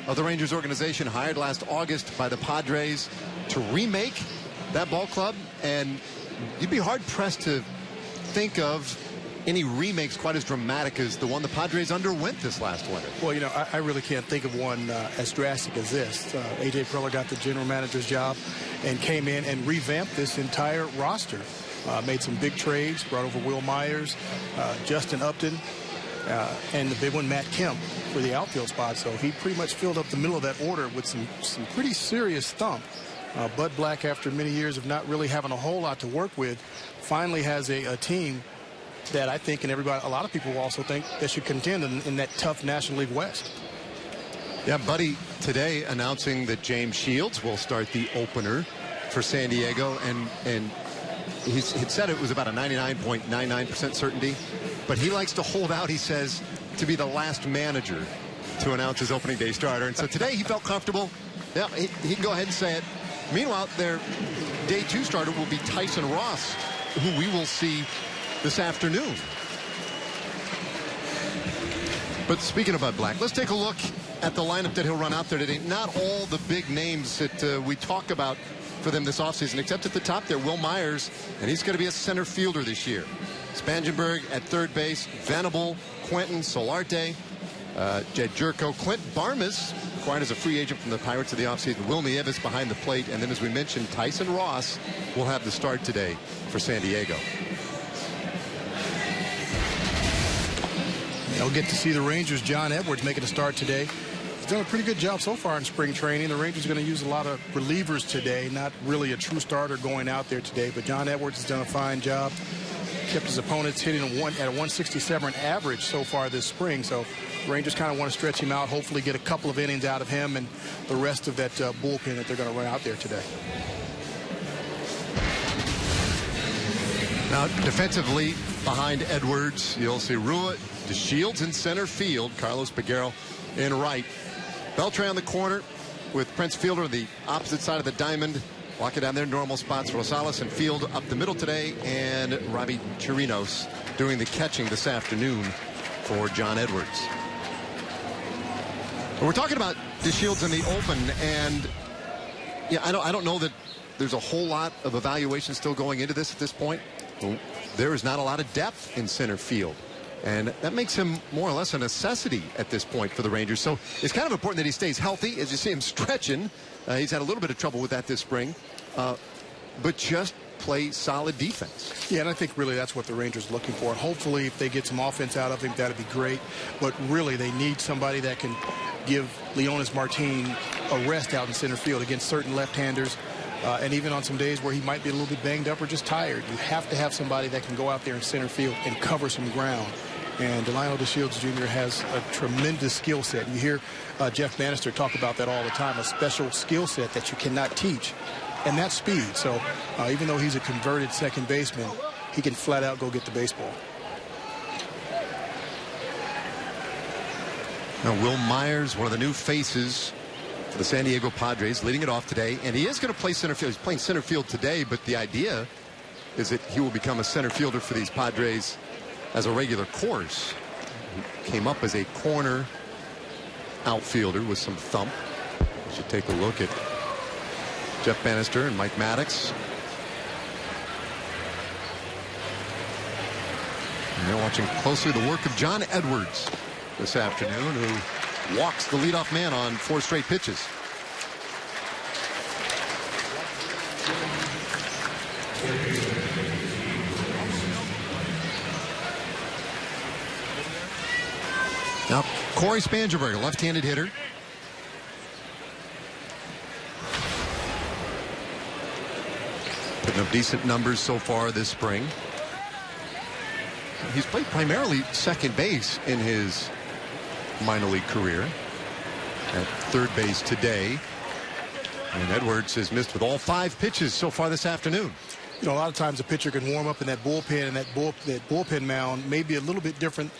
of the Rangers organization, hired last August by the Padres to remake that ball club, and you'd be hard-pressed to think of any remakes quite as dramatic as the one the Padres underwent this last winter. Well, you know, I really can't think of one as drastic as this. A.J. Preller got the general manager's job and came in and revamped this entire roster. Made some big trades, brought over Will Myers, Justin Upton, and the big one, Matt Kemp, for the outfield spot. So he pretty much filled up the middle of that order with some pretty serious thump. Bud Black, after many years of not really having a whole lot to work with, finally has a team that I think, and everybody, a lot of people also think, that should contend in that tough National League West. Yeah, Buddy today announcing that James Shields will start the opener for San Diego, and he said it was about a 99.99% certainty, but he likes to hold out, he says, to be the last manager to announce his opening day starter. And so today he felt comfortable. Yeah, he can go ahead and say it. Meanwhile, their day 2 starter will be Tyson Ross, who we will see this afternoon. But speaking of Bud Black, let's take a look at the lineup that he'll run out there today. Not all the big names that we talk about for them this offseason, except at the top there, Will Myers, and he's going to be a center fielder this year. Spangenberg at third base, Venable, Quentin, Solarte, Jed Jerko, Clint Barmes, acquired as a free agent from the Pirates of the offseason, Will Nieves behind the plate, and then, as we mentioned, Tyson Ross will have the start today for San Diego. They'll get to see the Rangers' John Edwards making a start today. He's done a pretty good job so far in spring training. The Rangers are going to use a lot of relievers today, not really a true starter going out there today, but John Edwards has done a fine job. Kept his opponents hitting at a 167 average so far this spring, so the Rangers kind of want to stretch him out, hopefully get a couple of innings out of him and the rest of that bullpen that they're going to run out there today. Now, defensively, behind Edwards, you'll see Rua, DeShields in center field, Carlos Peguero in right. Beltre on the corner with Prince Fielder on the opposite side of the diamond, walking down their normal spots. Rosales and Field up the middle today, and Robbie Chirinos doing the catching this afternoon for John Edwards. We're talking about DeShields in the open, and yeah, I don't know that there's a whole lot of evaluation still going into this at this point. There is not a lot of depth in center field, and that makes him more or less a necessity at this point for the Rangers. So it's kind of important that he stays healthy. As you see him stretching, he's had a little bit of trouble with that this spring, but just play solid defense. Yeah, and I think really that's what the Rangers are looking for. And hopefully if they get some offense out of him, that'd be great. But really they need somebody that can give Leonis Martin a rest out in center field against certain left-handers. And even on some days where he might be a little bit banged up or just tired, you have to have somebody that can go out there in center field and cover some ground. And Delino DeShields Jr. has a tremendous skill set. You hear Jeff Banister talk about that all the time, a special skill set that you cannot teach, and that's speed. So even though he's a converted second baseman, he can flat out go get the baseball. Now, Will Myers, one of the new faces for the San Diego Padres, leading it off today, and he is going to play center field. He's playing center field today, but the idea is that he will become a center fielder for these Padres as a regular course. He came up as a corner outfielder with some thump. We should take a look at Jeff Banister and Mike Maddox. And they're watching closely the work of John Edwards this afternoon, who walks the leadoff man on 4 straight pitches. Now, Corey Spangenberg, a left-handed hitter. Putting up decent numbers so far this spring. He's played primarily second base in his minor league career. At third base today. And Edwards has missed with all 5 pitches so far this afternoon. You know, a lot of times a pitcher can warm up in that bullpen, and that bullpen mound may be a little bit different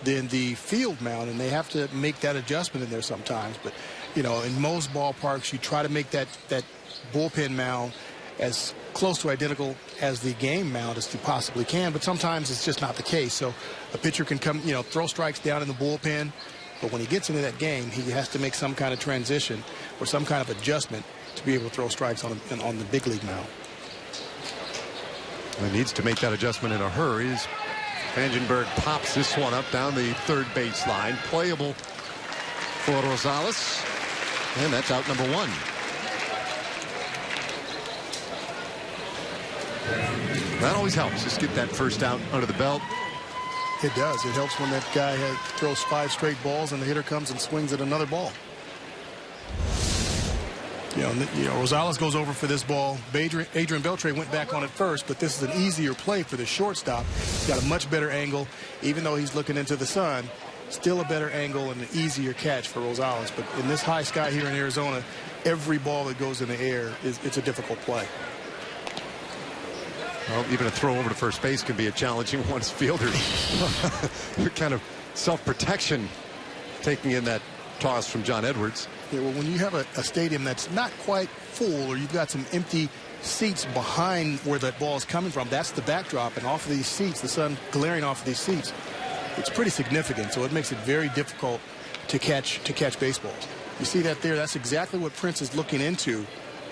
than the field mound, and they have to make that adjustment in there sometimes. But, you know, in most ballparks, you try to make that bullpen mound as close to identical as the game mound as you possibly can, but sometimes it's just not the case. So a pitcher can come, you know, throw strikes down in the bullpen, But when he gets into that game, he has to make some kind of transition or some kind of adjustment to be able to throw strikes on the big league mound. He needs to make that adjustment in a hurry. Vandenberg pops this one up down the third baseline. Playable for Rosales. And that's out number 1. That always helps. Just get that first out under the belt. It does. It helps when that guy throws 5 straight balls and the hitter comes and swings at another ball. You know, Rosales goes over for this ball. Adrian Beltre went back on it first, but this is an easier play for the shortstop. He's got a much better angle, even though he's looking into the sun. Still a better angle and an easier catch for Rosales. But in this high sky here in Arizona, every ball that goes in the air it's a difficult play. Well, even a throw over to first base can be a challenging one as fielders. Kind of self-protection taking in that toss from John Edwards. Yeah, well, when you have a stadium that's not quite full, or you've got some empty seats behind where that ball is coming from, that's the backdrop, and off of these seats, the sun glaring off of these seats, it's pretty significant. So it makes it very difficult to catch baseballs. You see that there? That's exactly what Prince is looking into,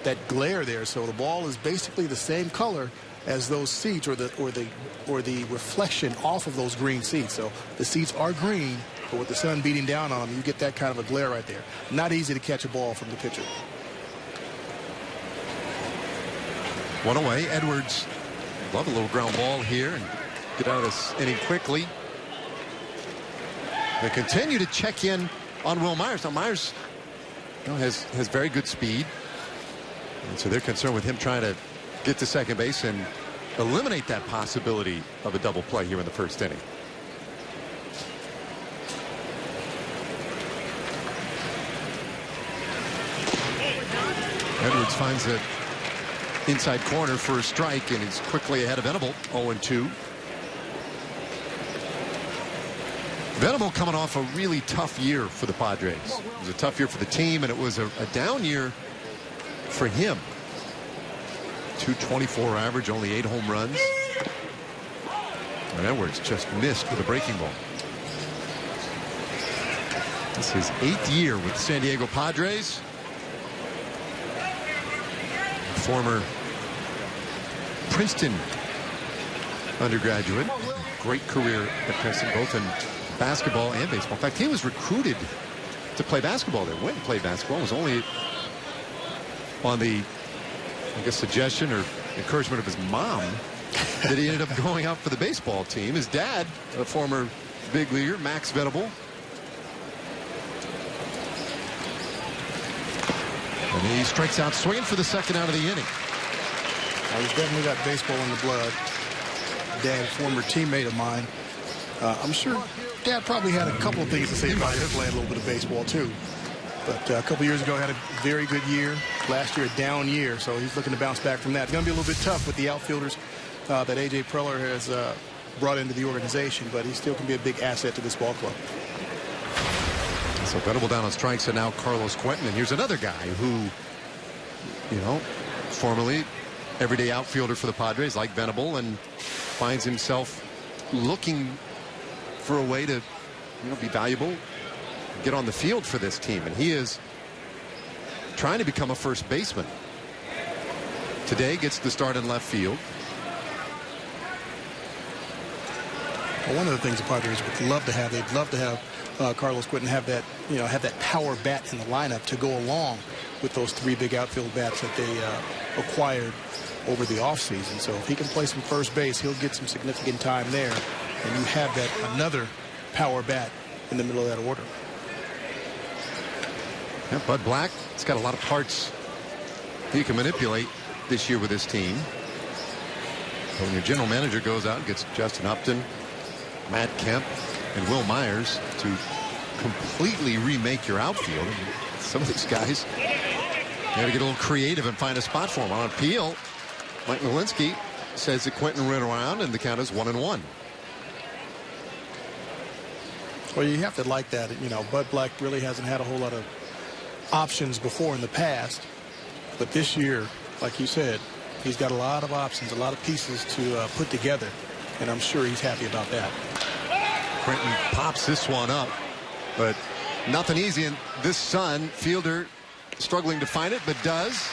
that glare there. So the ball is basically the same color as those seats, or the reflection off of those green seats. So the seats are green, but with the sun beating down on them, you get that kind of a glare right there. Not easy to catch a ball from the pitcher. One away. Edwards, love a little ground ball here and get out of this inning quickly. They continue to check in on Will Myers. Now Myers, has very good speed, and so they're concerned with him trying to get to second base and eliminate that possibility of a double play here in the first inning. Edwards finds the inside corner for a strike, and he's quickly ahead of Venable. 0-2. Venable coming off a really tough year for the Padres. It was a tough year for the team, and it was a down year for him. .224 average, only 8 home runs. And Edwards just missed with a breaking ball. This is his 8th year with the San Diego Padres. Former Princeton undergraduate. Great career at Princeton, both in basketball and baseball. In fact, he was recruited to play basketball there. Went and played basketball. It was only on the, I guess, suggestion or encouragement of his mom that he ended up going out for the baseball team. His dad, a former big leaguer, Max Venable. And he strikes out swinging for the second out of the inning. He's definitely got baseball in the blood. Dad, a former teammate of mine. I'm sure Dad probably had a couple of things to say about him playing a little bit of baseball too. But a couple years ago had a very good year. Last year a down year, so he's looking to bounce back from that. It's going to be a little bit tough with the outfielders that A.J. Preller has brought into the organization, but he still can be a big asset to this ball club. So Venable down on strikes, and now Carlos Quentin. And here's another guy who, formerly everyday outfielder for the Padres, like Venable, and finds himself looking for a way to, be valuable, get on the field for this team. And he is trying to become a first baseman. Today gets the start in left field. Well, one of the things the Padres would love to have, they'd love to have Carlos Quentin have that, have that power bat in the lineup to go along with those 3 big outfield bats that they acquired over the offseason. So if he can play some first base, he'll get some significant time there. And you have that another power bat in the middle of that order. Yeah, Bud Black, it's got a lot of parts he can manipulate this year with his team. So when your general manager goes out and gets Justin Upton, Matt Kemp, and Will Myers to completely remake your outfield, some of these guys, you got to get a little creative and find a spot for them. On appeal, Mike Malinsky says that Quentin ran around, and the count is 1-1. Well, you have to like that. Bud Black really hasn't had a whole lot of options before in the past, but this year, like you said, he's got a lot of options, a lot of pieces to put together, and I'm sure he's happy about that. Quentin pops this one up, but Nothing easy, and this Sun fielder struggling to find it, but does.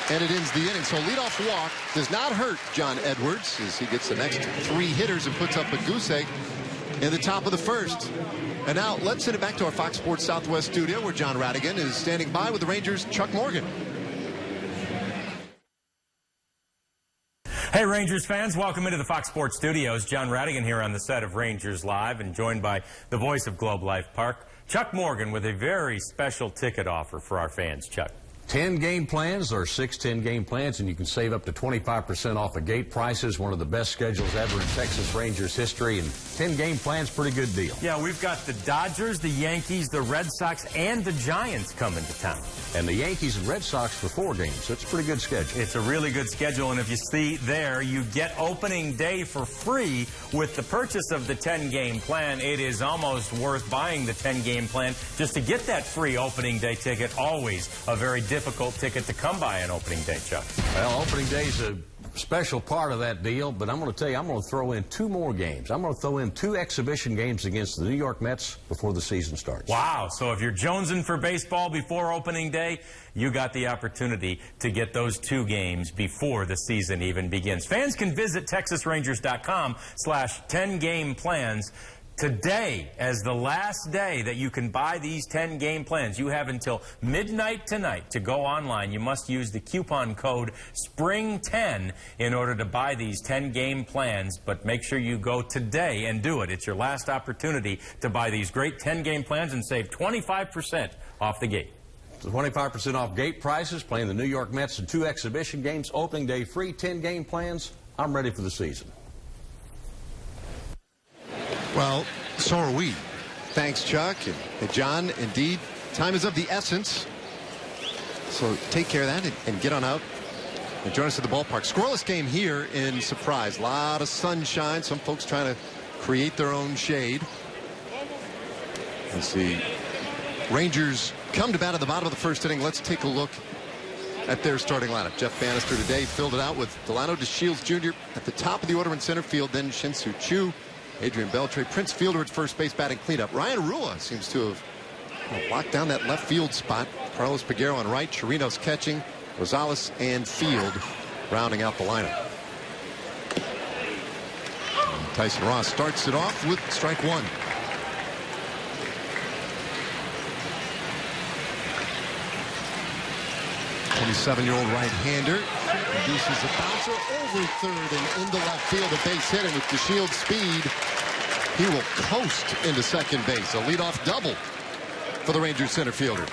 And it ends the inning. So leadoff walk does not hurt John Edwards as he gets the next 3 hitters and puts up a goose egg in the top of the first. And now let's send it back to our Fox Sports Southwest studio where John Radigan is standing by with the Rangers' Chuck Morgan. Hey, Rangers fans, welcome into the Fox Sports Studios. John Radigan here on the set of Rangers Live and joined by the voice of Globe Life Park, Chuck Morgan, with a very special ticket offer for our fans. Chuck. 10-game plans or 6 10-game plans, and you can save up to 25% off of gate prices. One of the best schedules ever in Texas Rangers history, and 10-game plans, pretty good deal. Yeah, we've got the Dodgers, the Yankees, the Red Sox, and the Giants coming to town. And the Yankees and Red Sox for 4 games. That's a pretty good schedule. It's a really good schedule, and if you see there, you get opening day for free with the purchase of the 10-game plan. It is almost worth buying the 10-game plan just to get that free opening day ticket. Always a very difficult ticket to come by on opening day, Chuck. Well, opening day is a special part of that deal, but I'm going to tell you, I'm going to throw in 2 more games. I'm going to throw in 2 exhibition games against the New York Mets before the season starts. Wow. So if you're jonesing for baseball before opening day, you got the opportunity to get those 2 games before the season even begins. Fans can visit TexasRangers.com/10-game plans today as the last day that you can buy these 10-game plans. You have until midnight tonight to go online. You must use the coupon code SPRING10 in order to buy these 10-game plans, but make sure you go today and do it. It's your last opportunity to buy these great 10-game plans and save 25% off the gate. So 25% off gate prices, playing the New York Mets in 2 exhibition games, opening day free, 10-game plans. I'm ready for the season. Well, so are we. Thanks, Chuck. And John, indeed, time is of the essence. So take care of that and get on out and join us at the ballpark. Scoreless game here in Surprise. A lot of sunshine. Some folks trying to create their own shade. Let's see. Rangers come to bat at the bottom of the first inning. Let's take a look at their starting lineup. Jeff Banister today filled it out with Delano DeShields Jr. at the top of the order in center field. Then Shin-Soo Choo, Adrian Beltre, Prince Fielder at first base batting cleanup. Ryan Rua seems to have locked down that left field spot. Carlos Peguero on right, Chirinos catching, Rosales and Field rounding out the lineup. And Tyson Ross starts it off with strike 1. The 27-year-old right-hander reduces the bouncer over third and into left field. A base hit, and with DeShields' speed, he will coast into second base. A leadoff double for the Rangers center fielder.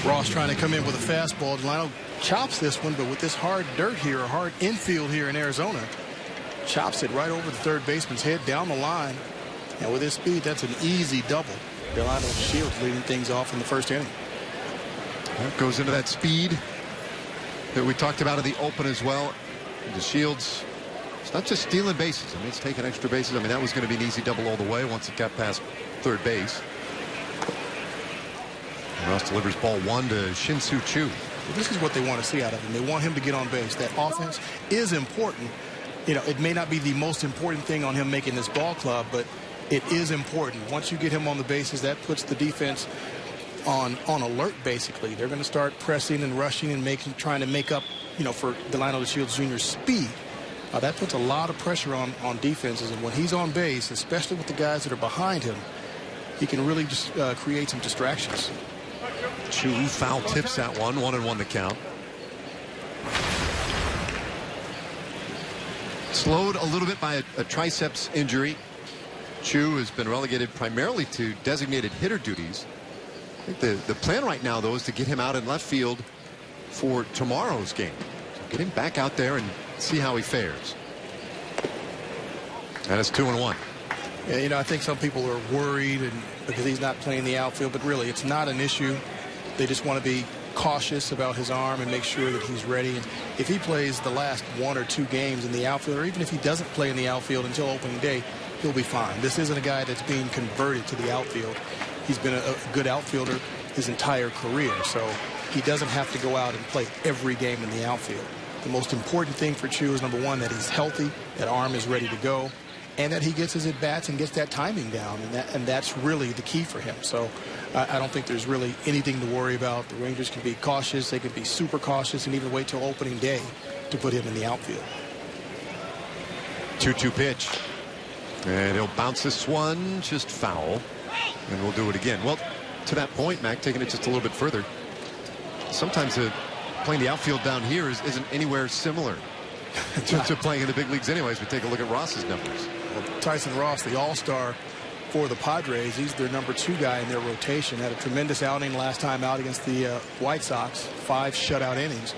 Ross trying to come in with a fastball. Delano chops this one, but with this hard dirt here, a hard infield here in Arizona, chops it right over the third baseman's head down the line. And with his speed, that's an easy double. Delano DeShields leading things off in the first inning. That goes into that speed that we talked about in the open as well. DeShields, it's not just stealing bases. I mean, it's taking extra bases. I mean, that was going to be an easy double all the way once it got past third base. And Ross delivers ball 1 to Shin-Soo Choo. This is what they want to see out of him. They want him to get on base. That offense is important. You know, it may not be the most important thing on him making this ball club, but it is important. Once you get him on the bases, that puts the defense on alert, basically. They're going to start pressing and rushing and trying to make up, you know, for Delano DeShields Jr.'s speed. That puts a lot of pressure on defenses, and when he's on base, especially with the guys that are behind him, he can really just create some distractions. Choo foul tips that one. 1-1 the count. Slowed a little bit by a triceps injury. Choo has been relegated primarily to designated hitter duties. I think the plan right now, though, is to get him out in left field for tomorrow's game. So get him back out there and see how he fares. And it's 2-1. Yeah, you know, I think some people are worried because he's not playing the outfield, but really it's not an issue. They just want to be cautious about his arm and make sure that he's ready. And if he plays the last 1 or 2 games in the outfield, or even if he doesn't play in the outfield until opening day, he'll be fine. This isn't a guy that's being converted to the outfield. He's been a good outfielder his entire career, so he doesn't have to go out and play every game in the outfield. The most important thing for Chu is, number one, that he's healthy, that arm is ready to go, and that he gets his at-bats and gets that timing down, and that's really the key for him. So I don't think there's really anything to worry about. The Rangers can be cautious, they can be super cautious, and even wait till opening day to put him in the outfield. 2-2 pitch. And he'll bounce this one, just foul. And we'll do it again. Well, to that point, Mac, taking it just a little bit further, sometimes playing the outfield down here isn't anywhere similar to playing in the big leagues anyways. But take a look at Ross's numbers. Well, Tyson Ross, the all-star for the Padres, he's their number 2 guy in their rotation. Had a tremendous outing last time out against the White Sox, 5 shutout innings.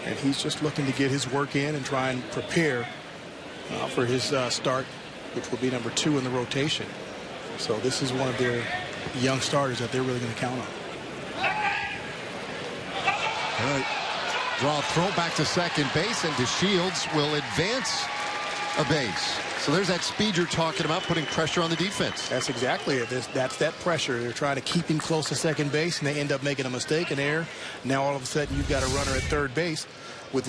And he's just looking to get his work in and try and prepare for his start, which will be number 2 in the rotation. So this is one of their young starters that they're really going to count on. All right. Draw throw back to second base, and DeShields will advance a base. So there's that speed you're talking about, putting pressure on the defense. That's exactly it. That's that pressure. They're trying to keep him close to second base, and they end up making a mistake, an error. Now all of a sudden you've got a runner at third base with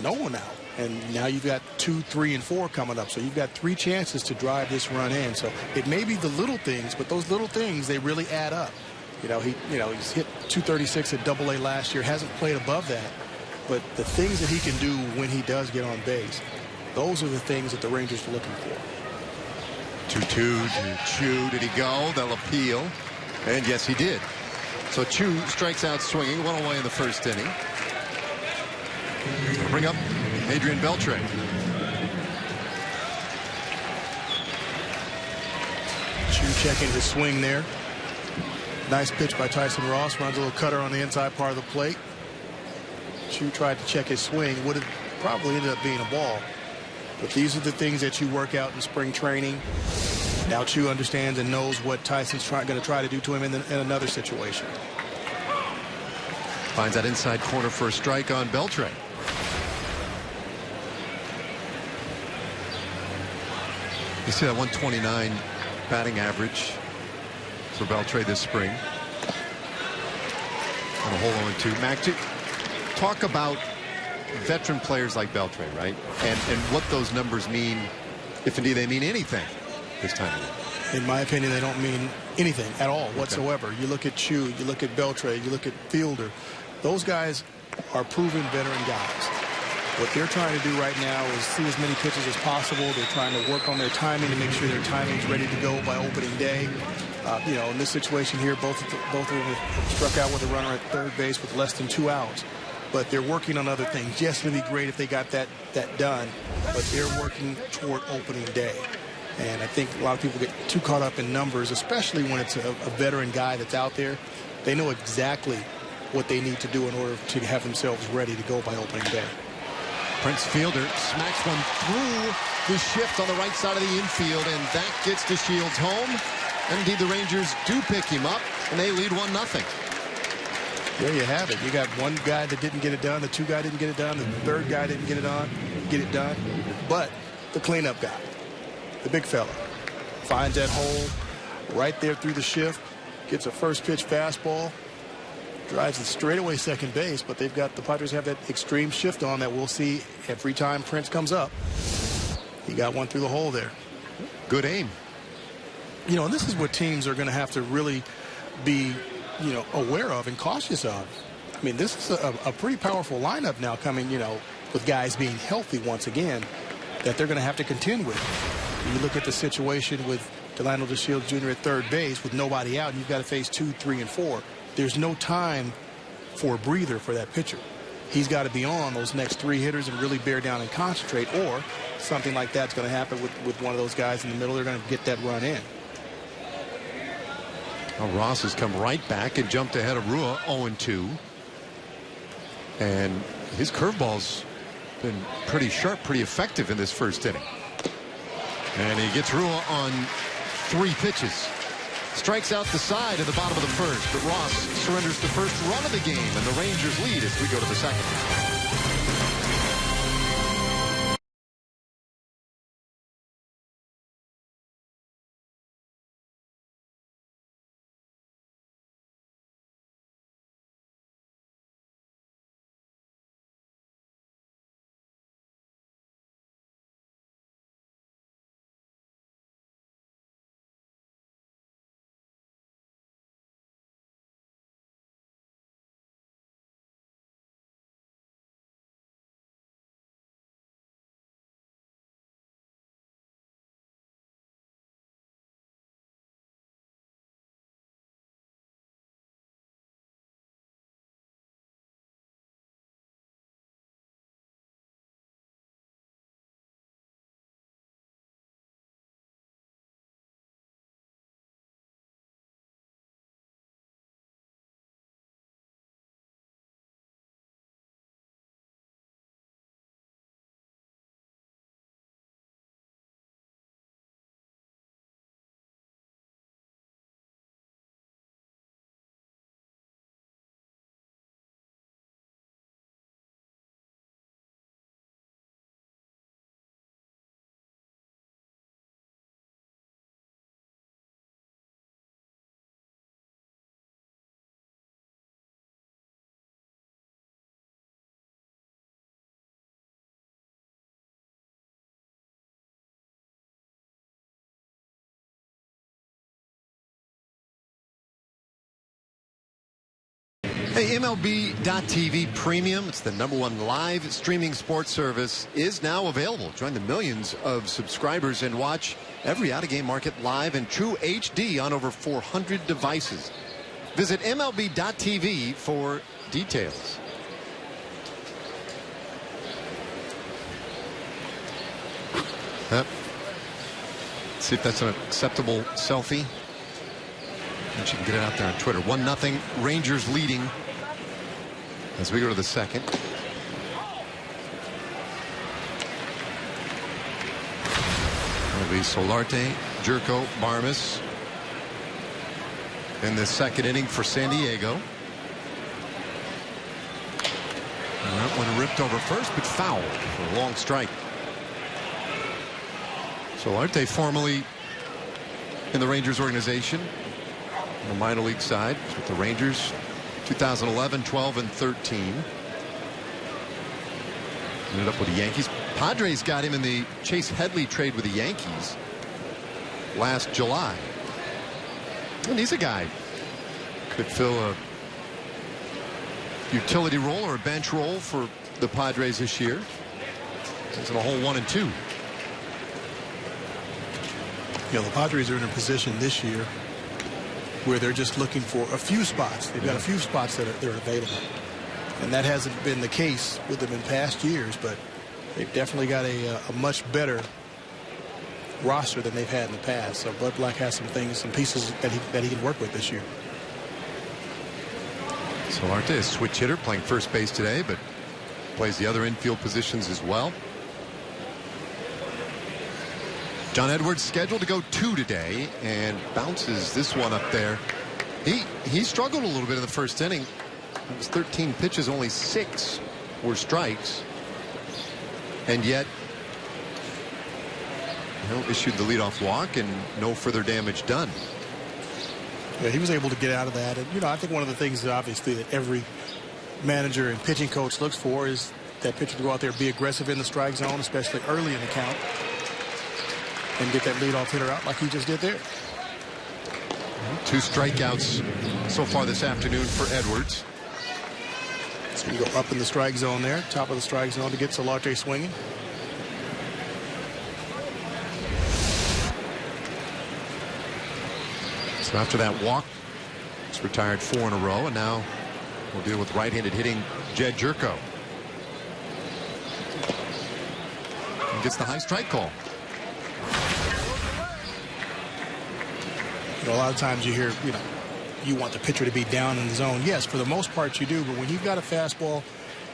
no one out. And now you've got 2, 3, and 4 coming up. So you've got 3 chances to drive this run in. So it may be the little things, but those little things, they really add up. He's hit 236 at Double-A last year, hasn't played above that. But the things that he can do when he does get on base, those are the things that the Rangers are looking for. 2-2 to Chu. Did he go? They'll appeal. And yes, he did. So Chu strikes out swinging, 1 away in the first inning. Bring up Adrian Beltre. Chu checking his swing there. Nice pitch by Tyson Ross. Runs a little cutter on the inside part of the plate. Chu tried to check his swing. Would have probably ended up being a ball. But these are the things that you work out in spring training. Now Chu understands and knows what Tyson's going to try to do to him in another situation. Finds that inside corner for a strike on Beltre. You see that 129 batting average for Beltre this spring. On a hole 0-2. Mac, talk about veteran players like Beltre, right? And what those numbers mean, if indeed they mean anything this time of year. In my opinion, they don't mean anything at all whatsoever. Okay. You look at Chu, you look at Beltre, you look at Fielder. Those guys are proven veteran guys. What they're trying to do right now is see as many pitches as possible. They're trying to work on their timing to make sure their timing's ready to go by opening day. In this situation here, both of them struck out with a runner at third base with less than 2 outs. But they're working on other things. Yes, it'd be great if they got that done, but they're working toward opening day. And I think a lot of people get too caught up in numbers, especially when it's a veteran guy that's out there. They know exactly what they need to do in order to have themselves ready to go by opening day. Prince Fielder smacks one through the shift on the right side of the infield, and that gets DeShields home. And indeed, the Rangers do pick him up, and they lead 1-0. There you have it. You got one guy that didn't get it done, the 2 guy didn't get it done, the 3rd guy didn't get it done. But the cleanup guy, the big fella, finds that hole right there through the shift, gets a first pitch fastball, drives it straight away second base, but the Padres have that extreme shift on that we'll see every time Prince comes up. He got one through the hole there. Good aim. And this is what teams are going to have to really be, aware of and cautious of. I mean, this is a pretty powerful lineup now coming, with guys being healthy once again, that they're going to have to contend with. You look at the situation with Delano DeShields Jr. at third base with nobody out, and you've got to face 2, 3, and 4. There's no time for a breather for that pitcher. He's got to be on those next 3 hitters and really bear down and concentrate, or something like that's going to happen with one of those guys in the middle. They're going to get that run in. Well, Ross has come right back and jumped ahead of Rua 0-2. And his curveball's been pretty sharp, pretty effective in this first inning. And he gets Rua on 3 pitches. Strikes out the side in the bottom of the first, but Ross surrenders the first run of the game, and the Rangers lead as we go to the second. Hey, MLB.TV Premium, it's the #1 live streaming sports service, is now available. Join the millions of subscribers and watch every out-of-game market live in true HD on over 400 devices. Visit MLB.TV for details. Let's see if that's an acceptable selfie. And she can get it out there on Twitter. 1-0, Rangers leading as we go to the second. It'll be Solarte, Jerko, Barmes in the second inning for San Diego. And that one ripped over first, but fouled for a long strike. Solarte formerly in the Rangers organization on the minor league side with the Rangers 2011, 12, and 13. Ended up with the Yankees. Padres got him in the Chase Headley trade with the Yankees last July. And he's a guy could fill a utility role or a bench role for the Padres this year. He's in a hole 1 and 2. You know, the Padres are in a position this year where they're just looking for a few spots. They've got a few spots that are available. And that hasn't been the case with them in past years, but they've definitely got a much better roster than they've had in the past. So Bud Black has some things, some pieces that he can work with this year. Solarte is a switch hitter, playing first base today, but plays the other infield positions as well. John Edwards scheduled to go 2 today and bounces this one up there. He struggled a little bit in the first inning. It was 13 pitches, only 6 were strikes, and yet issued the leadoff walk and no further damage done. Yeah, he was able to get out of that. And I think one of the things that obviously that every manager and pitching coach looks for is that pitcher to go out there and be aggressive in the strike zone, especially early in the count, and get that leadoff hitter out like he just did there. 2 strikeouts so far this afternoon for Edwards. So you go up in the strike zone there, top of the strike zone to get Solarte swinging. So after that walk, he's retired 4 in a row, and now we'll deal with right-handed hitting Jed Jerko. And gets the high strike call. A lot of times you hear, you want the pitcher to be down in the zone. Yes, for the most part you do, but when you've got a fastball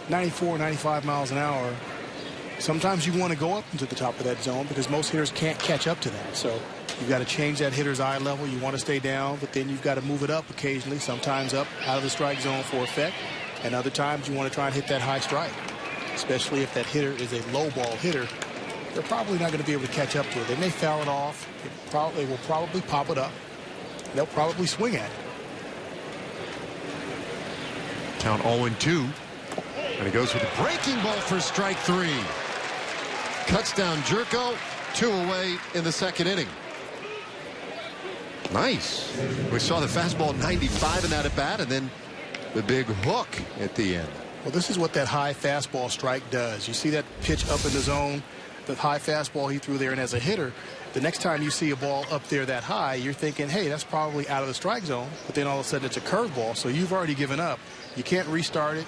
94, 95 miles an hour, sometimes you want to go up into the top of that zone because most hitters can't catch up to that. So you've got to change that hitter's eye level. You want to stay down, but then you've got to move it up occasionally, sometimes up out of the strike zone for effect, and other times you want to try and hit that high strike, especially if that hitter is a low ball hitter. They're probably not going to be able to catch up to it. They may foul it off. They will probably pop it up. They'll probably swing at it. Count 0-2. And he goes with a breaking ball for strike 3. Cuts down Jerko. 2 away in the second inning. Nice. We saw the fastball 95 in that at bat, and then the big hook at the end. Well, this is what that high fastball strike does. You see that pitch up in the zone, the high fastball he threw there, and as a hitter, the next time you see a ball up there that high, you're thinking, hey, that's probably out of the strike zone, but then all of a sudden it's a curveball, so you've already given up. You can't restart it.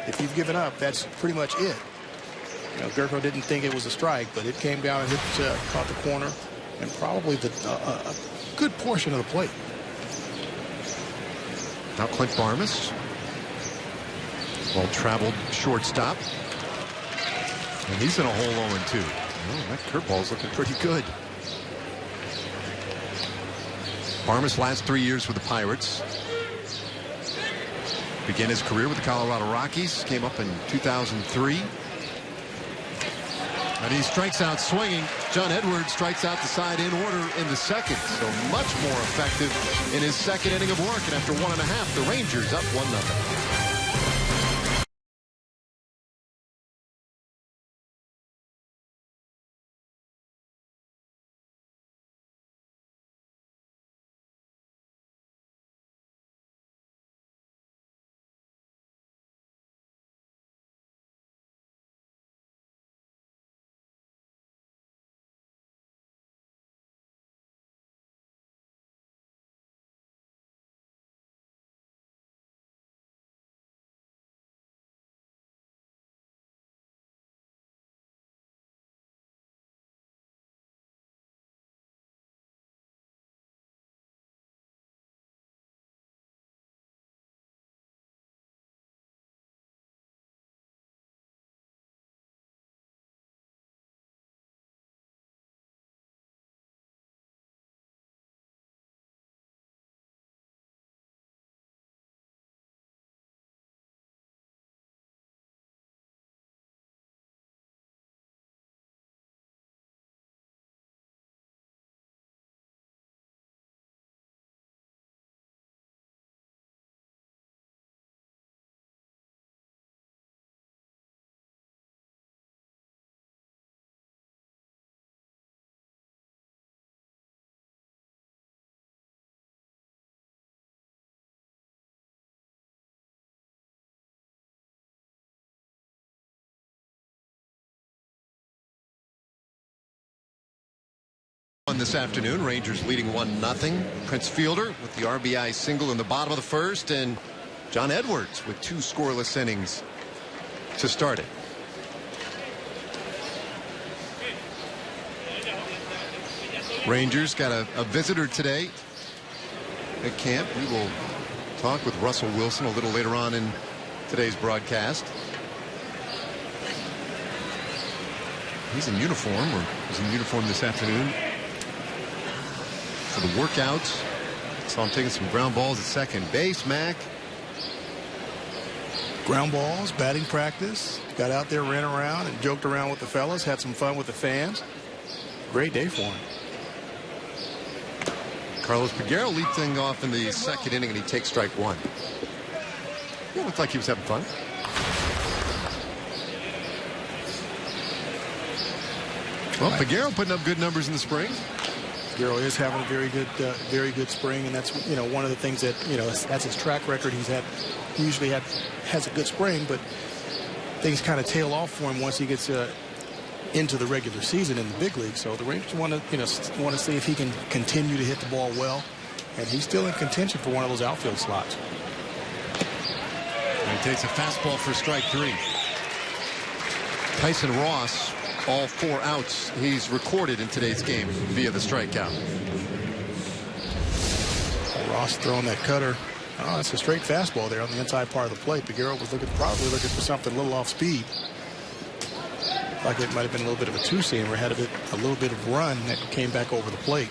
If you've given up, that's pretty much it. Jerko didn't think it was a strike, but it came down and hit, caught the corner, and probably a good portion of the plate. Now Clint Barmes. Well-traveled shortstop. And he's in a hole 0-2. Oh, that curveball's looking pretty good. Barmes last 3 years with the Pirates. Began his career with the Colorado Rockies. Came up in 2003. And he strikes out swinging. John Edwards strikes out the side in order in the second. So much more effective in his second inning of work. And after 1.5, the Rangers up 1-0. 1 this afternoon. Rangers leading 1-0. Prince Fielder with the RBI single in the bottom of the first, and John Edwards with 2 scoreless innings to start it. Rangers got a visitor today at camp. We will talk with Russell Wilson a little later on in today's broadcast. He's in uniform, or was in uniform this afternoon for the workouts. Saw him taking some ground balls at second base. Mac. Ground balls, batting practice. Got out there, ran around, and joked around with the fellas. Had some fun with the fans. Great day for him. Carlos Peguero lead thing off in the second inning, and he takes strike 1. It looked like he was having fun. Well, Peguero putting up good numbers in the spring. Peguero is having a very good spring, and that's one of the things that that's his track record. He usually has a good spring, but things kind of tail off for him once he gets into the regular season in the big league. So the Rangers want to see if he can continue to hit the ball well, and he's still in contention for one of those outfield slots. And he takes a fastball for strike 3. Tyson Ross, all 4 outs he's recorded in today's game via the strikeout. Ross throwing that cutter. Oh, it's a straight fastball there on the inside part of the plate. Peguero was probably looking for something a little off speed. Like it might have been a little bit of a two-seamer, had a little bit of run that came back over the plate.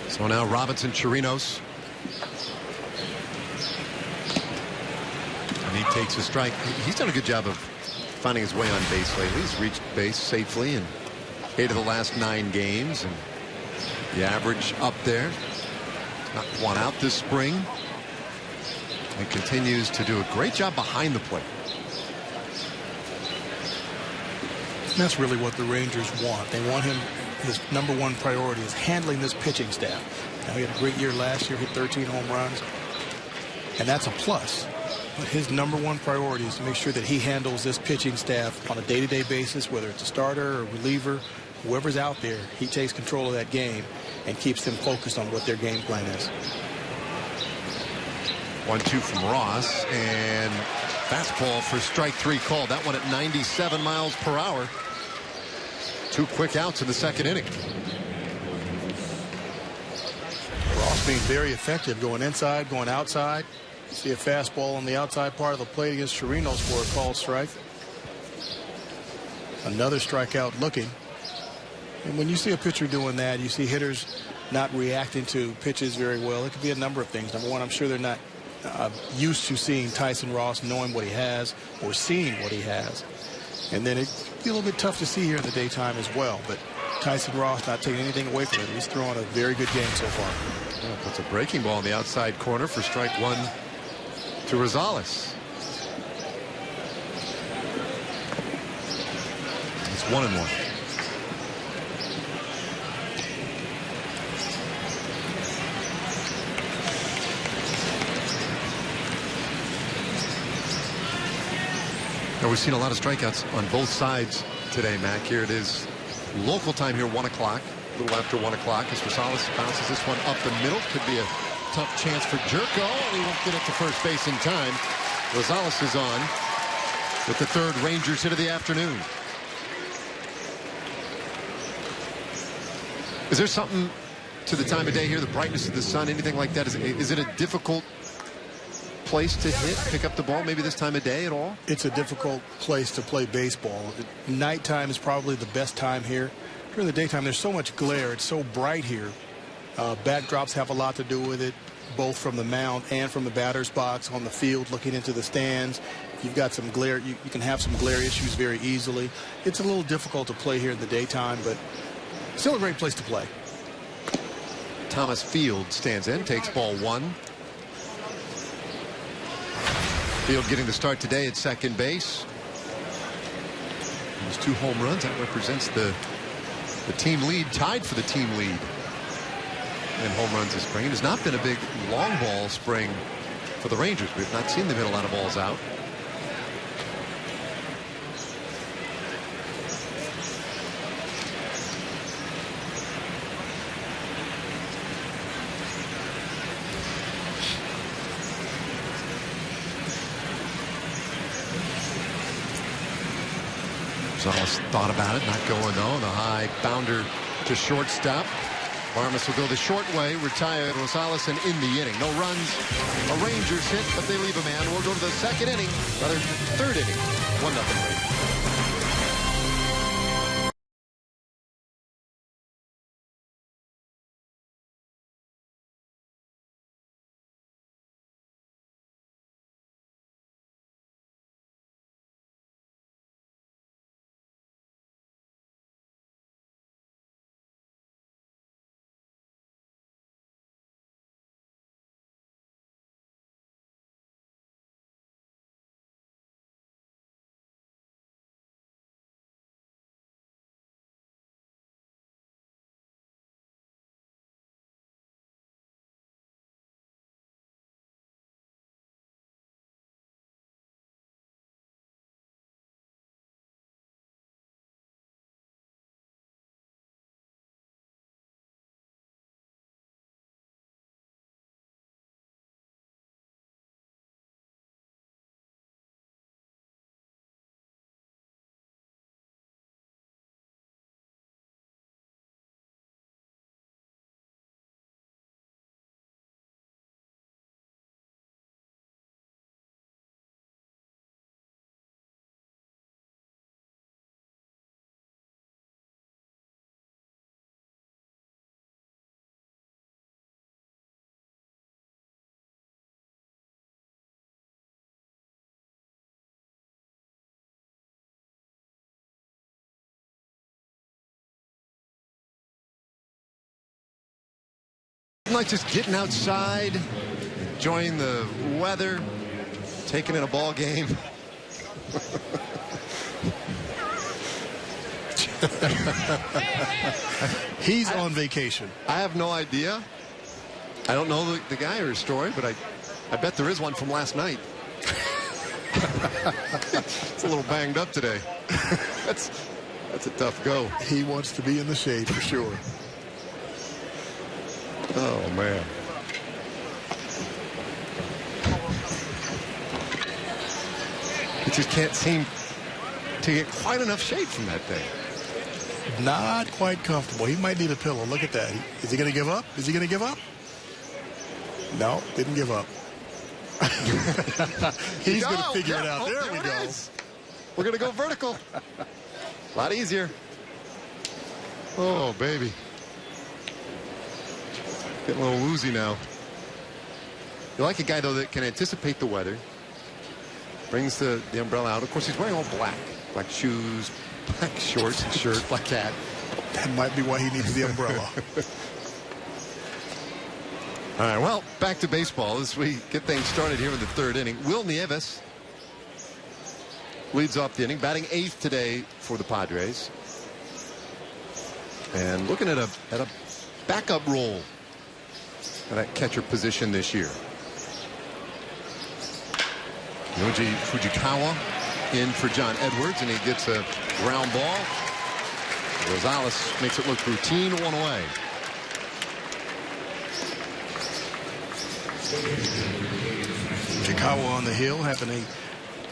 So now Robinson Chirinos. And he takes a strike. He's done a good job of finding his way on base lately. He's reached base safely in 8 of the last 9 games. And the average up there. Not 1 out this spring. And continues to do a great job behind the plate. And that's really what the Rangers want. They want him, his #1 priority is handling this pitching staff. Now, he had a great year last year, hit 13 home runs, and that's a plus. But his #1 priority is to make sure that he handles this pitching staff on a day-to-day basis, whether it's a starter or reliever, whoever's out there, he takes control of that game and keeps them focused on what their game plan is. 1-2 from Ross, and fastball for strike 3 called. That one at 97 miles per hour. 2 quick outs in the second inning. Ross being very effective, going inside, going outside. See a fastball on the outside part of the plate against Chirinos for a called strike. Another strikeout looking. And when you see a pitcher doing that, you see hitters not reacting to pitches very well. It could be a number of things. #1, I'm sure they're not used to seeing Tyson Ross, knowing what he has or seeing what he has. And then it'd be a little bit tough to see here in the daytime as well. But Tyson Ross not taking anything away from it. He's throwing a very good game so far. Yeah, puts a breaking ball in the outside corner for strike 1 to Rosales. It's 1-1. Now, we've seen a lot of strikeouts on both sides today, Mac. Here it is, local time here, 1 o'clock, a little after 1 o'clock, as Rosales bounces this one up the middle. Could be a tough chance for Jerko, and he won't get it to first base in time. Rosales is on with the 3rd Rangers hit of the afternoon. Is there something to the time of day here, the brightness of the sun, anything like that? Is it a difficult place to hit, pick up the ball maybe this time of day at all? It's a difficult place to play baseball. Nighttime is probably the best time here. During the daytime, there's so much glare. It's so bright here. Backdrops have a lot to do with it, both from the mound and from the batter's box on the field looking into the stands. You've got some glare. You can have some glare issues very easily. It's a little difficult to play here in the daytime, but still a great place to play. Thomas Field stands in, takes ball 1. Field getting the start today at second base. Those 2 home runs, that represents the team lead, tied for the team lead in home runs this spring. It has not been a big long ball spring for the Rangers. We've not seen them hit a lot of balls out. Rosales thought about it, not going though. The high bounder to shortstop. Barmes will go the short way, retire Rosales, and in the inning. No runs. A Rangers hit, but they leave a man. We'll go to the second inning. Another third inning. 1-0 Rangers. Like just getting outside, enjoying the weather, taking in a ball game. He's on vacation. I have no idea. I don't know the guy or his story, but I bet there is one from last night. It's a little banged up today. That's a tough go. He wants to be in the shade for sure. Oh, man. He just can't seem to get quite enough shade from that thing. Not quite comfortable. He might need a pillow. Look at that. Is he going to give up? Is he going to give up? No, didn't give up. He's going to figure it out. There we go. We're going to go vertical. A lot easier. Oh, baby. Getting a little woozy now. You like a guy, though, that can anticipate the weather. Brings the umbrella out. Of course, he's wearing all black. Black shoes, black shorts and shirt, black hat. That might be why he needs the umbrella. All right, well, back to baseball as we get things started here in the third inning. Will Nieves leads off the inning, batting 8th today for the Padres. And looking at a backup role at that catcher position this year. Yoji Fujikawa in for John Edwards, and he gets a ground ball. Rosales makes it look routine, one away. Fujikawa on the hill having a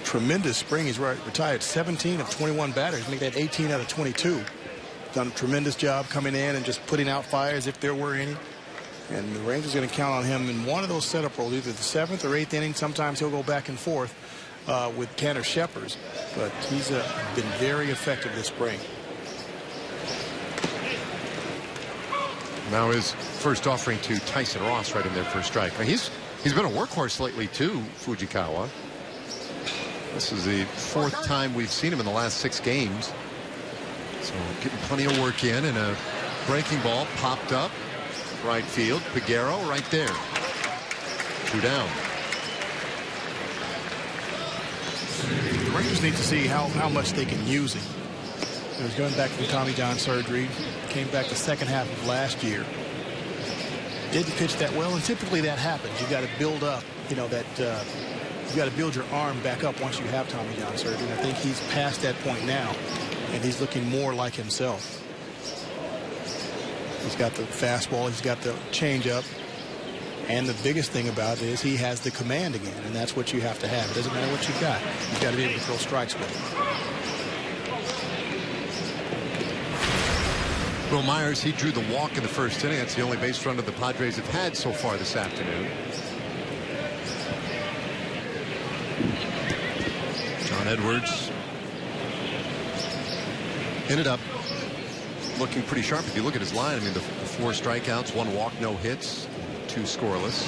tremendous spring. He's retired 17 of 21 batters, make that 18 out of 22. Done a tremendous job coming in and just putting out fires if there were any. And the Rangers are going to count on him in one of those setup roles, either the 7th or 8th inning. Sometimes he'll go back and forth with Tanner Sheppers, but he's been very effective this spring. Now his first offering to Tyson Ross right in there for a strike. Now he's been a workhorse lately too, Fujikawa. This is the 4th time we've seen him in the last 6 games. So getting plenty of work in, and a breaking ball popped up. Right field, Peguero right there. 2 down. The Rangers need to see how much they can use him. He was going back from Tommy John surgery, came back the second half of last year. Didn't pitch that well, and typically that happens. You got to build up, you know, that you got to build your arm back up once you have Tommy John surgery. And I think he's past that point now, and he's looking more like himself. He's got the fastball, he's got the changeup, and the biggest thing about it is he has the command again, and that's what you have to have. It doesn't matter what you've got. You've got to be able to throw strikes with him. Will Myers, he drew the walk in the first inning. That's the only base runner the Padres have had so far this afternoon. John Edwards ended up looking pretty sharp. If you look at his line, I mean, the 4 strikeouts, 1 walk, no hits, 2 scoreless.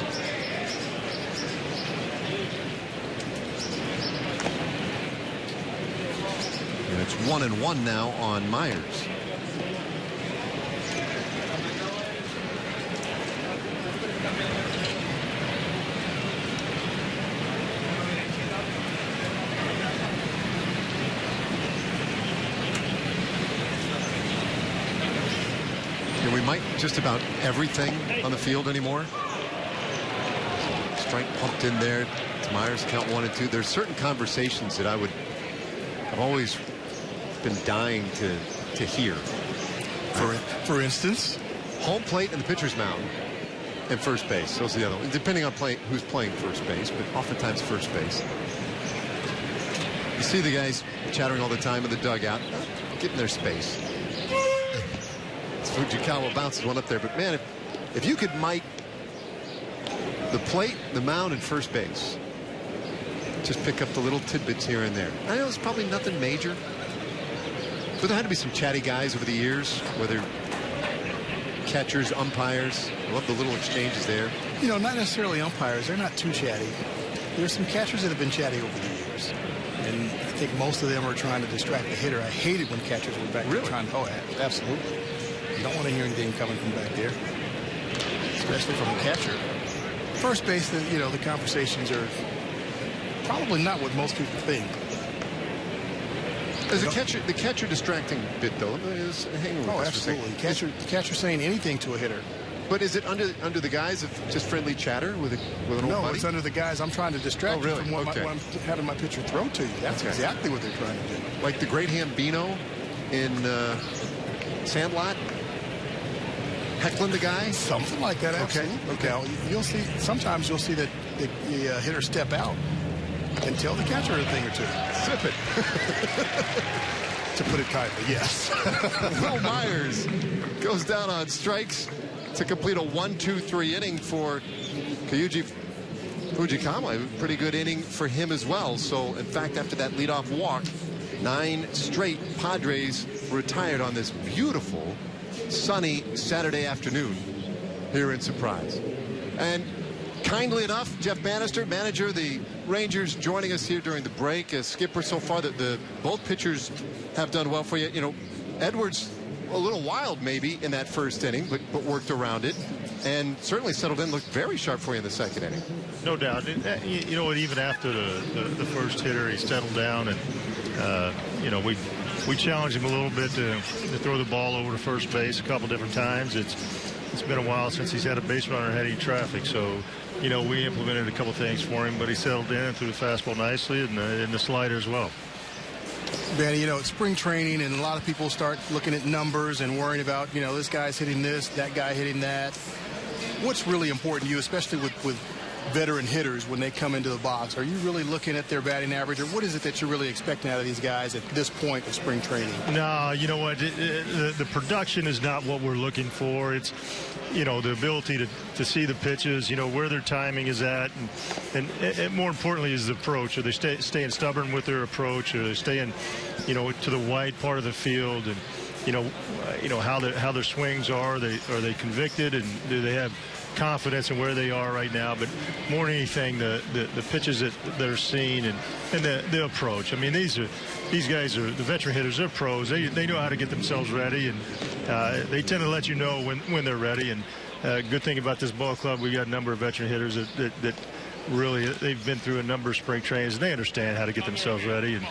And it's 1-1 now on Myers. We might just about everything on the field anymore. Strike pumped in there. It's Myers, count 1 and 2. There's certain conversations that I've always been dying to hear. For instance, home plate and the pitcher's mound and first base. Those are the other ones, depending on who's playing first base, but oftentimes first base. You see the guys chattering all the time in the dugout, getting their space. Fujikawa bounces one up there, but man, if you could mic the plate, the mound, and first base, just pick up the little tidbits here and there. I know it's probably nothing major, but there had to be some chatty guys over the years, whether catchers, umpires. I love the little exchanges there. You know, not necessarily umpires. They're not too chatty. There's some catchers that have been chatty over the years, and I think most of them are trying to distract the hitter. I hated when catchers were back there trying. Oh, absolutely. You don't want to hear anything coming from back there, especially from a catcher. First base, you know, the conversations are probably not what most people think. As a catcher, the catcher distracting bit though is hanging with us. Absolutely. Catcher saying anything to a hitter. But is it under the guise of just friendly chatter with an old buddy? No, it's under the guise I'm trying to distract you from what I'm having my pitcher throw to you. That's exactly what they're trying to do. Like the great Hambino in Sandlot. Heckling the guy? Something like that, absolutely. Okay. Now, you'll see, sometimes you'll see that the hitter step out and tell the catcher a thing or two. Zip it. To put it kindly, yes. Will Myers goes down on strikes to complete a 1-2-3 inning for Kyuji Fujikawa. A pretty good inning for him as well. So, in fact, after that leadoff walk, 9 straight Padres retired on this beautiful sunny Saturday afternoon here in Surprise. And kindly enough, Jeff Banister, manager of the Rangers, joining us here during the break. As skipper, so far that both pitchers have done well for you. You know, Edwards a little wild maybe in that first inning, but worked around it and certainly settled in, looked very sharp for you in the second inning. No doubt. You know what, even after the first hitter, he settled down, and you know, we challenged him a little bit to throw the ball over to first base a couple different times. It's been a while since he's had a base runner heading traffic, so you know, we implemented a couple things for him, but he settled in and threw the fastball nicely, and the slider as well. Manny, you know, it's spring training, and a lot of people start looking at numbers and worrying about, you know, this guy's hitting this, that guy hitting that. What's really important to you, especially with veteran hitters when they come into the box? Are you really looking at their batting average, or what is it that you're really expecting out of these guys at this point of spring training? No, you know what, the production is not what we're looking for. It's, you know, the ability to see the pitches, you know, where their timing is at, and more importantly is the approach. Are they staying stubborn with their approach? Are they staying, you know, to the wide part of the field? And you know how their swings are. Are they convicted, and do they have confidence in where they are right now? But more than anything, the pitches that they're seeing and the approach. I mean, these guys are the veteran hitters. They're pros. They know how to get themselves ready, and they tend to let you know when they're ready. And good thing about this ball club, we got a number of veteran hitters that really, they've been through a number of spring trainings, and they understand how to get themselves ready. And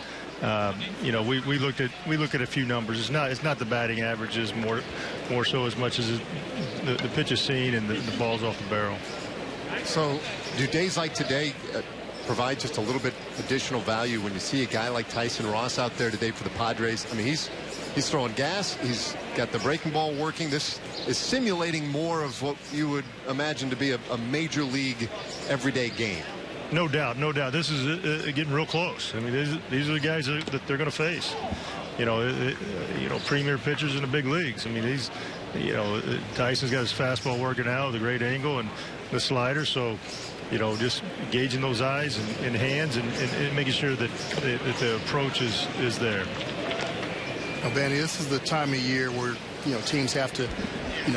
you know, we look at a few numbers. It's not the batting averages more so as much as the pitches seen and the balls off the barrel. So do days like today provide just a little bit additional value when you see a guy like Tyson Ross out there today for the Padres? I mean, he's throwing gas. He's got the breaking ball working. This is simulating more of what you would imagine to be a major league everyday game. No doubt, no doubt. This is getting real close. I mean, these are the guys that they're going to face. premier pitchers in the big leagues. I mean, he's, Tyson's got his fastball working out with a great angle and the slider. So, just gauging those eyes and hands and making sure that the approach is there. Well, Benny, this is the time of year where, teams have to,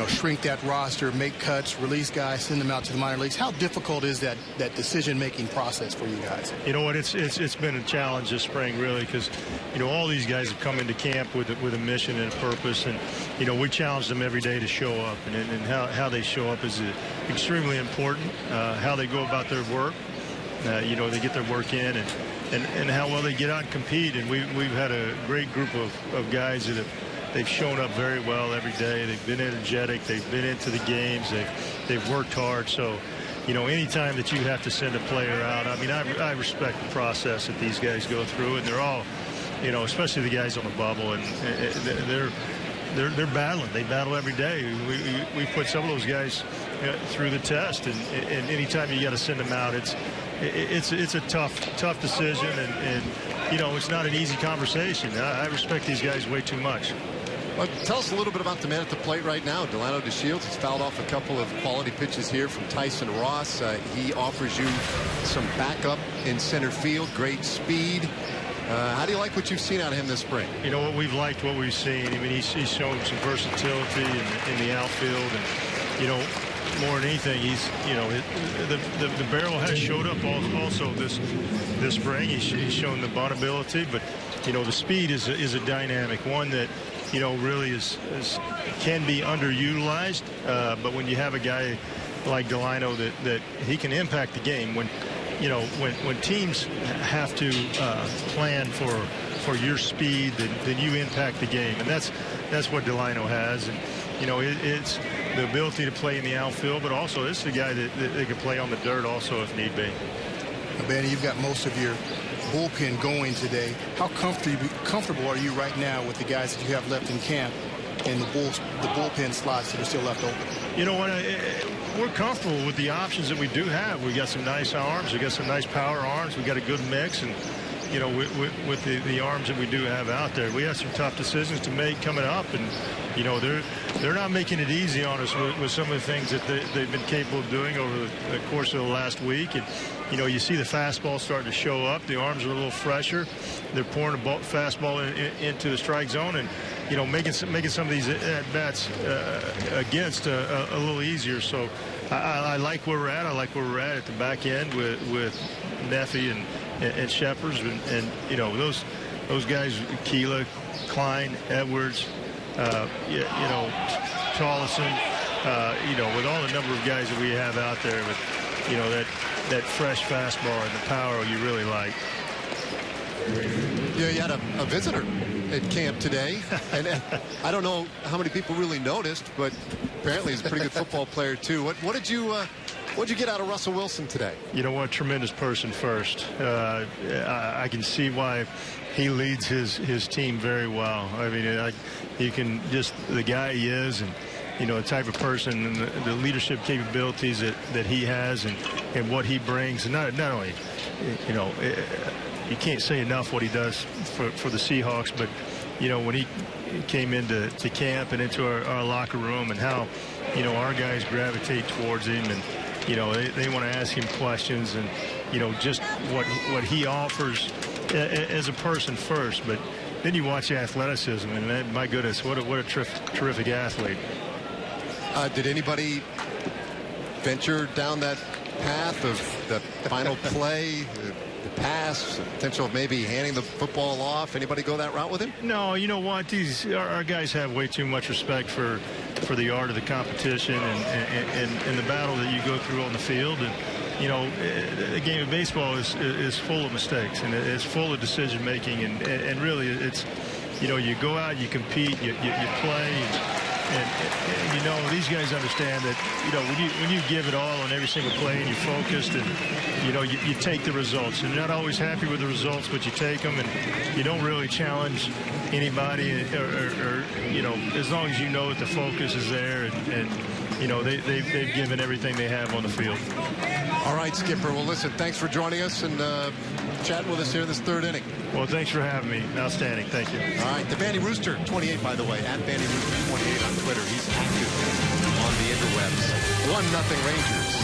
shrink that roster, make cuts, release guys, send them out to the minor leagues. How difficult is that decision-making process for you guys? You know what? It's been a challenge this spring, really, because, all these guys have come into camp with a mission and a purpose, and, we challenge them every day to show up, and how they show up is extremely important. How they go about their work, they get their work in, and how well they get out and compete. And we've had a great group of guys that they've shown up very well every day. They've been energetic. They've been into the games. They've worked hard. So, anytime that you have to send a player out, I mean, I respect the process that these guys go through, and they're all, especially the guys on the bubble, and they're battling. They battle every day. We put some of those guys through the test, and anytime you got to send them out, it's a tough decision, and it's not an easy conversation. I respect these guys way too much. Well, tell us a little bit about the man at the plate right now. Delano DeShields has fouled off a couple of quality pitches here from Tyson Ross. He offers you some backup in center field, great speed. How do you like what you've seen out of him this spring? We've liked what we've seen. I mean, he's shown some versatility in the outfield, and more than anything, he's the barrel has showed up also this spring. He's shown the bunt ability, but the speed is a dynamic one that really can be underutilized. But when you have a guy like Delano that he can impact the game, when teams have to plan for your speed, then you impact the game, and that's what Delano has. And it's the ability to play in the outfield, but also this is a guy that can play on the dirt also if need be. Benny, you've got most of your bullpen going today. How comfortable are you right now with the guys that you have left in camp and the bullpen slots that are still left open? You know what? We're comfortable with the options that we do have. We got some nice arms. We got some nice power arms. We got a good mix, and with the arms that we do have out there, we have some tough decisions to make coming up, and they're not making it easy on us with some of the things that they've been capable of doing over the course of the last week. And you see the fastball starting to show up. The arms are a little fresher. They're pouring the fastball into the strike zone, and making some of these at bats against a little easier. So I like where we're at. I like where we're at the back end with Neffy and Shepherds, and those guys, Keela, Klein, Edwards, Tollison, with all the number of guys that we have out there with that fresh fastball and the power you really like. Yeah, you had a visitor at camp today, and I don't know how many people really noticed, but apparently he's a pretty good football player too. What did you get out of Russell Wilson today? You know what? Tremendous person first. I can see why he leads his team very well. I mean, you can just the guy he is, and the type of person and the leadership capabilities that he has, and what he brings, and not only you can't say enough what he does for the Seahawks, but when he came into camp and into our locker room, and how our guys gravitate towards him, and they want to ask him questions, and just what he offers as a person first. But then you watch the athleticism, and my goodness, what a terrific athlete. Did anybody venture down that path of the final play, the pass, the potential of maybe handing the football off? Anybody go that route with him? No, you know what? Our guys have way too much respect for the art of the competition and the battle that you go through on the field. And the game of baseball is full of mistakes, and it's full of decision making, and really it's you go out, you compete, you play. And these guys understand that when you give it all on every single play, and you're focused, and you take the results. And you're not always happy with the results, but you take them, and you don't really challenge anybody, or as long as you know that the focus is there, and they've given everything they have on the field. All right, Skipper. Well, listen, thanks for joining us and chatting with us here in this third inning. Well, thanks for having me. Outstanding. Thank you. All right, the Banny Rooster, 28, by the way, at Banny Rooster 28 on Twitter. He's active on the interwebs. 1-0 Rangers.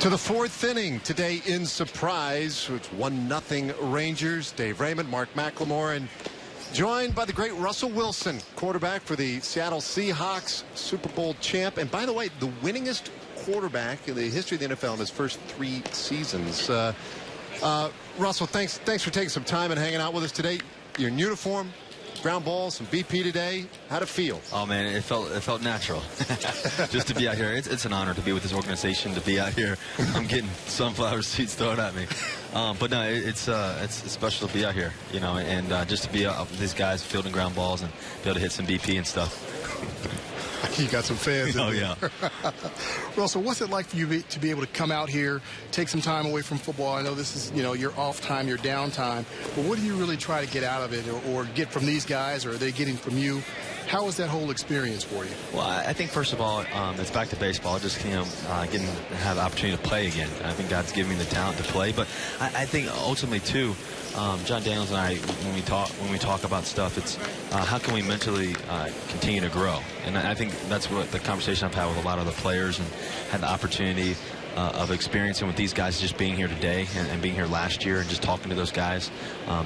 To the fourth inning today in Surprise. It's 1-0 Rangers. Dave Raymond, Mark McLemore, and joined by the great Russell Wilson, quarterback for the Seattle Seahawks, Super Bowl champ. And by the way, the winningest quarterback in the history of the NFL in his first 3 seasons. Russell, thanks for taking some time and hanging out with us today. You're in uniform. Ground ball, some BP today. How'd it feel? Oh man, it felt natural. Just to be out here. It's an honor to be with this organization, to be out here. I'm getting sunflower seeds thrown at me. But no, it's special to be out here, you know, and just to be out with these guys fielding ground balls and be able to hit some BP and stuff. You got some fans. Oh, yeah. Russell, what's it like for you to be able to come out here, take some time away from football? I know this is, you know, your off time, your down time, but what do you really try to get out of it or get from these guys, or are they getting from you? How was that whole experience for you? Well, I think first of all, it's back to baseball. Just, you know, have the opportunity to play again. I think God's given me the talent to play, but I think ultimately too, John Daniels and I, when we talk about stuff, it's how can we mentally continue to grow? And I think that's what the conversation I've had with a lot of the players, and had the opportunity of experiencing with these guys, just being here today and being here last year and just talking to those guys.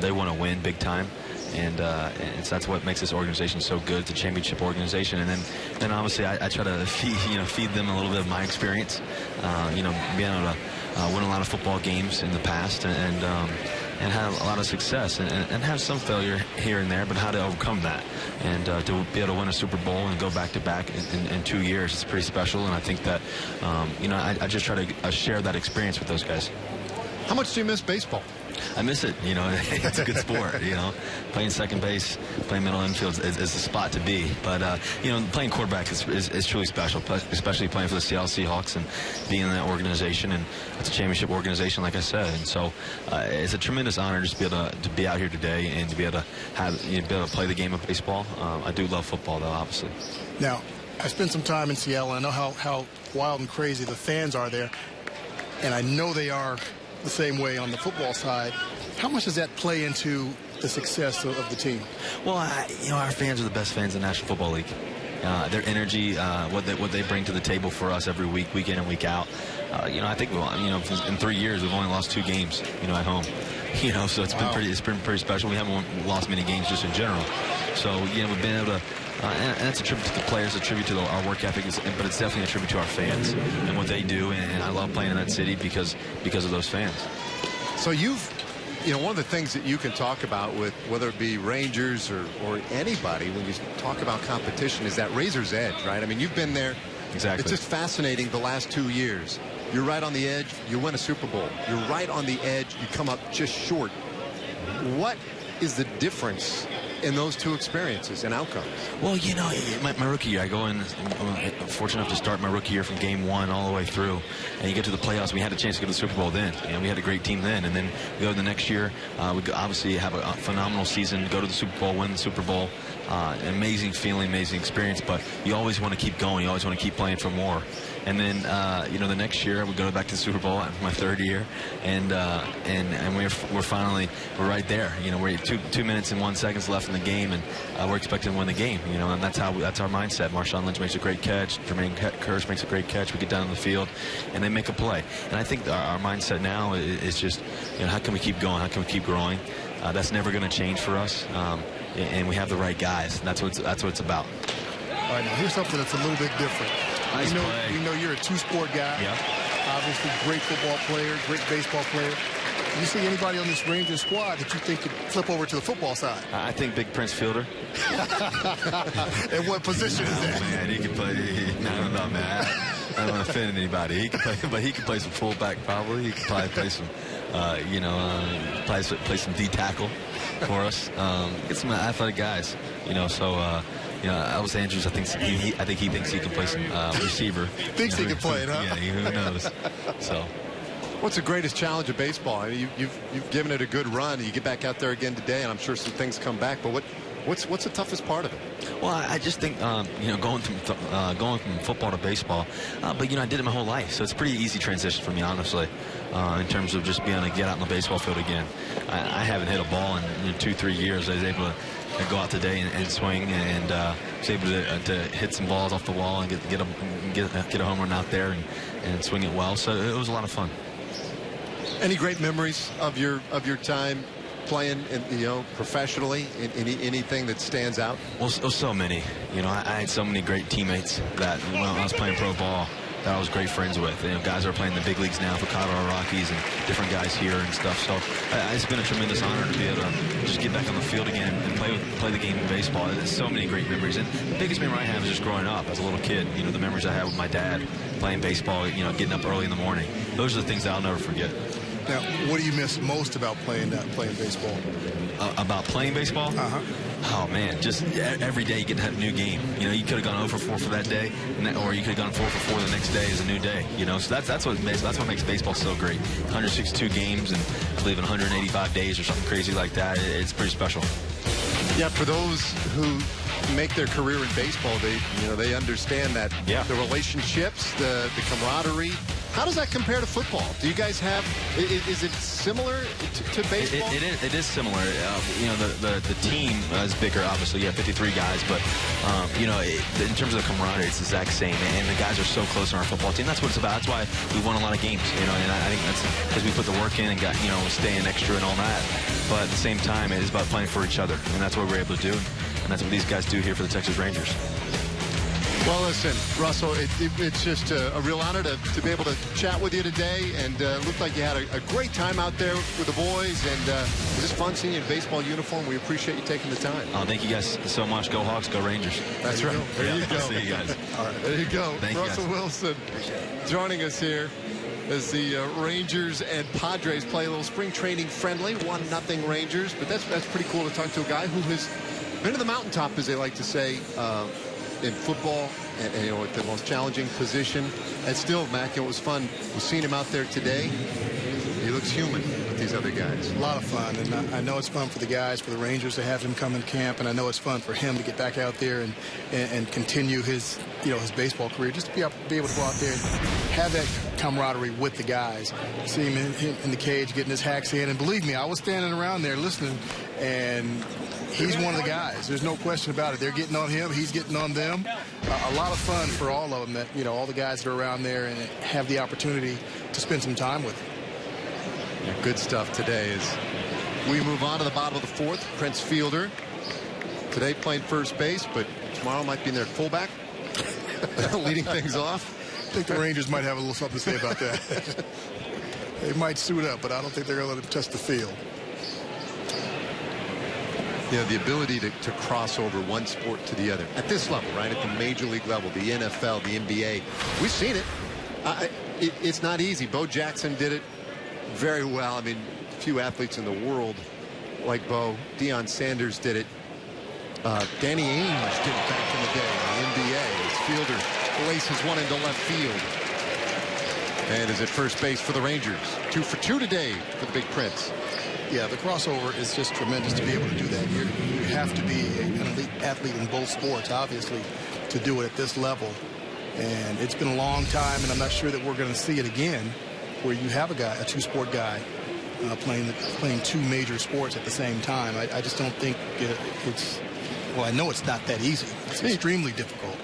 They want to win big time. And that's what makes this organization so good. It's a championship organization, and then obviously I try to feed them a little bit of my experience. Being able to win a lot of football games in the past, and have a lot of success, and have some failure here and there, but how to overcome that, and to be able to win a Super Bowl and go back to back in 2 years, it's pretty special. And I think that I just try to share that experience with those guys. How much do you miss baseball? I miss it. You know, it's a good sport. You know, playing second base, playing middle infield is the spot to be. But playing quarterback is truly special, especially playing for the Seattle Seahawks and being in that organization. And it's a championship organization, like I said. And so it's a tremendous honor just to be able to be out here today and to be able to play the game of baseball. I do love football, though, obviously. Now, I spent some time in Seattle. I know how wild and crazy the fans are there, and I know they are the same way on the football side. How much does that play into the success of the team? Well, our fans are the best fans in the National Football League. Their energy, what they bring to the table for us every week, week in and week out. I think in 3 years we've only lost 2 games, at home. So it's been pretty special. We haven't lost many games just in general. So we've been able to. And that's a tribute to the players, a tribute to our work ethic, but it's definitely a tribute to our fans and what they do. And I love playing in that city because of those fans. So one of the things that you can talk about with whether it be Rangers or anybody when you talk about competition is that razor's edge, right? I mean, you've been there. Exactly. It's just fascinating the last 2 years. You're right on the edge. You win a Super Bowl. You're right on the edge. You come up just short. What is the difference in those two experiences and outcomes? Well, you know, my rookie year, I'm fortunate enough to start my rookie year from game one all the way through. And you get to the playoffs, we had a chance to go to the Super Bowl then. And we had a great team then. And then we go to the next year, we obviously have a phenomenal season, go to the Super Bowl, win the Super Bowl. An amazing feeling, amazing experience. But you always want to keep going. You always want to keep playing for more. And then, you know, the next year we go back to the Super Bowl after my third year, and we're right there. You know, we're 2 minutes and 1 second left in the game, and we're expecting to win the game. You know, and that's our mindset. Marshawn Lynch makes a great catch. Jermaine Kearse makes a great catch. We get down on the field, and they make a play. And I think our mindset now is just, you know, how can we keep going? How can we keep growing? That's never going to change for us, and we have the right guys. And that's what it's about. All right, now here's something that's a little bit different. Nice we play. know you're a two-sport guy. Yeah. Obviously, great football player, great baseball player. Do you see anybody on this Rangers squad that you think could flip over to the football side? I think Big Prince Fielder. And what position is that? Man, he can play. No, I'm not mad. I don't want to offend anybody. He can play, but he can play some fullback probably. He can probably play some, play some D tackle for us. Get some athletic guys. You know, so. You know, Elvis Andrews, I think he thinks he can play some receiver. Thinks he can play it, huh? Yeah, who knows? So. What's the greatest challenge of baseball? I mean, you've given it a good run. You get back out there again today, and I'm sure some things come back. But what's the toughest part of it? Well, I just think you know, going from football to baseball. But you know, I did it my whole life, so it's a pretty easy transition for me, honestly. In terms of just being able to get out on the baseball field again. I haven't hit a ball in 2-3 years. I was able to go out today and swing, and was able to hit some balls off the wall and get a home run out there and swing it well. So it was a lot of fun. Any great memories of your time playing, professionally? Anything that stands out? Well, so many. You know, I had so many great teammates that when I was playing pro ball that I was great friends with. You know, guys are playing the big leagues now for Colorado Rockies and different guys here and stuff. So it's been a tremendous honor to be able to just get back on the field again and play the game of baseball. There's so many great memories. And the biggest memory I have is just growing up as a little kid. You know, the memories I had with my dad playing baseball, you know, getting up early in the morning. Those are the things that I'll never forget. Now, what do you miss most about playing baseball? About playing baseball? Uh-huh. Oh, man, just every day you get to have a new game. You know, you could have gone 0 for 4 for that day, or you could have gone 4 for 4 the next day is a new day. You know, so that's what makes baseball so great. 162 games and I believe in 185 days or something crazy like that. It's pretty special. Yeah, for those who make their career in baseball, they understand that the relationships, the camaraderie. How does that compare to football? Do you guys have? Is it similar to baseball? It is similar. You know, the team is bigger, obviously. You have 53 guys, but you know, in terms of the camaraderie, it's the exact same. And the guys are so close on our football team. That's what it's about. That's why we won a lot of games. You know, and I think that's because we put the work in and got staying extra and all that. But at the same time, it is about playing for each other, and that's what we're able to do. And that's what these guys do here for the Texas Rangers. Well, listen, Russell, it's just a real honor to be able to chat with you today, and looked like you had a great time out there with the boys, and it was just fun seeing you in baseball uniform. We appreciate you taking the time. Oh, thank you guys so much. Go Hawks, go Rangers. That's right. There you go. See you guys. All right, there you go. Thank Russell you Wilson joining us here as the Rangers and Padres play a little spring training friendly, 1-0 Rangers. But that's pretty cool to talk to a guy who has been to the mountaintop, as they like to say, in football, and at the most challenging position. And still, Mac, it was fun. We've seen him out there today. He looks human with these other guys. A lot of fun, and I know it's fun for the guys, for the Rangers to have him come in camp, and I know it's fun for him to get back out there and continue his baseball career. Just to be able to go out there and have that camaraderie with the guys. See him in the cage getting his hacks in, and believe me, I was standing around there listening, and he's one of the guys. There's no question about it. They're getting on him. He's getting on them. A lot of fun for all of them, that all the guys that are around there and have the opportunity to spend some time with them. Yeah, good stuff today as we move on to the bottom of the fourth. Prince Fielder today playing first base, but tomorrow might be in their fullback leading things off. I think the Rangers might have a little something to say about that. They might suit up, but I don't think they're going to let him touch the field. The ability to cross over one sport to the other at this level, right, at the major league level, the NFL, the NBA. We've seen it. It's not easy. Bo Jackson did it very well. I mean, few athletes in the world like Bo. Deion Sanders did it. Danny Ainge did it back in the day in the NBA. His fielder laces one into left field. And is at first base for the Rangers. 2 for 2 today for the Big Prince. Yeah, the crossover is just tremendous to be able to do that. You have to be an elite athlete in both sports, obviously, to do it at this level. And it's been a long time, and I'm not sure that we're going to see it again, where you have a two-sport guy playing two major sports at the same time. I just don't think it's, well, I know it's not that easy. It's extremely difficult.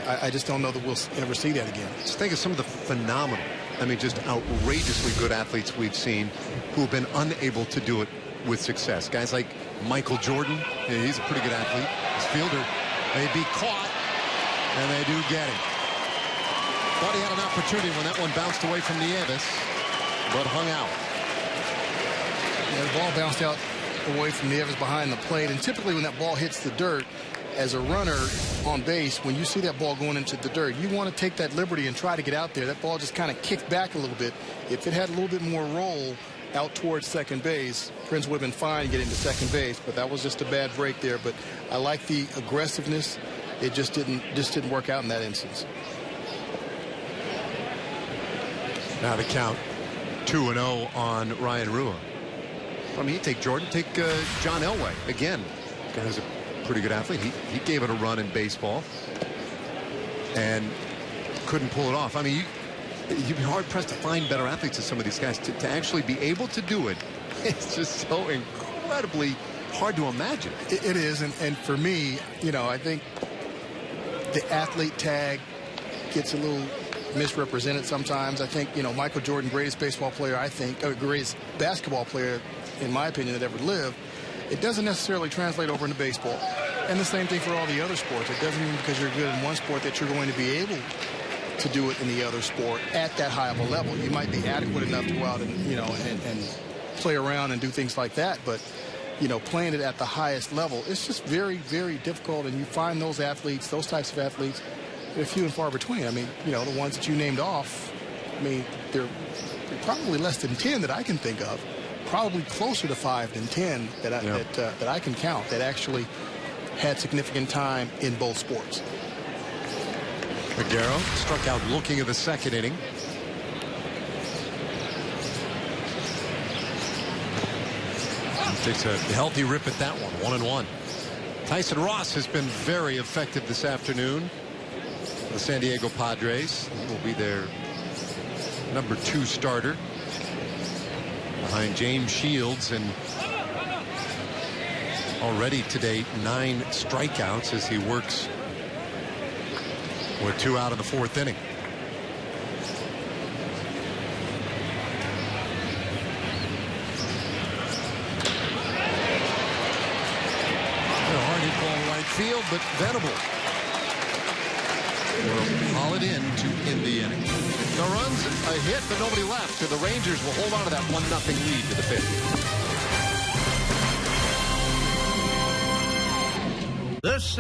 I just don't know that we'll ever see that again. Just think of some of the phenomenal, I mean, just outrageously good athletes we've seen who have been unable to do it with success. Guys like Michael Jordan, he's a pretty good athlete. His fielder may be caught, and they do get him. Thought he had an opportunity when that one bounced away from Nieves, but hung out. Yeah, the ball bounced out away from Nieves behind the plate, and typically when that ball hits the dirt, as a runner on base, when you see that ball going into the dirt, you want to take that liberty and try to get out there. That ball just kind of kicked back a little bit. If it had a little bit more roll out towards second base, Prince would have been fine getting to second base, but that was just a bad break there. But I like the aggressiveness. It just didn't work out in that instance. Now the count 2-0 on Ryan Rua. I mean, you take Jordan, take John Elway again. Guy's a pretty good athlete. He gave it a run in baseball and couldn't pull it off. I mean, you'd be hard pressed to find better athletes than some of these guys to actually be able to do it. It's just so incredibly hard to imagine. It is, and for me, you know, I think the athlete tag gets a little misrepresented sometimes. I think, you know, Michael Jordan, greatest baseball player, I think, greatest basketball player, in my opinion, that ever lived. It doesn't necessarily translate over into baseball. And the same thing for all the other sports. It doesn't mean because you're good in one sport that you're going to be able to do it in the other sport at that high of a level. You might be adequate enough to go out and, you know, and play around and do things like that. But, you know, playing it at the highest level, it's just very, very difficult. And you find those athletes, those types of athletes, they're few and far between. I mean, you know, the ones that you named off, I mean, they're probably less than 10 that I can think of. Probably closer to 5 than 10 that I can count that actually had significant time in both sports. Aguero struck out looking at the second inning. He takes a healthy rip at that one, 1-1. Tyson Ross has been very effective this afternoon. The San Diego Padres. He will be their number 2 starter behind James Shields, and already today 9 strikeouts as he works with 2 out in the 4th inning. A hard hit ball right field, but Venable will haul it in to end the inning. The runs, a hit, but nobody left. And the Rangers will hold on to that 1-0 lead to the 5th. This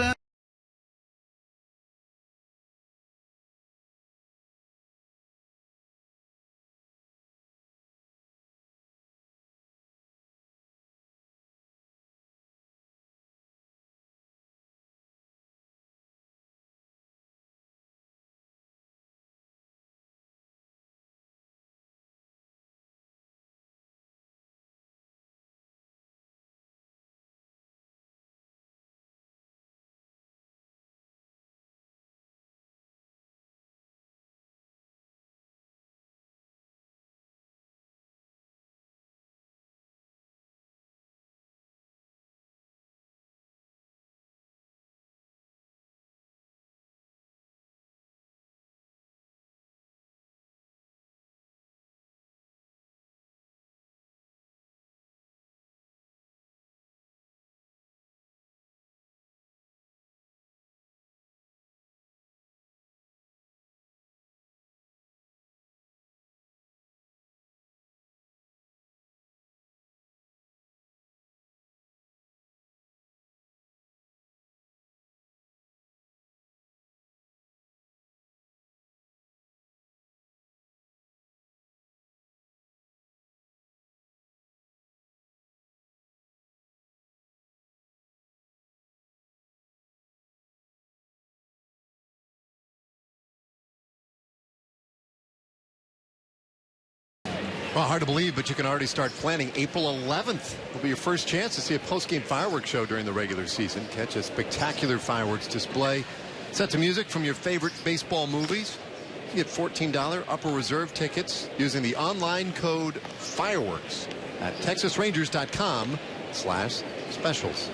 Well, hard to believe, but you can already start planning. April 11th will be your first chance to see a post-game fireworks show during the regular season. Catch a spectacular fireworks display. Set to music from your favorite baseball movies. You get $14 upper reserve tickets using the online code FIREWORKS at TexasRangers.com/specials.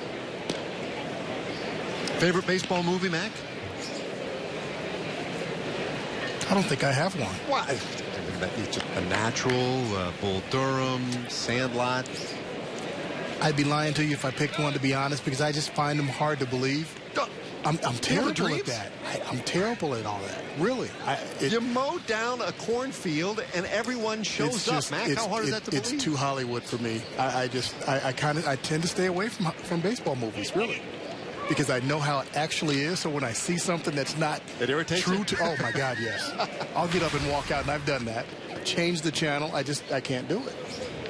Favorite baseball movie, Mac? I don't think I have one. What? It's A Natural, Bull Durham, Sandlot. I'd be lying to you if I picked one, to be honest, because I just find them hard to believe. I'm terrible at that. I'm terrible at all that. Really. You mow down a cornfield and everyone shows up. Mac, how hard is that to believe? It's too Hollywood for me. I tend to stay away from baseball movies, really, because I know how it actually is. So when I see something that's not true to, oh my God, yes, I'll get up and walk out, and I've done that. Change the channel. I can't do it.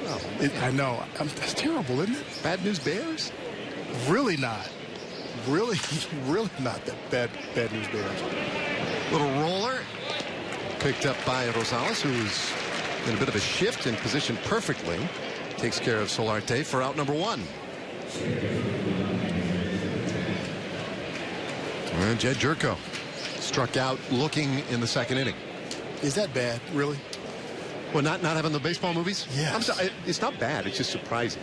Oh, I know. That's terrible, isn't it? Bad News Bears? Really not. Really not that bad News Bears. Little roller picked up by Rosales, who's in a bit of a shift and positioned perfectly. Takes care of Solarte for out number 1. And Jed Jerko struck out looking in the second inning. Is that bad, really? Well, not having the baseball movies? Yeah. It's not bad. It's just surprising.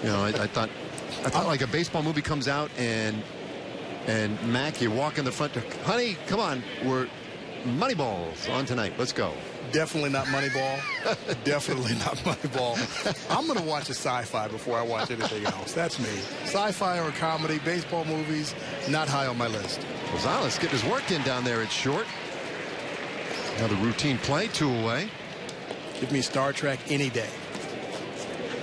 I thought like a baseball movie comes out and Mac, you walk in the front door, honey, come on, we're Moneyballs on tonight. Let's go. Definitely not Moneyball. Definitely not Moneyball. I'm going to watch a sci-fi before I watch anything else. That's me. Sci-fi or comedy, baseball movies, not high on my list. Rosales getting his work in down there at short. Another routine play, 2 away. Give me Star Trek any day.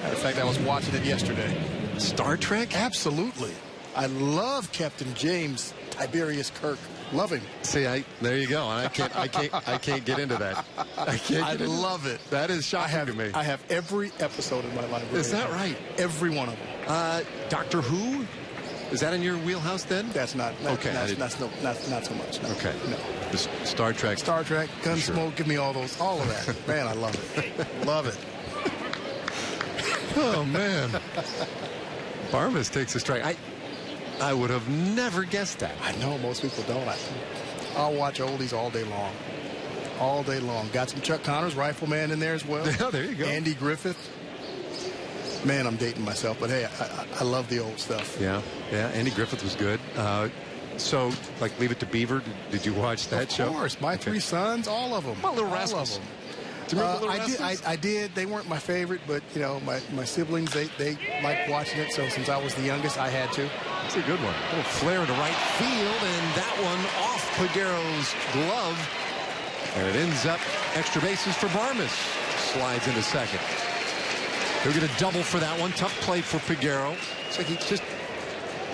Matter of fact, I was watching it yesterday. Star Trek? Absolutely. I love Captain James Tiberius Kirk. Love him. See, there you go. And I can't get into that. I love it. That is shocking to me. I have every episode in my library. Is that right? Every one of them. Doctor Who? Is that in your wheelhouse then? That's not. Okay. Not so much. No. Okay. No. Star Trek. Star Trek, Gunsmoke, give me all of that. Man, I love it. Love it. Oh, man. Barmas takes a strike. I would have never guessed that. I know most people don't. I'll watch oldies all day long. All day long. Got some Chuck Connors, Rifleman in there as well. Yeah, there you go. Andy Griffith. Man, I'm dating myself, but hey, I love the old stuff. Yeah. Andy Griffith was good. So, like, Leave It to Beaver, did you watch that show? Of course. My 3 sons, all of them. Well, Little Rascals. Do you remember Little Rascals? I did. They weren't my favorite, but, my siblings, they liked watching it. So since I was the youngest, I had to. That's a good one. A little flare to right field, and that one off Paguero's glove. And it ends up extra bases for Barmas. Slides into second. He'll get a double for that one. Tough play for Paguero. It's like he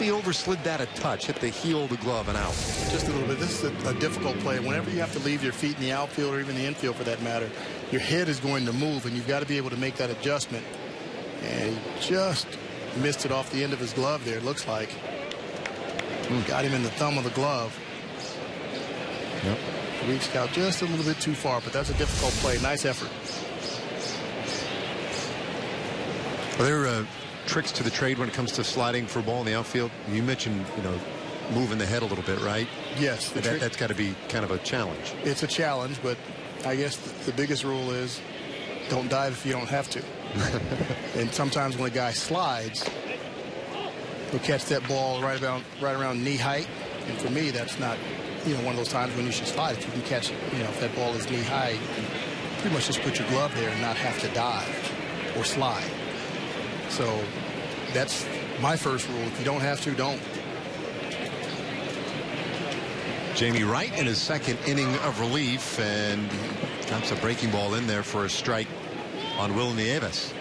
overslid that a touch, hit the heel of the glove and out. Just a little bit. This is a difficult play. Whenever you have to leave your feet in the outfield or even the infield for that matter, your head is going to move, and you've got to be able to make that adjustment. And he just missed it off the end of his glove there, it looks like. Got him in the thumb of the glove. Yep. Reached out just a little bit too far, but that's a difficult play. Nice effort. Are there tricks to the trade when it comes to sliding for a ball in the outfield? You mentioned, moving the head a little bit, right? Yes. That's got to be kind of a challenge. It's a challenge, but I guess the biggest rule is don't dive if you don't have to. And sometimes when a guy slides, he'll catch that ball right around knee height. And for me, that's not, one of those times when you should slide. If you can catch it, if that ball is knee high, you can pretty much just put your glove there and not have to dive or slide. So that's my first rule. If you don't have to, don't. Jamie Wright in his second inning of relief, and drops a breaking ball in there for a strike on Will Nieves.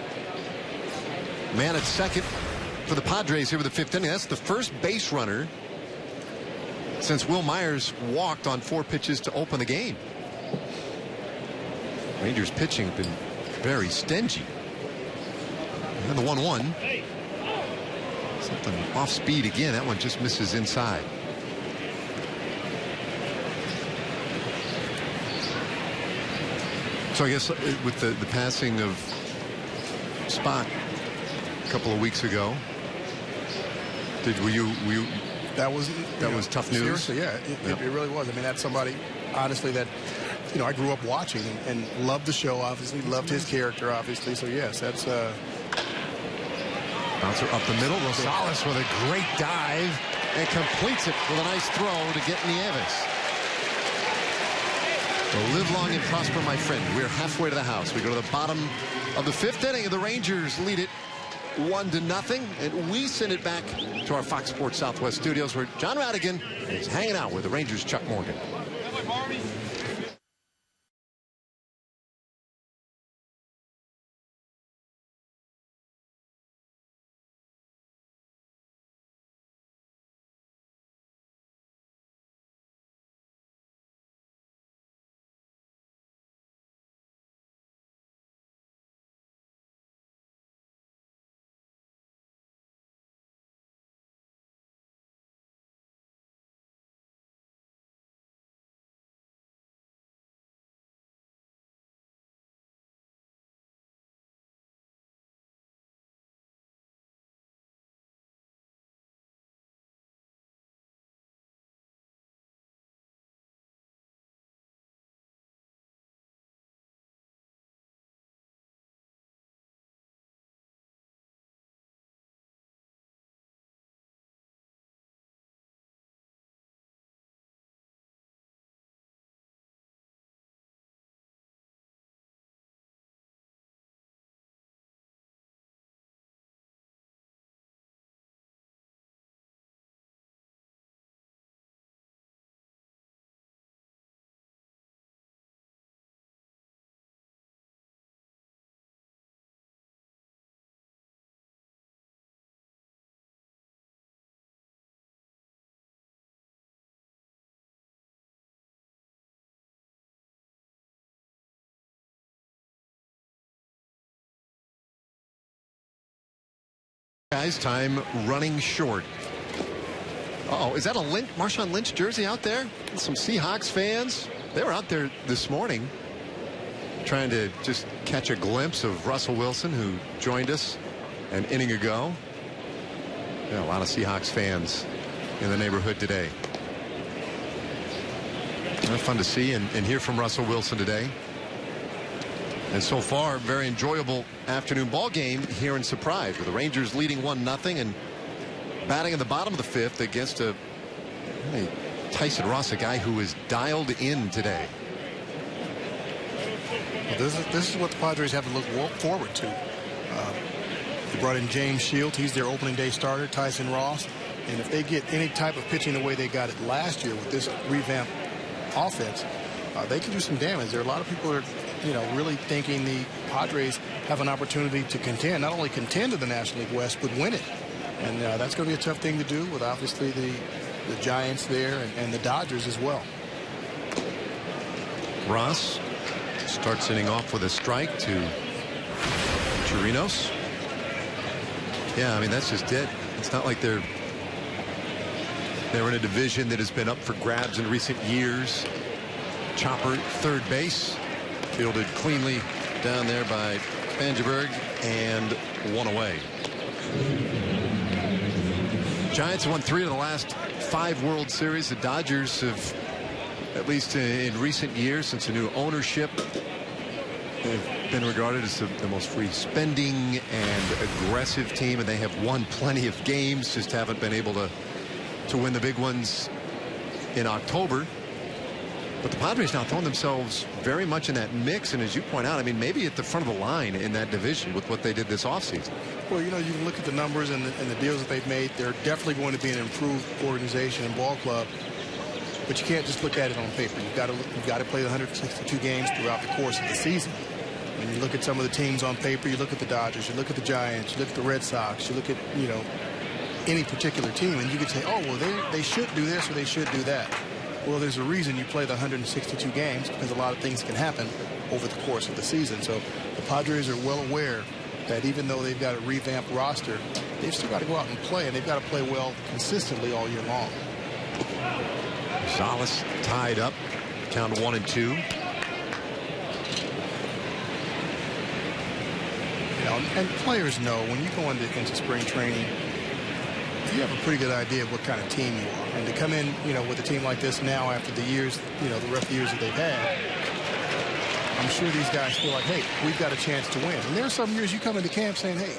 Man at second for the Padres here with the 5th inning. That's the first base runner since Will Myers walked on 4 pitches to open the game. Rangers pitching have been very stingy. And the 1-1. Something off speed again. That one just misses inside. So I guess with the passing of Spock a couple of weeks ago, were you that was tough news? Seriously, yeah, it really was. I mean, that's somebody, honestly, that I grew up watching and loved the show. Obviously, loved his character. Obviously, so yes, that's. Bouncer up the middle. Rosales with a great dive and completes it with a nice throw to get Nieves. Well, live long and prosper, my friend. We're halfway to the house. We go to the bottom of the 5th inning, and the Rangers lead it 1-0, and we send it back to our Fox Sports Southwest studios, where John Radigan is hanging out with the Rangers' Chuck Morgan. Guys, time running short. Uh-oh, is that a Marshawn Lynch jersey out there? Some Seahawks fans. They were out there this morning trying to just catch a glimpse of Russell Wilson, who joined us an inning ago. Yeah, a lot of Seahawks fans in the neighborhood today. Fun to see and hear from Russell Wilson today. And so far, very enjoyable afternoon ball game here in Surprise, with the Rangers leading 1-0 and batting in the bottom of the 5th against a Tyson Ross, a guy who is dialed in today. Well, this is what the Padres have to look forward to. They brought in James Shields. He's their opening day starter. Tyson Ross. And if they get any type of pitching the way they got it last year with this revamped offense, they can do some damage. There are a lot of people that are really thinking the Padres have an opportunity to contend, not only contend to the National League West, but win it. And that's going to be a tough thing to do with obviously the Giants there and the Dodgers as well. Ross starts inning off with a strike to Chirinos. Yeah, I mean, that's just it. It's not like they're in a division that has been up for grabs in recent years. Chopper, third base, fielded cleanly down there by Spangenberg, and one away. Giants have won 3 of the last 5 World Series. The Dodgers have, at least in recent years, since the new ownership, they've been regarded as the most free spending and aggressive team, and they have won plenty of games, just haven't been able to win the big ones in October. But the Padres now throwing themselves very much in that mix, and as you point out, I mean, maybe at the front of the line in that division with what they did this offseason. Well, you can look at the numbers and the deals that they've made. They're definitely going to be an improved organization and ball club. But you can't just look at it on paper. You've got to play the 162 games throughout the course of the season. When you look at some of the teams on paper, you look at the Dodgers, you look at the Giants, you look at the Red Sox, you look at any particular team, and you could say, oh, well, they should do this or they should do that. Well, there's a reason you play the 162 games, because a lot of things can happen over the course of the season. So the Padres are well aware that even though they've got a revamped roster, they've still got to go out and play, and they've got to play well consistently all year long. Salas tied up, count 1-2. You know, and players know when you go into spring training, you have a pretty good idea of what kind of team you are. And to come in, you know, with a team like this now after the years, you know, the rough years that they've had, I'm sure these guys feel like, hey, we've got a chance to win. And there are some years you come into camp saying, hey,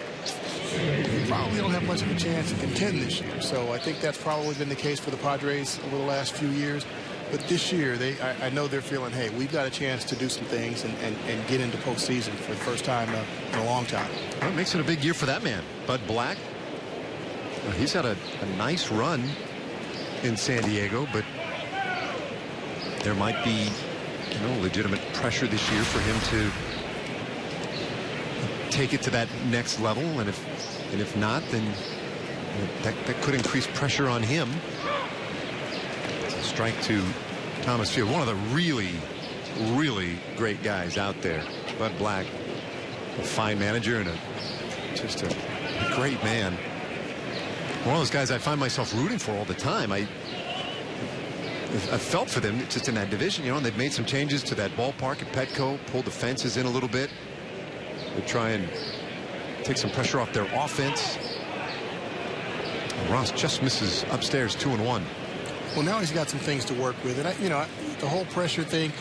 we probably don't have much of a chance to contend this year. So I think that's probably been the case for the Padres over the last few years. But this year, I know they're feeling, hey, we've got a chance to do some things and get into postseason for the first time in a long time. Well, it makes it a big year for that man. Bud Black, he's had a nice run in San Diego, but there might be, you know, legitimate pressure this year for him to take it to that next level. And if not, then that could increase pressure on him. Strike to Thomas Field, one of the really, really great guys out there. Bud Black, a fine manager and just a great man. One of those guys I find myself rooting for all the time. I felt for them just in that division, you know, and they've made some changes to that ballpark at Petco, pulled the fences in a little bit to try and take some pressure off their offense. Ross just misses upstairs 2-1. Well, now he's got some things to work with. And, you know, the whole pressure thing,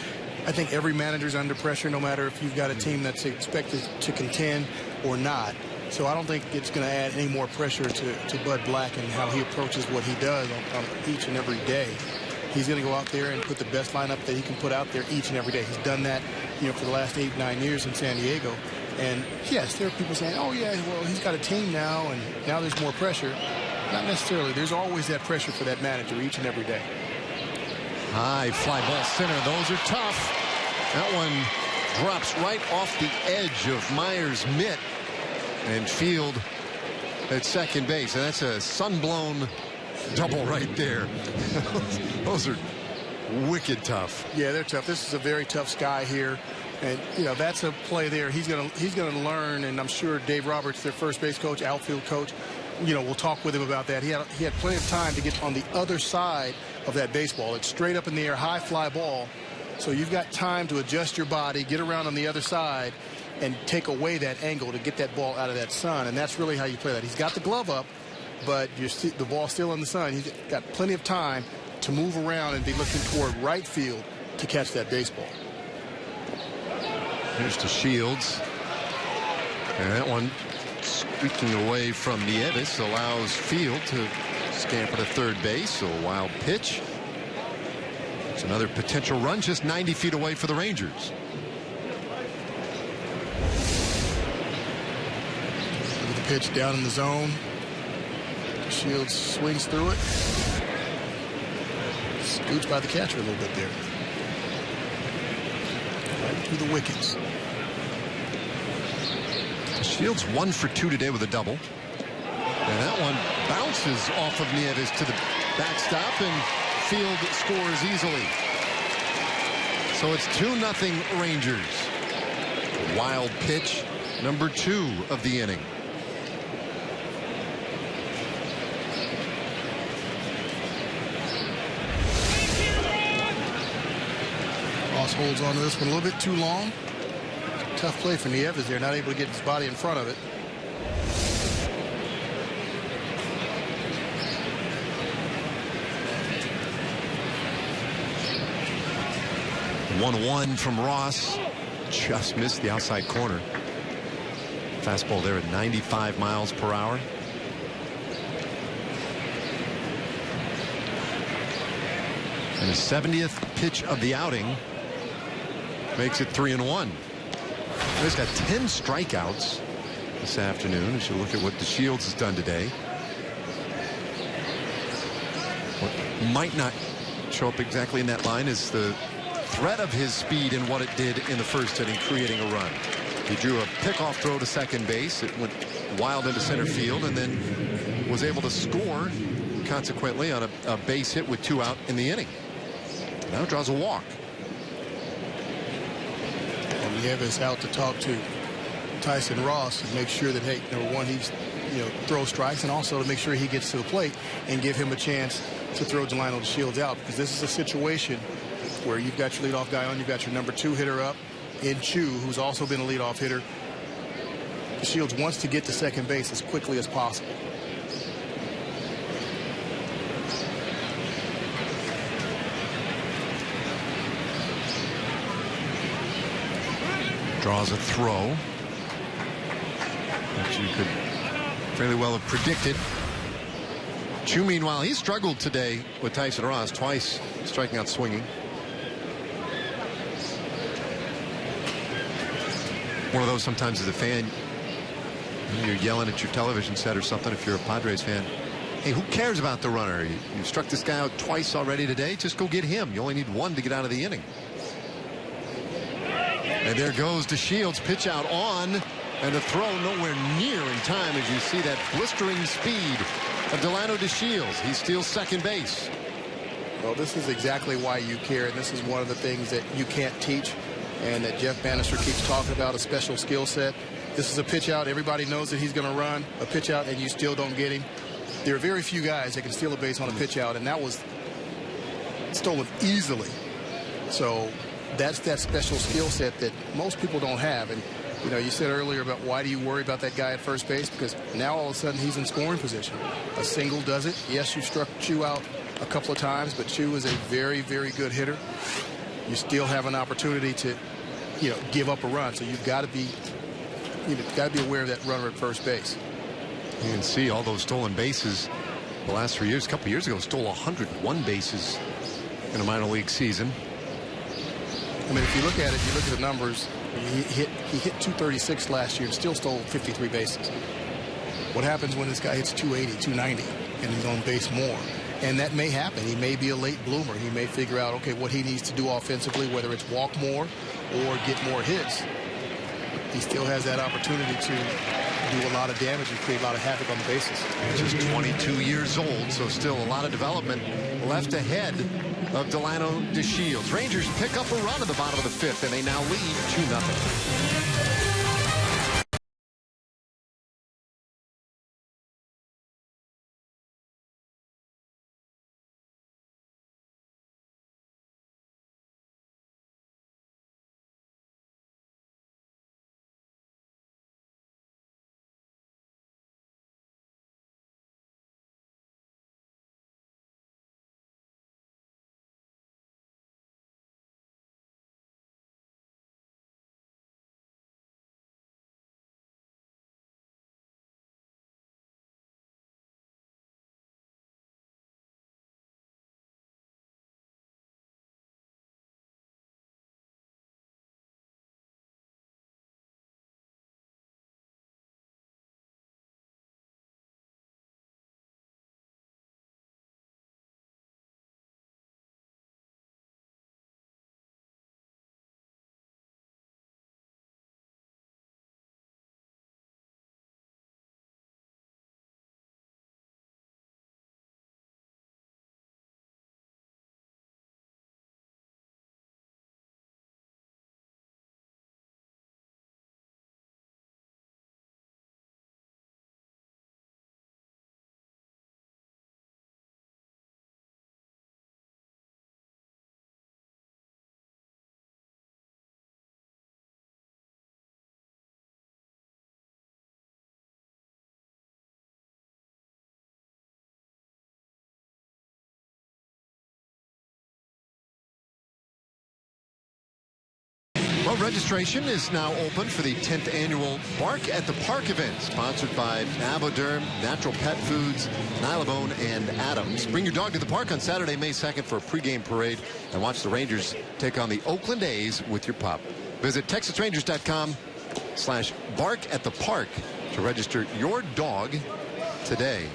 I think every manager's under pressure, no matter if you've got a team that's expected to contend or not. So I don't think it's going to add any more pressure to Bud Black and how he approaches what he does on each and every day. He's going to go out there and put the best lineup that he can put out there each and every day. He's done that, you know, for the last 8-9 years in San Diego. And, yes, there are people saying, oh, yeah, well, he's got a team now, and now there's more pressure. Not necessarily. There's always that pressure for that manager each and every day. High fly ball center. Those are tough. That one drops right off the edge of Myers' mitt. And Field at second base. And that's a sunblown double right there. Those are wicked tough. Yeah, they're tough. This is a very tough sky here. And, you know, that's a play there. He's gonna learn, and I'm sure Dave Roberts, their first base coach, outfield coach, you know, we'll talk with him about that. He had plenty of time to get on the other side of that baseball. It's straight up in the air, high fly ball. So you've got time to adjust your body, get around on the other side, and take away that angle to get that ball out of that sun. And that's really how you play that. He's got the glove up, but the ball's still in the sun. He's got plenty of time to move around and be looking toward right field to catch that baseball. Here's to Shields. And that one squeaking away from Nieves allows Field to scamper to third base. So a wild pitch. It's another potential run just 90 feet away for the Rangers. Look at the pitch down in the zone. Shields swings through it. Scoots by the catcher a little bit there. Right through the wickets. Shields 1 for 2 today with a double. And that one bounces off of Nieves to the backstop, and Field scores easily. So it's 2-0 Rangers. Wild pitch, number 2 of the inning. Ross holds on to this one a little bit too long. Tough play for Nieves there, not able to get his body in front of it. One from Ross. Just missed the outside corner. Fastball there at 95 miles per hour. And his 70th pitch of the outing makes it 3-1. He's got 10 strikeouts this afternoon as you look at what the Shields has done today. What might not show up exactly in that line is the threat of his speed and what it did in the first inning, creating a run. He drew a pickoff throw to second base. It went wild into center field and then was able to score consequently on a base hit with 2 out in the inning. Now draws a walk. And Nieves out to talk to Tyson Ross and make sure that, hey, number one, he's, you know, throw strikes, and also to make sure he gets to the plate and give him a chance to throw Delino Shields out, because this is a situation where you've got your leadoff guy on, you've got your number 2 hitter up in Chu, who's also been a leadoff hitter. Shields wants to get to second base as quickly as possible. Draws a throw that you could fairly well have predicted. Chu, meanwhile, he struggled today with Tyson Ross, twice striking out swinging. One of those sometimes as a fan, you're yelling at your television set or something if you're a Padres fan. Hey, who cares about the runner? You struck this guy out twice already today. Just go get him. You only need one to get out of the inning. And there goes to Shields. Pitch out on. And the throw nowhere near in time as you see that blistering speed of Delano DeShields. He steals second base. Well, this is exactly why you care. And this is one of the things that you can't teach and that Jeff Banister keeps talking about, a special skill set. This is a pitch out. Everybody knows that he's going to run a pitch out, and you still don't get him. There are very few guys that can steal a base on a pitch out, and that was stolen easily. So that's that special skill set that most people don't have. And, you know, you said earlier about why do you worry about that guy at first base? Because now all of a sudden he's in scoring position. A single does it. Yes, you struck Chu out a couple of times, but Chu is a very, very good hitter. You still have an opportunity to, you know, give up a run. So you've got to be, aware of that runner at first base. You can see all those stolen bases the last 3 years. A couple years ago, stole 101 bases in a minor league season. I mean, if you look at it, you look at the numbers. He hit 236 last year and still stole 53 bases. What happens when this guy hits 280, 290, and he's on base more? And that may happen. He may be a late bloomer. He may figure out, okay, what he needs to do offensively, whether it's walk more or get more hits. He still has that opportunity to do a lot of damage and create a lot of havoc on the bases. He's just 22 years old, so still a lot of development left ahead of Delano DeShields. Rangers pick up a run at the bottom of the fifth, and they now lead 2-0. Well, registration is now open for the 10th annual Bark at the Park event, sponsored by Avoderm, Natural Pet Foods, Nylabone, and Adams. Bring your dog to the park on Saturday, May 2nd for a pregame parade and watch the Rangers take on the Oakland A's with your pup. Visit TexasRangers.com/Bark at the Park to register your dog today.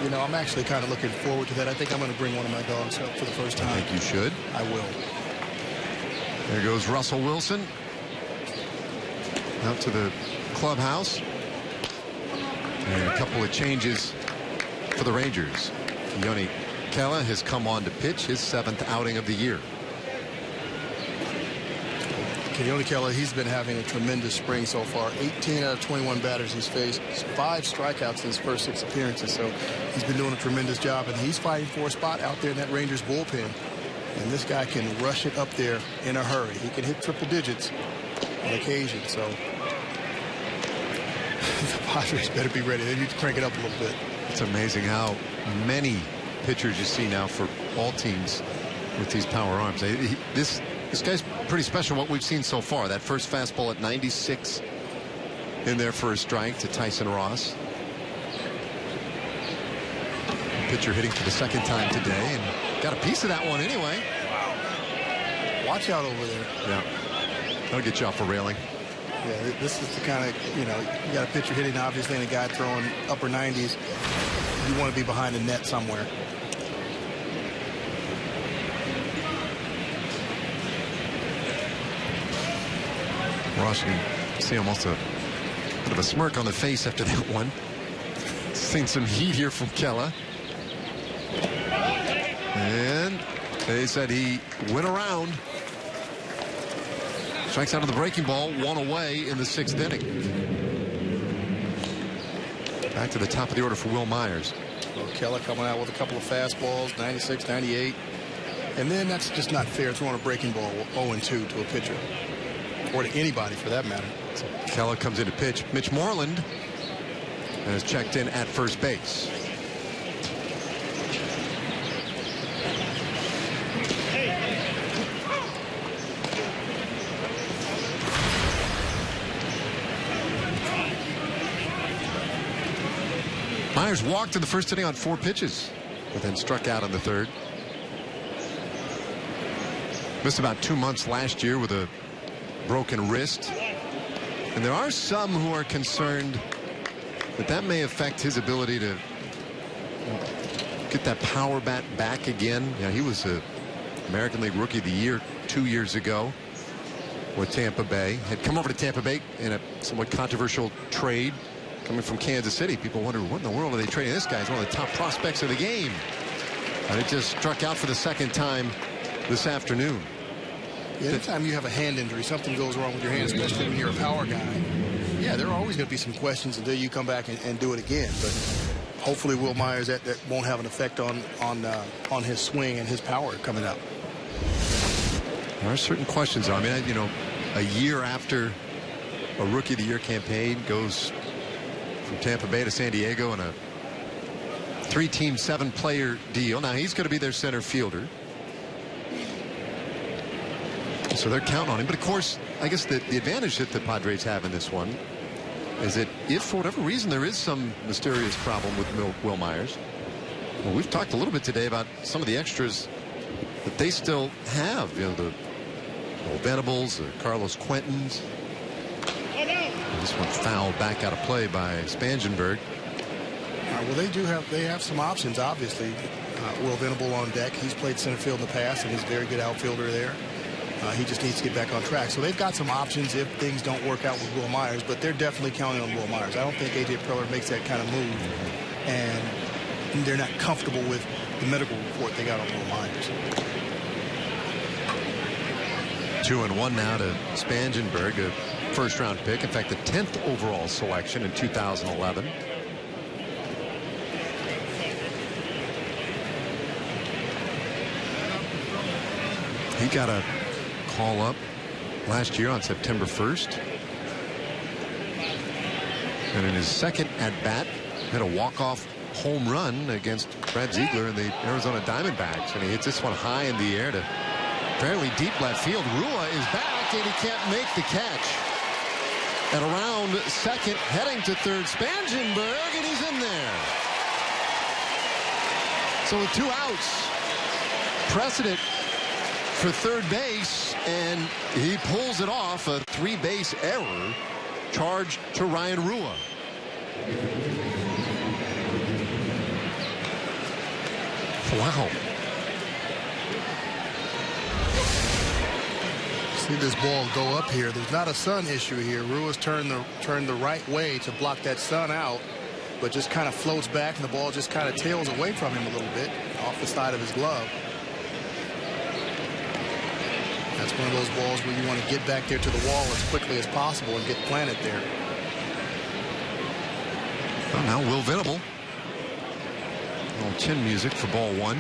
You know, I'm actually kind of looking forward to that. I think I'm going to bring one of my dogs up for the first time. I think you should. I will. There goes Russell Wilson out to the clubhouse. And a couple of changes for the Rangers. Yoni Kela has come on to pitch his 7th outing of the year. Yoni Kela, he's been having a tremendous spring so far. 18 out of 21 batters he's faced. 5 strikeouts in his first 6 appearances. So he's been doing a tremendous job, and he's fighting for a spot out there in that Rangers bullpen. And this guy can rush it up there in a hurry. He can hit triple digits on occasion. So The Padres better be ready. They need to crank it up a little bit. It's amazing how many pitchers you see now for all teams with these power arms. This guy's pretty special, what we've seen so far. That first fastball at 96 in there for a strike to Tyson Ross. Pitcher hitting for the second time today and got a piece of that one anyway. Wow. Watch out over there. Yeah. That'll get you off a railing. Yeah, this is the kind of, you got a pitcher hitting obviously and a guy throwing upper 90s. You want to be behind the net somewhere. Ross, you can see almost a bit of a smirk on the face after that one. Seen some heat here from Kella. And they said he went around. Strikes out of the breaking ball, one away in the 6th inning. Back to the top of the order for Will Myers. Well, Kella coming out with a couple of fastballs, 96, 98. And then that's just not fair throwing a breaking ball 0-2 to a pitcher. Or to anybody for that matter. So Kella comes in to pitch. Mitch Moreland has checked in at first base. Myers walked in the first inning on 4 pitches, but then struck out in the 3rd. Missed about 2 months last year with a broken wrist. And there are some who are concerned that that may affect his ability to get that power bat back again. Yeah, he was a American League Rookie of the Year 2 years ago with Tampa Bay. Had come over to Tampa Bay in a somewhat controversial trade coming from Kansas City. People wonder, what in the world are they trading this guy? He's one of the top prospects of the game. And it just struck out for the 2nd time this afternoon. Yeah, anytime you have a hand injury, something goes wrong with your hand, especially when you're a power guy. Yeah, there are always going to be some questions until you come back and do it again. But hopefully Will Myers, that won't have an effect on his swing and his power coming up. There are certain questions. I mean, a year after a Rookie of the Year campaign, goes from Tampa Bay to San Diego in a 3-team, 7-player deal. Now he's going to be their center fielder. So they're counting on him. But of course, I guess the advantage that the Padres have in this one is that if for whatever reason there is some mysterious problem with Will Myers, well, we've talked a little bit today about some of the extras that they still have. The Venables, the Carlos Quentins. This one fouled back out of play by Spangenberg. Well, they have some options, obviously. Will Venable on deck. He's played center field in the past, and he's a very good outfielder there. He just needs to get back on track. So they've got some options if things don't work out with Will Myers, but they're definitely counting on Will Myers. I don't think A.J. Preller makes that kind of move, and they're not comfortable with the medical report they got on Will Myers. 2-1 now to Spangenberg, a first-round pick. In fact, the 10th overall selection in 2011. He got a call up last year on September 1st. And in his second at-bat, had a walk-off home run against Brad Ziegler in the Arizona Diamondbacks. And he hits this one high in the air to fairly deep left field. Rua is back, and he can't make the catch. At around second, heading to third, Spangenberg, and he's in there. So with 2 outs, precedent for third base, and he pulls it off. A 3-base error charged to Ryan Rua. Wow. See this ball go up here. There's not a sun issue here. Rua's turned the right way to block that sun out, but just kind of floats back, and the ball just kind of tails away from him a little bit off the side of his glove. That's one of those balls where you want to get back there to the wall as quickly as possible and get planted there. Well, now Will Venable. A little chin music for ball 1.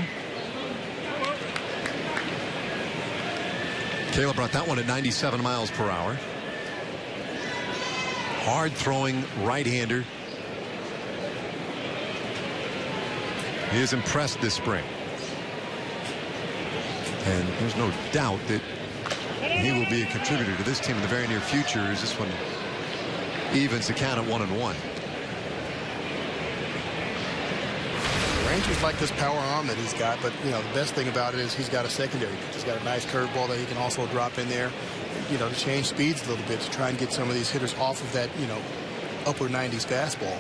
Caleb brought that one at 97 miles per hour. Hard-throwing right-hander. He is impressed this spring. And there's no doubt that he will be a contributor to this team in the very near future, as this one evens the count at 1-1. Rangers like this power arm that he's got, but the best thing about it is he's got a secondary. He's got a nice curveball that he can also drop in there, to change speeds a little bit to try and get some of these hitters off of that, upper 90s fastball.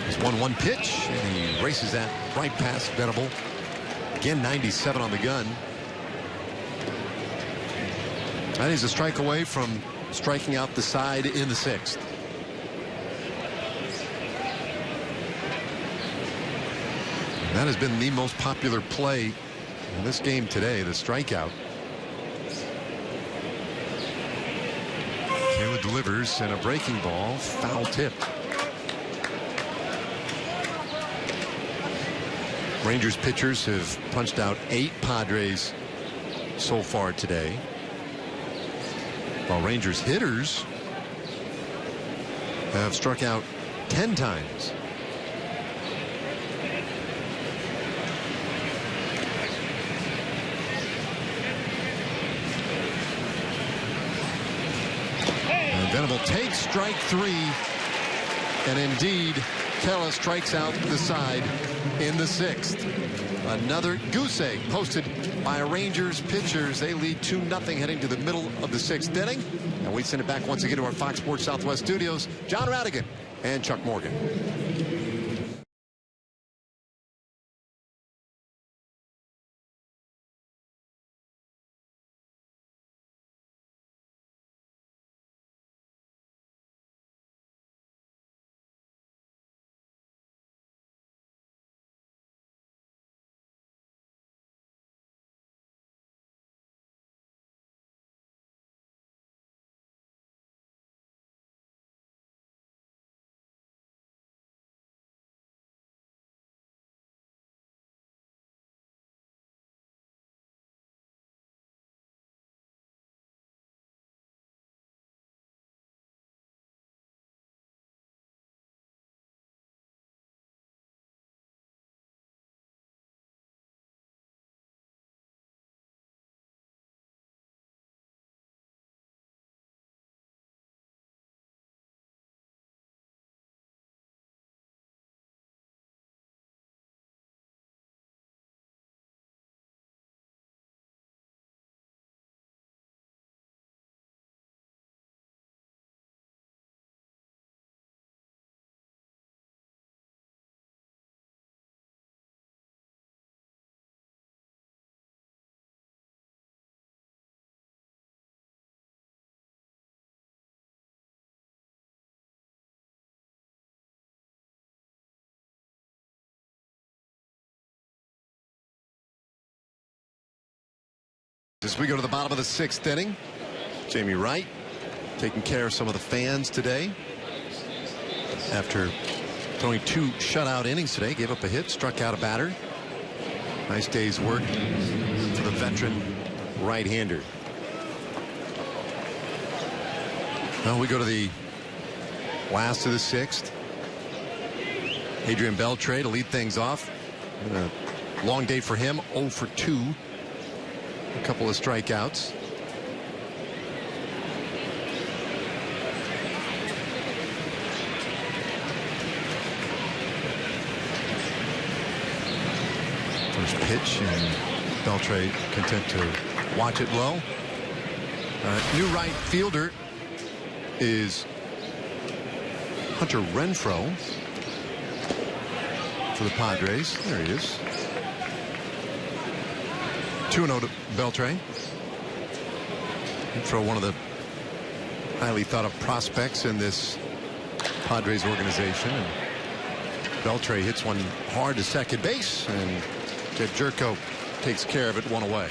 It's 1-1 pitch, and he races that right past Venable. Again, 97 on the gun. And he's a strike away from striking out the side in the 6th. That has been the most popular play in this game today, the strikeout. Taylor delivers, and a breaking ball, foul tip. Rangers pitchers have punched out 8 Padres so far today, while Rangers hitters have struck out 10 times. Venable takes strike 3, and indeed Kela strikes out the side in the 6th. Another goose egg posted by Rangers pitchers. They lead 2-0 heading to the middle of the 6th inning, and we send it back once again to our Fox Sports Southwest studios. John Radigan and Chuck Morgan. As we go to the bottom of the 6th inning, Jamie Wright taking care of some of the fans today. After throwing 2 shutout innings today, gave up a hit, struck out a batter. Nice day's work for the veteran right-hander. Well, we go to the last of the 6th. Adrian Beltre to lead things off. A long day for him, 0 for 2. A couple of strikeouts. First pitch, and Beltre content to watch it low. New right fielder is Hunter Renfroe for the Padres. There he is. 2-0 to Beltre. Renfroe, one of the highly thought of prospects in this Padres organization. And Beltre hits one hard to second base, and Jed Jerko takes care of it, 1 away.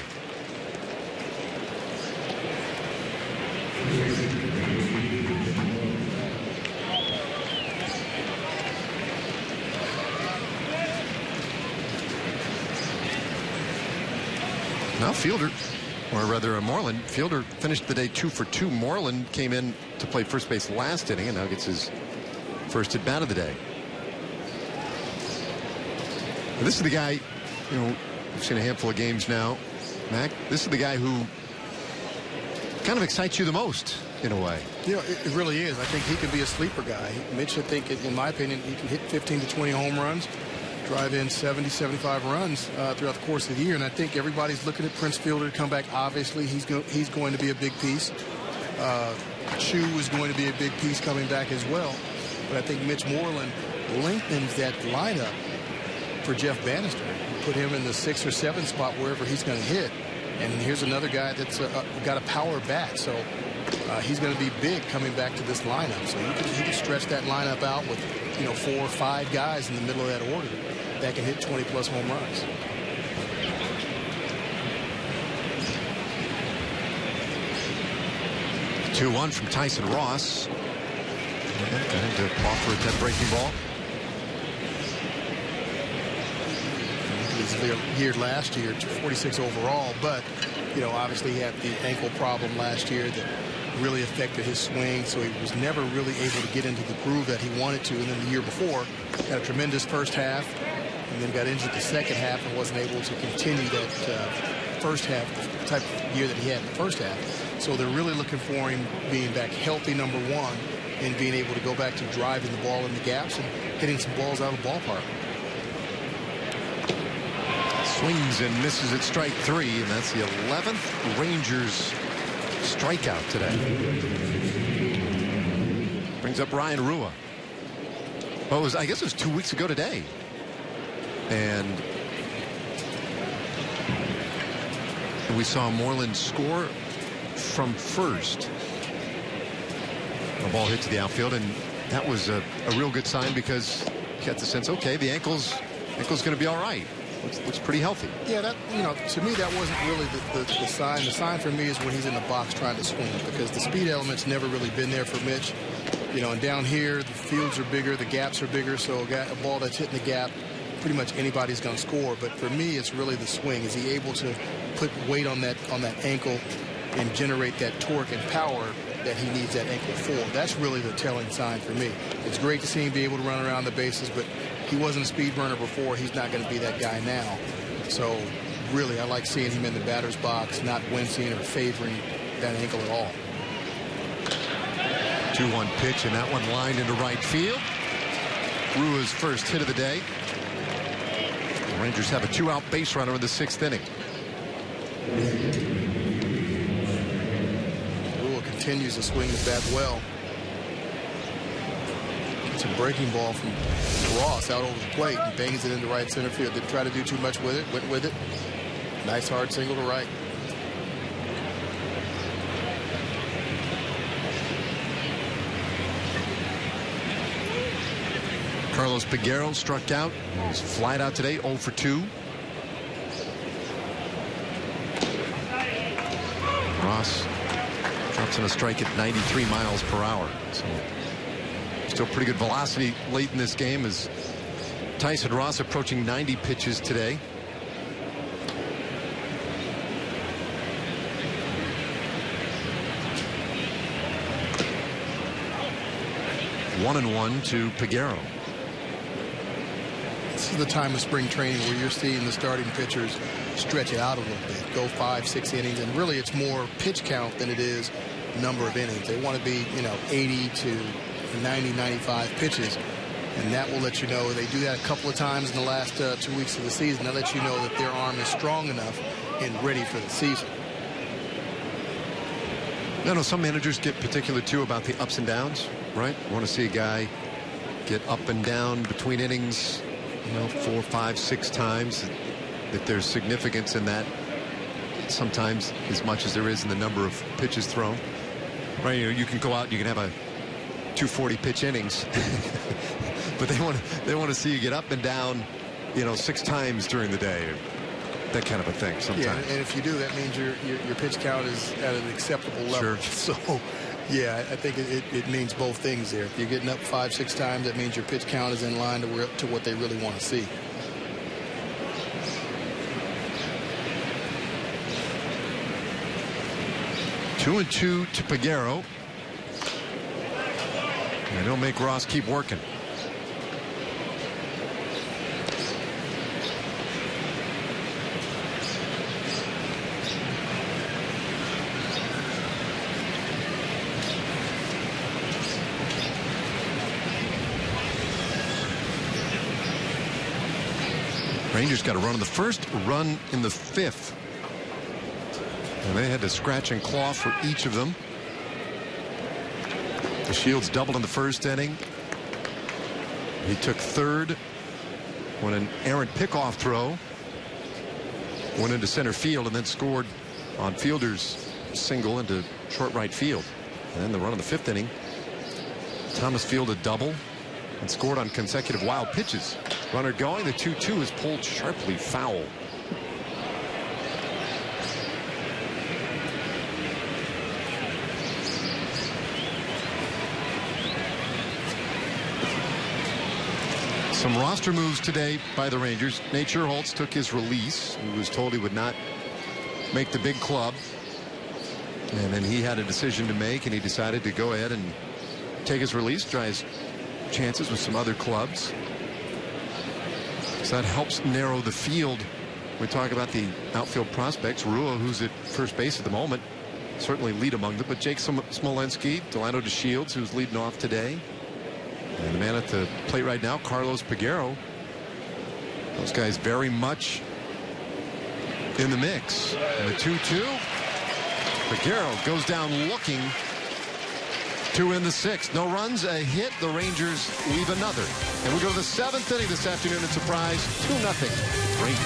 Now fielder or rather a Moreland. Fielder finished the day 2 for 2. Moreland came in to play first base last inning and now gets his first at bat of the day. And this is the guy, you know, we've seen a handful of games now, Mac. This is the guy who kind of excites you the most in a way. You know, it really is. I think he could be a sleeper guy. Mitch, I think, in my opinion, he can hit 15 to 20 home runs, drive in 70, 75 runs throughout the course of the year. And I think everybody's looking at Prince Fielder to come back. Obviously, he's going to be a big piece. Chu is going to be a big piece coming back as well. But I think Mitch Moreland lengthens that lineup for Jeff Banister. Put him in the 6 or 7 spot wherever he's going to hit. And here's another guy that's got a power bat. So he's going to be big coming back to this lineup. So he can stretch that lineup out with, you know, 4 or 5 guys in the middle of that order that can hit 20-plus home runs. Two-1 from Tyson Ross. And to offer a 10 breaking ball. He was here last year to 46 overall, but you know, obviously he had the ankle problem last year that really affected his swing, so he was never really able to get into the groove that he wanted to. And then the year before had a tremendous first half and then got injured the second half and wasn't able to continue that first half, the type of year that he had in the first half. So they're really looking for him being back healthy, number one, and being able to go back to driving the ball in the gaps and hitting some balls out of the ballpark. Swings and misses at strike 3, and that's the 11th Rangers strikeout today. Brings up Ryan Rua. Well, I guess it was 2 weeks ago today. And we saw Moreland score from first. The ball hit to the outfield, and that was a real good sign because you got the sense, okay, the ankle's going to be all right. Looks pretty healthy. Yeah, that, you know, to me that wasn't really the sign. The sign for me is when he's in the box trying to swing, because the speed element's never really been there for Mitch. You know, and down here the fields are bigger, the gaps are bigger, so a ball that's hitting the gap, pretty much anybody's going to score. But for me, it's really the swing. Is he able to put weight on that ankle and generate that torque and power that he needs that ankle for? That's really the telling sign for me. It's great to see him be able to run around the bases, but he wasn't a speed burner before. He's not going to be that guy now. So really, I like seeing him in the batter's box, not wincing or favoring that ankle at all. 2-1 pitch, and that one lined into right field. Rua's first hit of the day. The Rangers have a 2-out base runner in the 6th inning. Rua continues to swing the bat well. It's a breaking ball from Ross out over the plate and bangs it into right center field. Didn't try to do too much with it. Went with it. Nice hard single to right. Carlos Peguero struck out. He's flied out today, 0 for 2. Ross drops in a strike at 93 miles per hour. So still pretty good velocity late in this game as Tyson Ross approaching 90 pitches today. One and one to Peguero. This is the time of spring training where you're seeing the starting pitchers stretch it out a little bit, go 5, 6 innings, and really it's more pitch count than it is number of innings. They want to be, you know, 80 to 90, 95 pitches, and that will let you know. They do that a couple of times in the last 2 weeks of the season. That lets you know that their arm is strong enough and ready for the season. No, some managers get particular too about the ups and downs, right? You want to see a guy get up and down between innings, you know, 4, 5, 6 times. That there's significance in that, sometimes as much as there is in the number of pitches thrown. Right? You know, you can go out, you can have a 240 pitch innings, but they want to see you get up and down, you know, 6 times during the day, that kind of a thing. Sometimes. Yeah, and if you do, that means your pitch count is at an acceptable level. Sure. So, yeah, I think it means both things there. If you're getting up 5, 6 times, that means your pitch count is in line to what they really want to see. 2-2 to Peguero. And he'll make Ross keep working. Rangers got a run in the first, run in the fifth. And they had to scratch and claw for each of them. The Shields doubled in the first inning. He took third when an errant pickoff throw went into center field and then scored on Fielder's single into short right field. And then the run in the fifth inning, Thomas fielded double and scored on consecutive wild pitches. Runner going, the 2-2 is pulled sharply foul. Some roster moves today by the Rangers. Nate Scherholtz took his release. He was told he would not make the big club. And then he had a decision to make, and he decided to go ahead and take his release, try his chances with some other clubs. So that helps narrow the field. We talk about the outfield prospects. Rua, who's at first base at the moment, certainly lead among them. But Jake Smolensky, Delano DeShields, who's leading off today. And the man at the plate right now, Carlos Peguero. Those guys very much in the mix. And the 2-2. Peguero goes down looking. 2 in the sixth. No runs, a hit. The Rangers leave another. And we go to the seventh inning this afternoon and surprise 2-0 Rangers.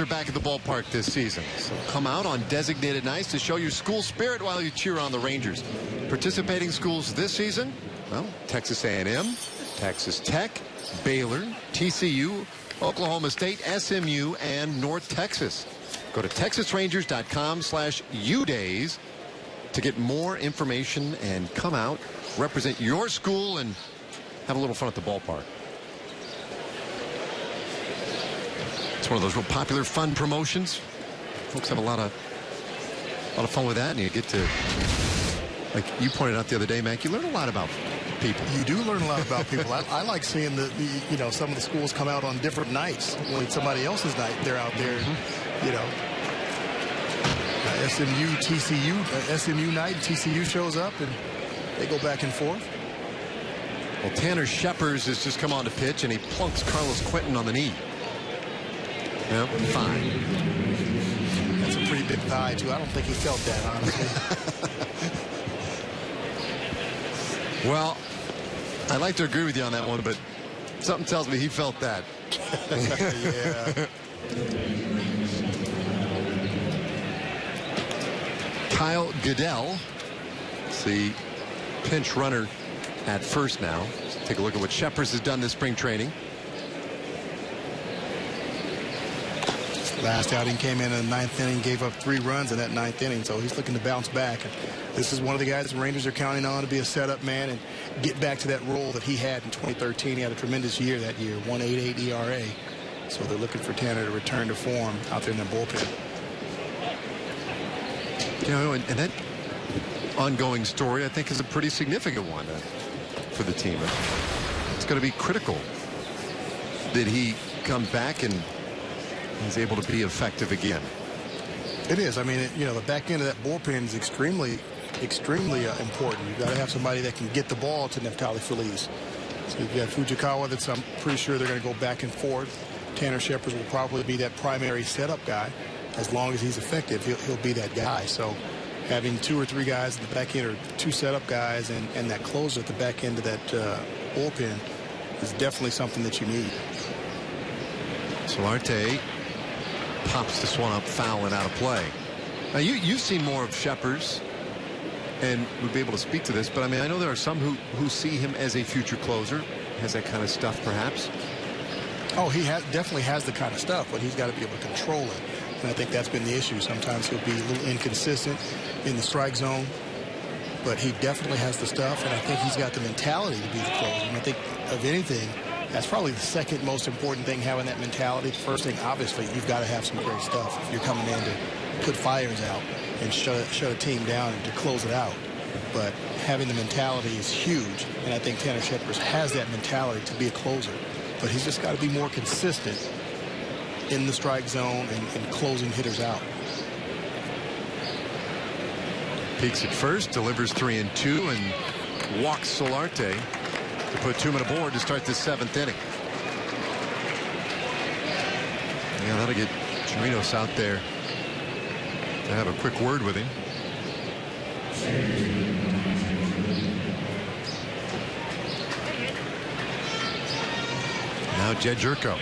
Are back at the ballpark this season, so come out on designated nights to show your school spirit while you cheer on the Rangers. Participating schools this season, well, Texas A&M, Texas Tech, Baylor, TCU, Oklahoma State, SMU, and North Texas. Go to texasrangers.com/UDays to get more information and come out, represent your school, and have a little fun at the ballpark. It's one of those real popular, fun promotions. Folks have a lot of fun with that, and you get to, like you pointed out the other day, Mac, you learn a lot about people. You do learn a lot about people. I like seeing the some of the schools come out on different nights. When it's somebody else's night, they're out there, SMU night, TCU shows up, and they go back and forth. Well, Tanner Scheppers has just come on to pitch, and he plunks Carlos Quentin on the knee. Yep, fine. That's a pretty big thigh, too. I don't think he felt that, honestly. Well, I'd like to agree with you on that one, but something tells me he felt that. Yeah. Kyle Goodell. See, pinch runner at first now. Take a look at what Sheppers has done this spring training. Last outing came in the 9th inning, gave up 3 runs in that 9th inning, so he's looking to bounce back. And this is one of the guys the Rangers are counting on to be a setup man and get back to that role that he had in 2013. He had a tremendous year that year, 1.88 ERA. So they're looking for Tanner to return to form out there in the bullpen. You know, and that ongoing story, I think, is a pretty significant one for the team. It's going to be critical that he comes back and is able to be effective again. It is. I mean, you know, the back end of that bullpen is extremely important. You've got to have somebody that can get the ball to Neftali Feliz. So you've got Fujikawa that's, I'm pretty sure they're going to go back and forth. Tanner Sheppers will probably be that primary setup guy. As long as he's effective, he'll be that guy. So having 2 or 3 guys in the back end, or 2 setup guys, and that closer at the back end of that bullpen is definitely something that you need. Solarte pops this one up foul and out of play. Now you've seen more of Sheppers and would be able to speak to this, but I mean, I know there are some who see him as a future closer, has that kind of stuff perhaps. Oh, he definitely has the kind of stuff, but he's got to be able to control it. And I think that's been the issue. Sometimes he'll be a little inconsistent in the strike zone, but he definitely has the stuff, and I think he's got the mentality to be the closer. And I think of anything, that's probably the second most important thing, having that mentality. The first thing, obviously, you've got to have some great stuff if you're coming in to put fires out and shut a team down and to close it out. But having the mentality is huge, and I think Tanner Sheppers has that mentality to be a closer. But he's just got to be more consistent in the strike zone and closing hitters out. Peaks at first, delivers 3-2, and walks Solarte to put 2 men aboard to start the 7th inning. Yeah, that'll get Chirinos out there to have a quick word with him. Now Jed Jerko.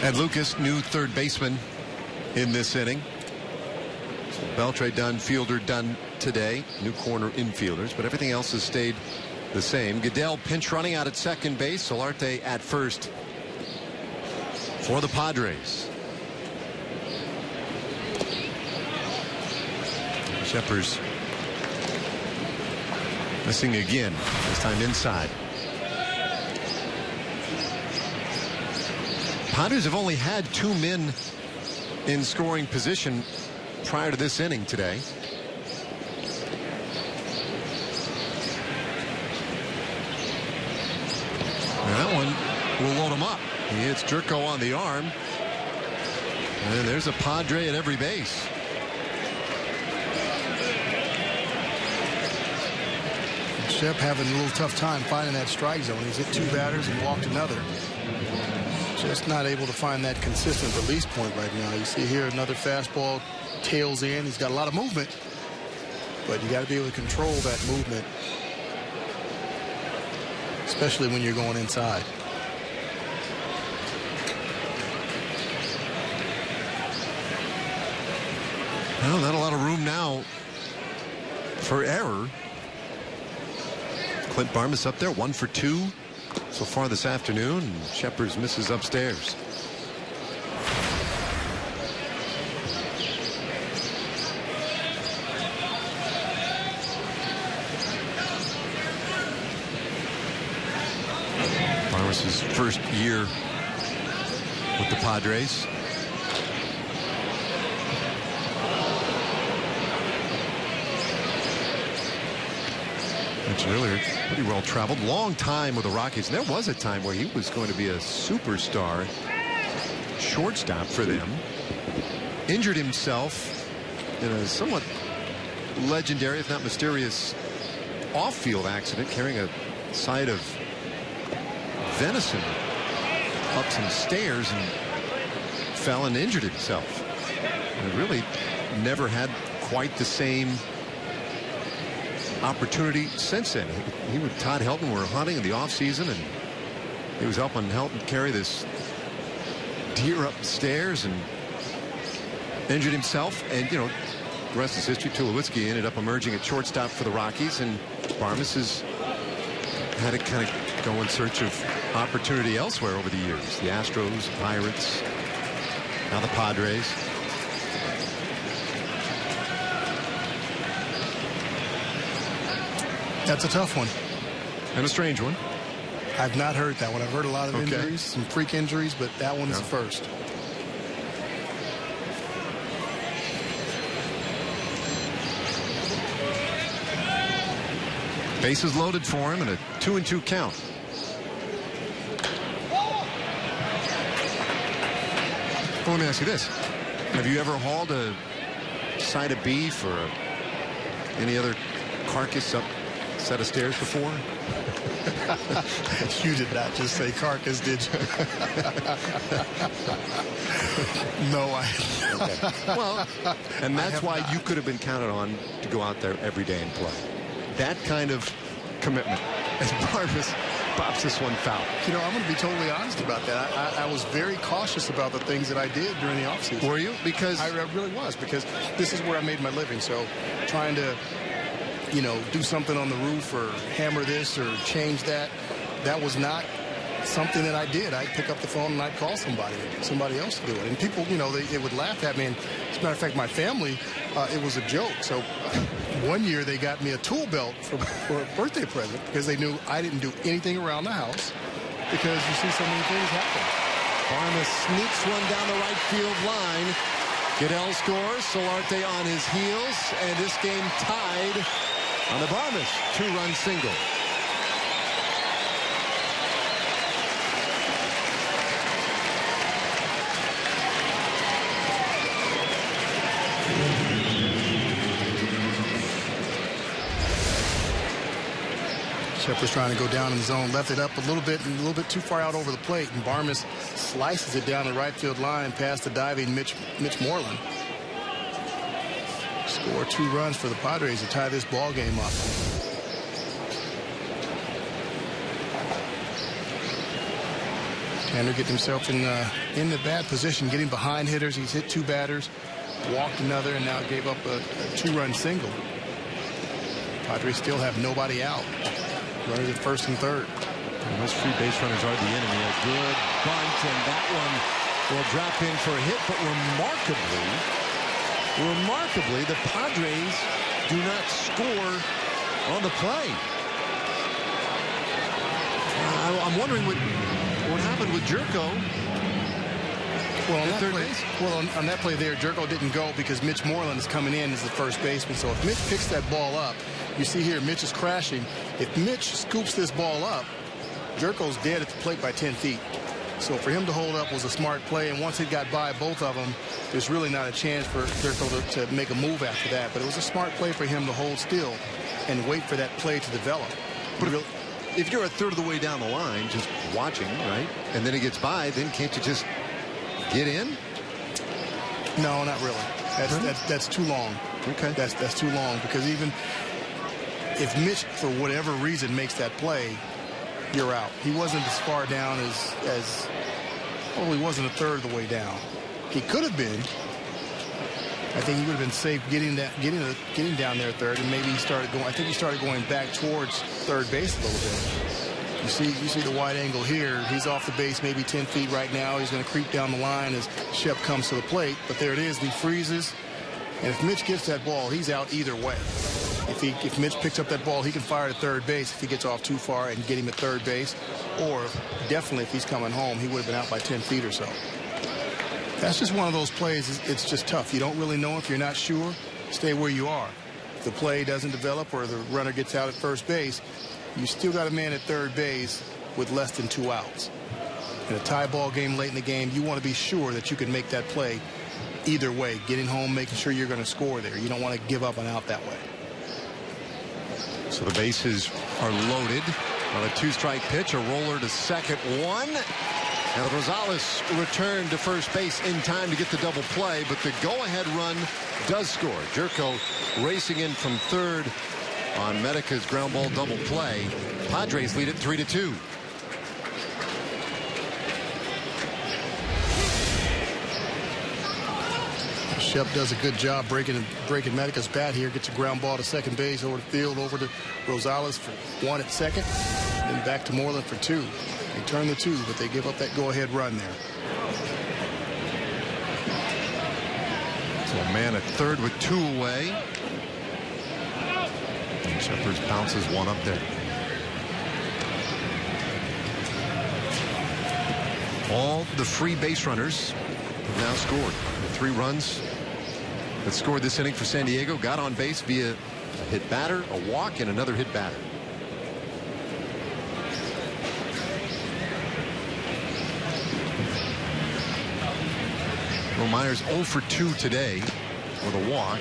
Ed Lucas, new third baseman in this inning. Beltre done, Fielder done today. New corner infielders, but everything else has stayed the same. Goodell pinch running out at second base. Solarte at first for the Padres. Sheppers missing again, this time inside. Padres have only had 2 men in scoring position prior to this inning today. And that one will load him up. He hits Jerko on the arm. And there's a Padre at every base. Shep having a little tough time finding that strike zone. He's hit 2 batters and walked another. Just not able to find that consistent release point right now. You see here another fastball tails in. He's got a lot of movement, but you got to be able to control that movement, especially when you're going inside. Well, not a lot of room now for error. Clint Barmas up there, 1 for 2 so far this afternoon. And Sheppers misses upstairs. Barmas's first year with the Padres. Mentioned earlier, pretty well traveled, long time with the Rockies. And there was a time where he was going to be a superstar shortstop for them. Injured himself in a somewhat legendary, if not mysterious, off-field accident, carrying a side of venison up some stairs and fell and injured himself. And really never had quite the same opportunity since then. He with Todd Helton were hunting in the offseason, and He was helping carry this deer upstairs and injured himself. And, you know, the rest is history. Tulowitzki ended up emerging at shortstop for the Rockies, and Barmes has had to kind of go in search of opportunity elsewhere over the years. The Astros, Pirates, now the Padres. That's a tough one. And a strange one. I've not heard that one. I've heard a lot of injuries, some freak injuries, but that one is the first. Bases loaded for him and a 2-2 count. Well, let me ask you this. Have you ever hauled a side of beef or any other carcass up a set of stairs before? You did not just say carcass, did you? No, Okay. Well, and that's why you could have been counted on to go out there every day and play. That kind of commitment. As Barmes pops this one foul. You know, I'm going to be totally honest about that. I was very cautious about the things that I did during the offseason. Were you? Because I really was, because this is where I made my living. So trying to, you know, do something on the roof or hammer this or change that, that was not something that I did. I'd pick up the phone and I'd call somebody else to do it. And people, you know, they would laugh at me. And as a matter of fact, my family, it was a joke. So one year they got me a tool belt for a birthday present because they knew I didn't do anything around the house, because you see so many things happen. Barmes sneaks one down the right field line. Goodell scores. Solarte on his heels. And this game tied on the Barmes 2-run single. Shepard's trying to go down in the zone, left it up a little bit too far out over the plate, and Barmes slices it down the right field line past the diving Mitch Moreland. Score 2 runs for the Padres to tie this ball game up. Tanner getting himself in the bad position, getting behind hitters. He's hit 2 batters, walked another, and now gave up a 2-run single. Padres still have nobody out. Runners at first and third. And those free base runners are the enemy. A good bunt, and that one will drop in for a hit. But remarkably, the Padres do not score on the play. I'm wondering what happened with Jerko. Well, on that play there, Jerko didn't go because Mitch Moreland is coming in as the first baseman. So if Mitch picks that ball up, you see here Mitch is crashing. If Mitch scoops this ball up, Jerko's dead at the plate by 10 feet. So for him to hold up was a smart play, and once it got by both of them, there's really not a chance for Jerko to make a move after that. But it was a smart play for him to hold still and wait for that play to develop. But if you're a third of the way down the line, just watching, right, and then it gets by, then can't you just get in? No, not really. That's too long. Okay. That's too long, because even if Mitch, for whatever reason, makes that play, you're out. He wasn't as far down as well, he wasn't a third of the way down. He could have been. I think he would have been safe getting down there third, and maybe he started going. I think he started going back towards third base a little bit. You see the wide angle here. He's off the base maybe 10 feet right now. He's going to creep down the line as Shep comes to the plate. But there it is. He freezes. And if Mitch gets that ball, he's out either way. If Mitch picks up that ball, he can fire to third base if he gets off too far and get him at third base. Or definitely if he's coming home, he would have been out by 10 feet or so. That's just one of those plays. It's just tough. You don't really know if you're not sure. Stay where you are. If the play doesn't develop or the runner gets out at first base, you still got a man at third base with less than 2 outs. In a tie ball game late in the game, you want to be sure that you can make that play either way. Getting home, making sure you're going to score there. You don't want to give up an out that way. So the bases are loaded on a 2-strike pitch. A roller to second, 1. Now Rosales returned to first base in time to get the double play, but the go-ahead run does score. Jerko racing in from third on Medica's ground ball double play. Padres lead it 3-2. Shep does a good job breaking Medica's bat here. Gets a ground ball to second base, over the field, over to Rosales for 1 at second. And then back to Moreland for 2. They turn the 2, but they give up that go-ahead run there. So a man at third with 2 away. And Shepard bounces 1 up there. All the free base runners have now scored. The 3 runs that scored this inning for San Diego got on base via a hit batter, a walk, and another hit batter. Well, Myers 0 for 2 today with a walk.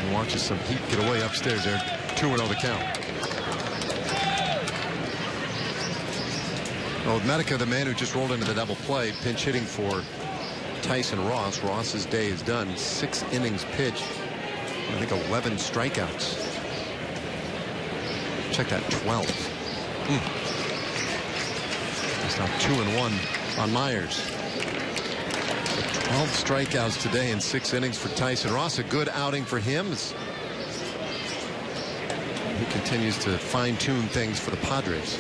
And watches some heat get away upstairs there. 2-0 the count. Well, with Medica, the man who just rolled into the double play, pinch hitting for Tyson Ross. Ross's day is done. 6 innings pitched. I think 11 strikeouts. Check that, 12. It's now 2-1 on Myers. 12 strikeouts today in 6 innings for Tyson Ross. A good outing for him as he continues to fine-tune things for the Padres.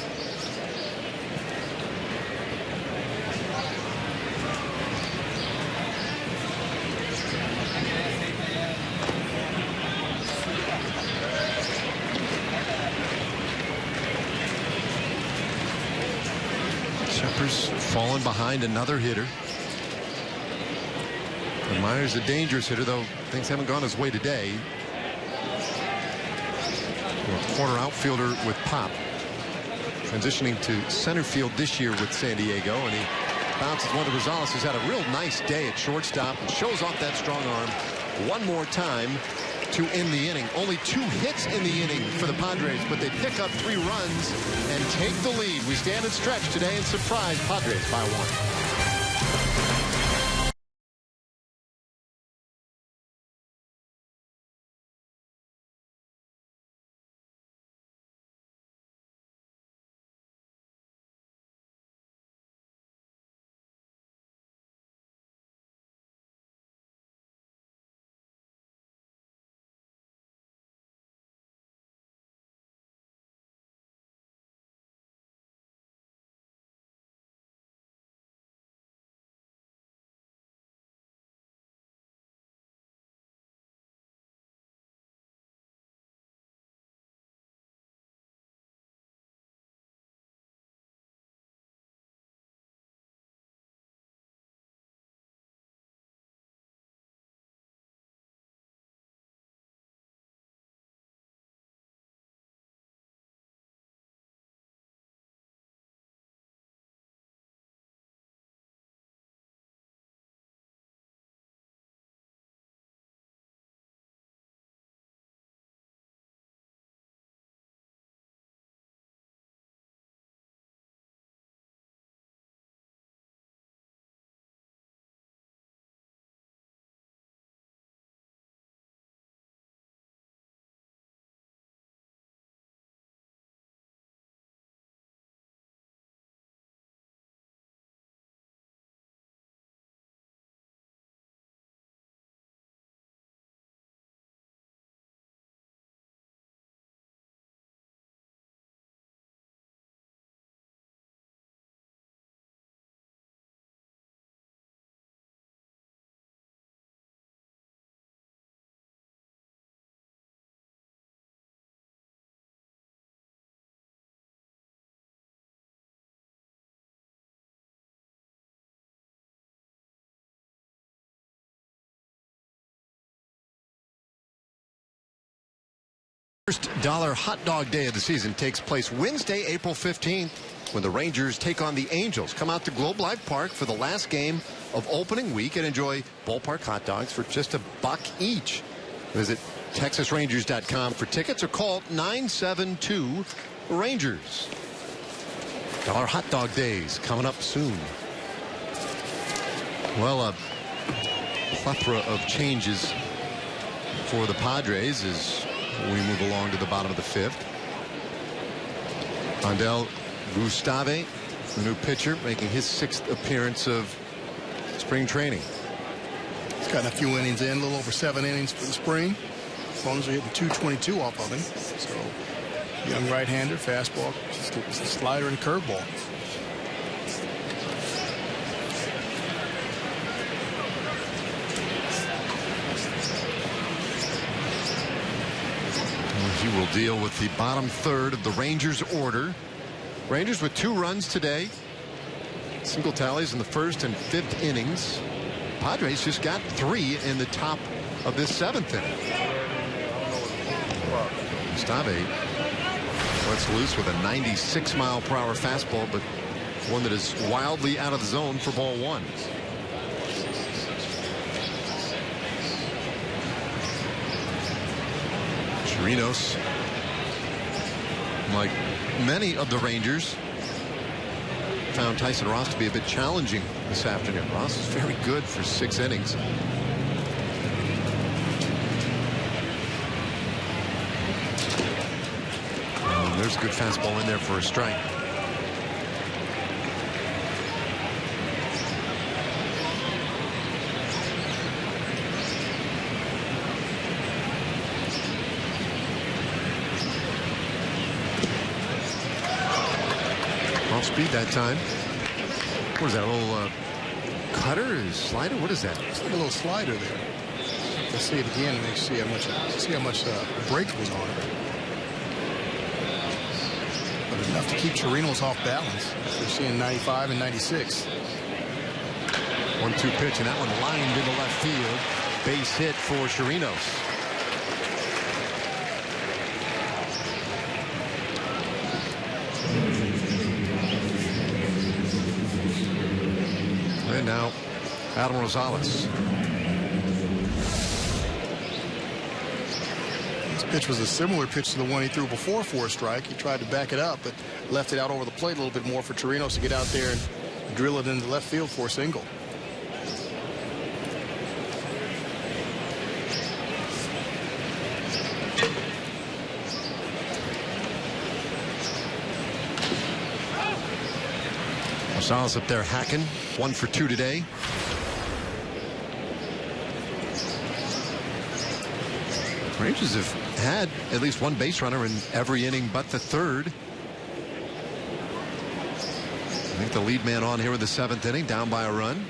Shepard's fallen behind another hitter. And Myers a dangerous hitter, though things haven't gone his way today. A corner outfielder with pop. Transitioning to center field this year with San Diego, and he bounces one to Rosales, who's had a real nice day at shortstop and shows off that strong arm one more time to end the inning. Only 2 hits in the inning for the Padres, but they pick up 3 runs and take the lead. We stand and stretch today and surprise Padres by 1. First dollar hot dog day of the season takes place Wednesday, April 15th, when the Rangers take on the Angels. Come out to Globe Life Park for the last game of opening week and enjoy ballpark hot dogs for just $1 each. Visit TexasRangers.com for tickets or call 972-RANGERS. Dollar hot dog days coming up soon. Well, a plethora of changes for the Padres as we move along to the bottom of the 5th. Andel Gustave, the new pitcher, making his 6th appearance of spring training. He's gotten a few innings in, a little over 7 innings for the spring. As long as we're hitting 222 off of him. So, young right-hander, fastball, slider, and curveball. He will deal with the bottom third of the Rangers order. Rangers with 2 runs today. Single tallies in the first and 5th innings. Padres just got 3 in the top of this 7th inning. Gustave lets loose with a 96-mile-per-hour fastball, but one that is wildly out of the zone for ball 1. Chirinos, like many of the Rangers, found Tyson Ross to be a bit challenging this afternoon. Ross is very good for 6 innings. And there's a good fastball in there for a strike. Off speed that time. What is that, a little cutter, slider? What is that? It's like a little slider there. Let's see it again and see how much break was on it. But enough to keep Chirinos off balance. We're seeing 95 and 96. 1-2 pitch, and that one lined into left field. Base hit for Chirinos. And now Adam Rosales. This pitch was a similar pitch to the one he threw before for a strike. He tried to back it up, but left it out over the plate a little bit more for Chirinos to get out there and drill it into left field for a single. Rosales up there hacking. 1 for 2 today. Rangers have had at least 1 base runner in every inning but the 3rd. I think the lead man on here in the 7th inning, down by a run.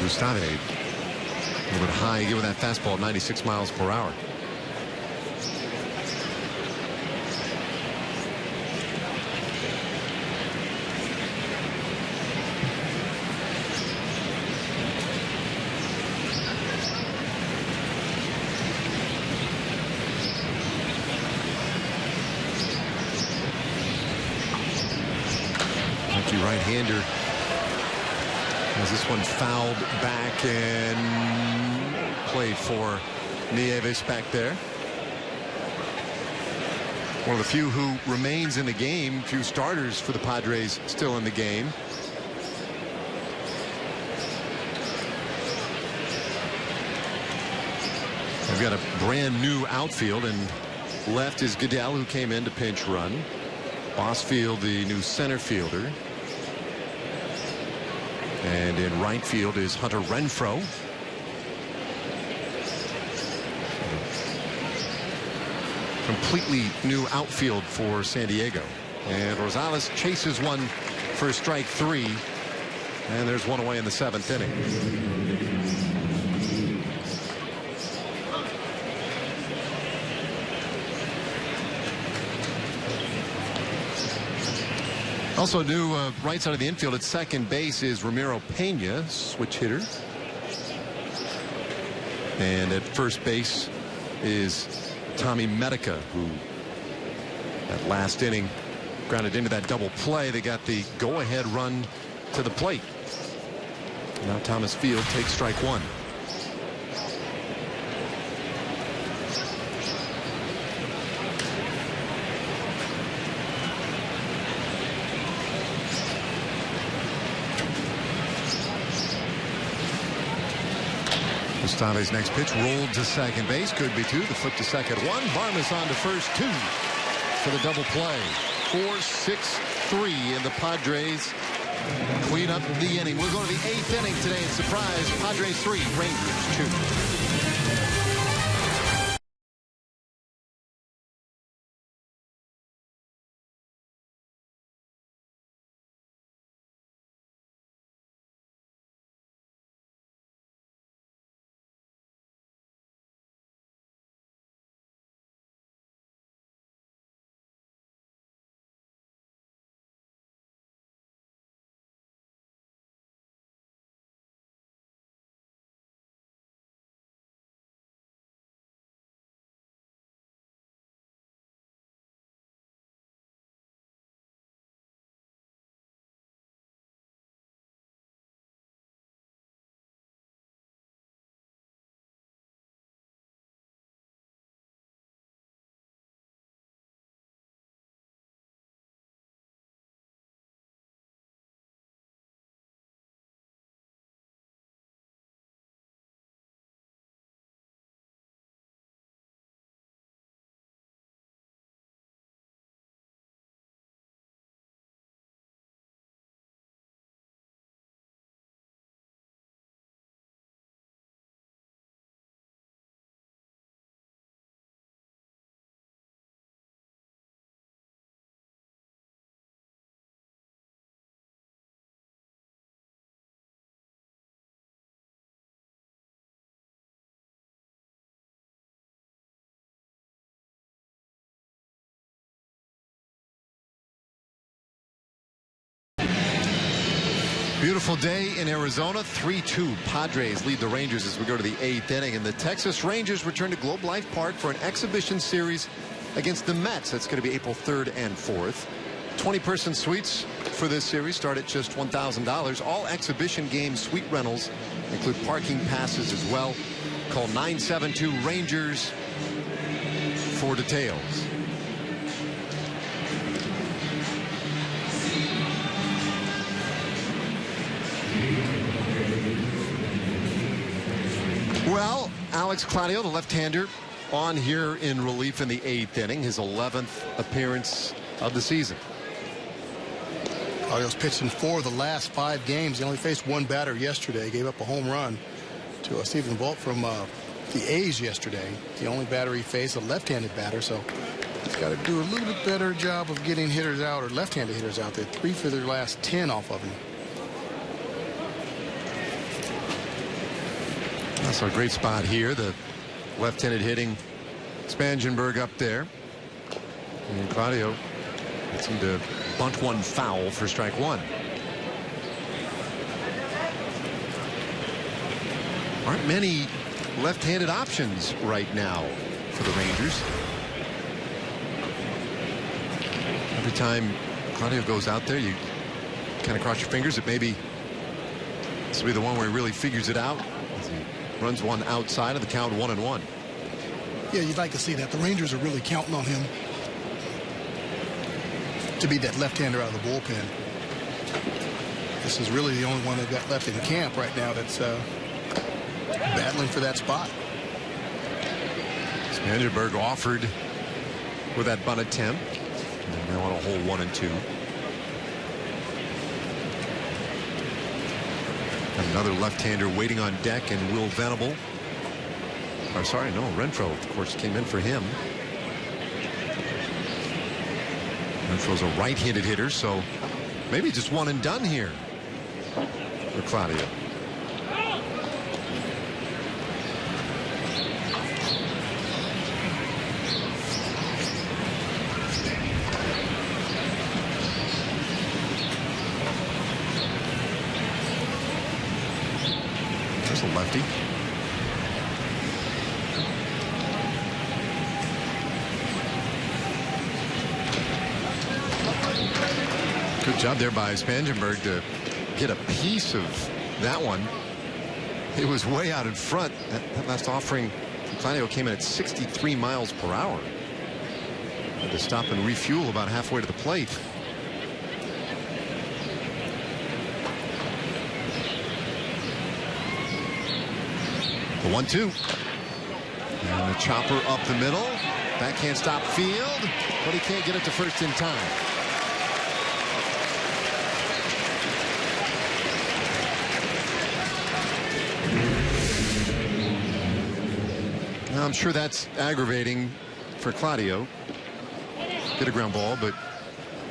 Gustave a little bit high, giving that fastball at 96 miles per hour. Right-hander has this one fouled back and played for Nieves back there. One of the few who remains in the game. Few starters for the Padres still in the game. They've got a brand new outfield, and left is Goodell, who came in to pinch run. Bosfield, the new center fielder. And in right field is Hunter Renfroe. Completely new outfield for San Diego. And Rosales chases one for strike 3. And there's one away in the 7th inning. Also new right side of the infield at second base is Ramiro Pena, switch hitter. And at first base is Tommy Medica, who that last inning grounded into that double play. They got the go-ahead run to the plate. Now Thomas Field takes strike 1. Gustave's next pitch rolled to second base. Could be 2. The flip to second 1. Varmus on to first 2 for the double play. 4-6 3, and the Padres clean up the inning. We'll go to the 8th inning today and surprise Padres 3, Rangers 2. Beautiful day in Arizona. 3-2 Padres lead the Rangers as we go to the 8th inning. And the Texas Rangers return to Globe Life Park for an exhibition series against the Mets. That's going to be April 3rd and 4th. 20-person suites for this series start at just $1,000. All exhibition game suite rentals include parking passes as well. Call 972-RANGERS for details. Well, Alex Claudio, the left-hander, on here in relief in the 8th inning, his 11th appearance of the season. Claudio's pitched in 4 of the last 5 games. He only faced 1 batter yesterday. Gave up a home run to Stephen Vogt from the A's yesterday. The only batter he faced, a left-handed batter, so he's got to do a little bit better job of getting hitters out, or left-handed hitters out there. 3 for their last 10 off of him. That's a great spot here. The left-handed hitting Spangenberg up there. And Claudio gets him to bunt one foul for strike 1. Aren't many left-handed options right now for the Rangers. Every time Claudio goes out there, you kind of cross your fingers that maybe this will be the one where he really figures it out. As he runs one outside of the count, 1-1. Yeah, you'd like to see that. The Rangers are really counting on him to be that left-hander out of the bullpen. This is really the only one they've got left in camp right now that's battling for that spot. Spangenberg offered with that bunt attempt. And now on a hole 1 and 2. Another left-hander waiting on deck, and Will Venable. Or sorry, no, Renfroe, of course, came in for him. Renfroe's a right-handed hitter, so maybe just one and done here for Claudio. There's a lefty. Good job there by Spangenberg to get a piece of that one. It was way out in front. That last offering from Claudio came in at 63 miles per hour. Had to stop and refuel about halfway to the plate. The 1-2. And the chopper up the middle. Backhand stop field, but he can't get it to first in time. I'm sure that's aggravating for Claudio. Get a ground ball, but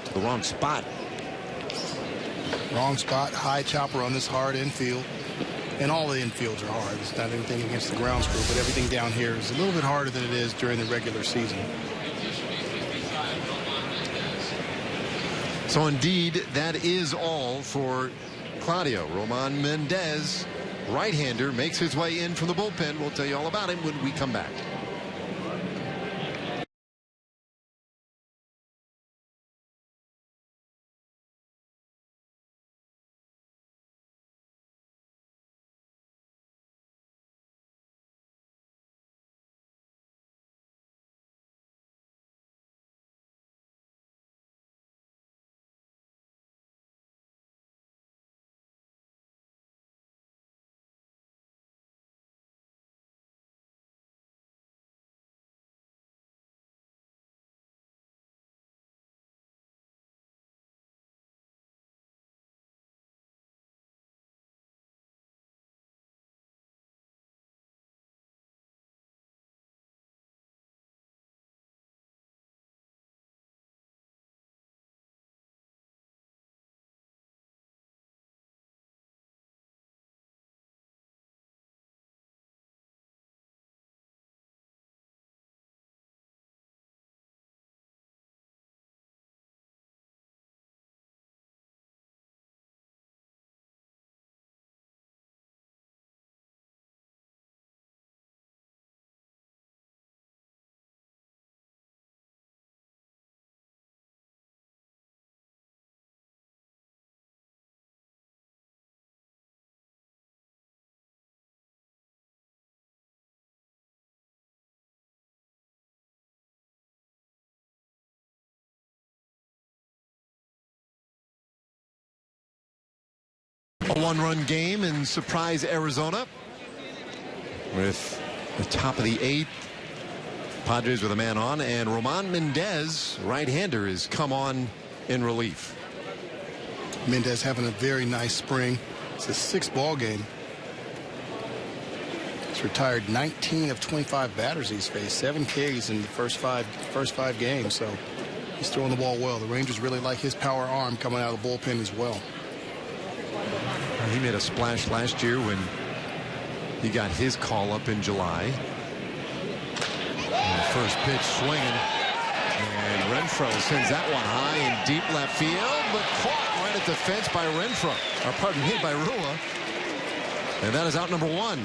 to the wrong spot. Wrong spot, high chopper on this hard infield. And all the infields are hard. It's not anything against the ground crew, but everything down here is a little bit harder than it is during the regular season. So indeed, that is all for Claudio. Roman Mendez, right-hander, makes his way in from the bullpen. We'll tell you all about him when we come back. A one-run game in Surprise, Arizona. With the top of the 8th. Padres with a man on, and Roman Mendez, right-hander, has come on in relief. Mendez having a very nice spring. It's his 6th ball game. He's retired 19 of 25 batters he's faced, 7 Ks in the first five games. So he's throwing the ball well. The Rangers really like his power arm coming out of the bullpen as well. He made a splash last year when he got his call up in July. And the first pitch swinging, and Renfroe sends that one high in deep left field, but caught right at the fence by Renfroe, or pardon me, by Rua. And that is out number 1.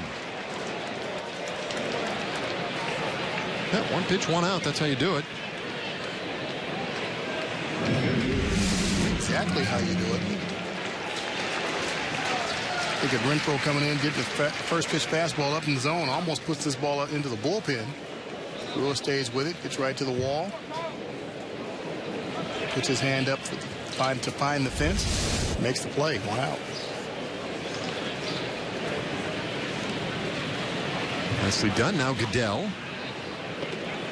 Yeah, 1 pitch, 1 out. That's how you do it. Exactly how you do it. Look at Renfroe coming in, getting the first pitch fastball up in the zone, almost puts this ball into the bullpen. Rua stays with it, gets right to the wall. Puts his hand up to find the fence, makes the play, 1 out. Nicely done. Now Goodell.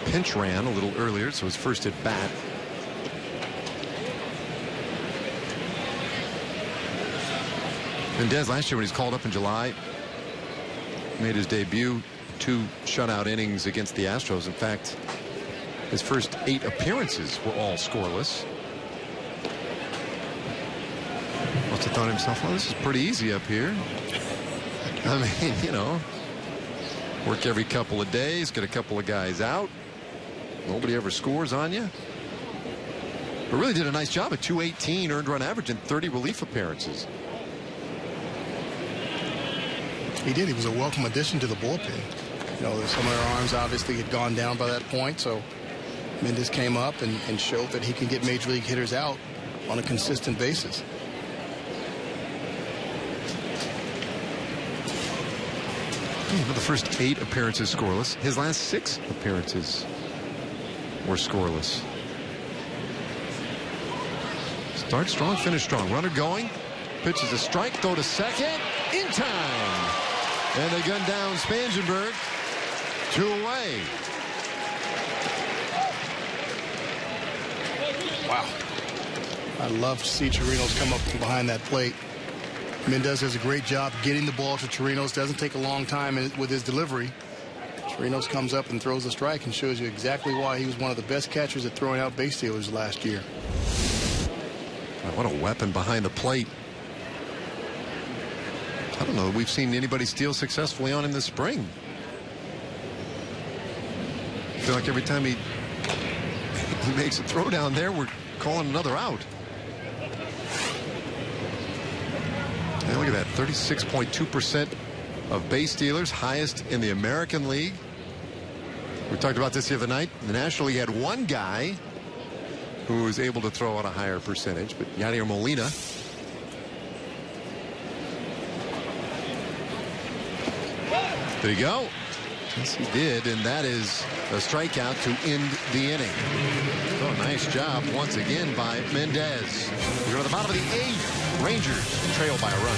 Pinch ran a little earlier, so his first at bat. Mendez last year, when he's called up in July, made his debut, 2 shutout innings against the Astros. In fact, his first 8 appearances were all scoreless. Must have thought to himself, well, this is pretty easy up here. I mean, you know, work every couple of days, get a couple of guys out. Nobody ever scores on you. But really did a nice job at 218 earned run average and 30 relief appearances. He did. He was a welcome addition to the bullpen. You know, some of their arms obviously had gone down by that point, so Mendez came up and showed that he can get major league hitters out on a consistent basis. For the first 8 appearances scoreless. His last 6 appearances were scoreless. Start strong, finish strong. Runner going. Pitches a strike. Throw to second. In time. And they gun down Spangenberg. 2 away. Wow. I love to see Chirinos come up from behind that plate. Mendez does a great job getting the ball to Chirinos. Doesn't take a long time with his delivery. Chirinos comes up and throws a strike and shows you exactly why he was one of the best catchers at throwing out base stealers last year. What a weapon behind the plate. I don't know that we've seen anybody steal successfully on him this spring. I feel like every time he makes a throw down there, we're calling another out. And look at that, 36.2% of base stealers, highest in the American League. We talked about this the other night. In the National League had one guy who was able to throw out a higher percentage, but Yadier Molina. There you go. Yes, he did, and that is a strikeout to end the inning. Oh, nice job once again by Mendez. We go to the bottom of the 8th. Rangers trail by a run.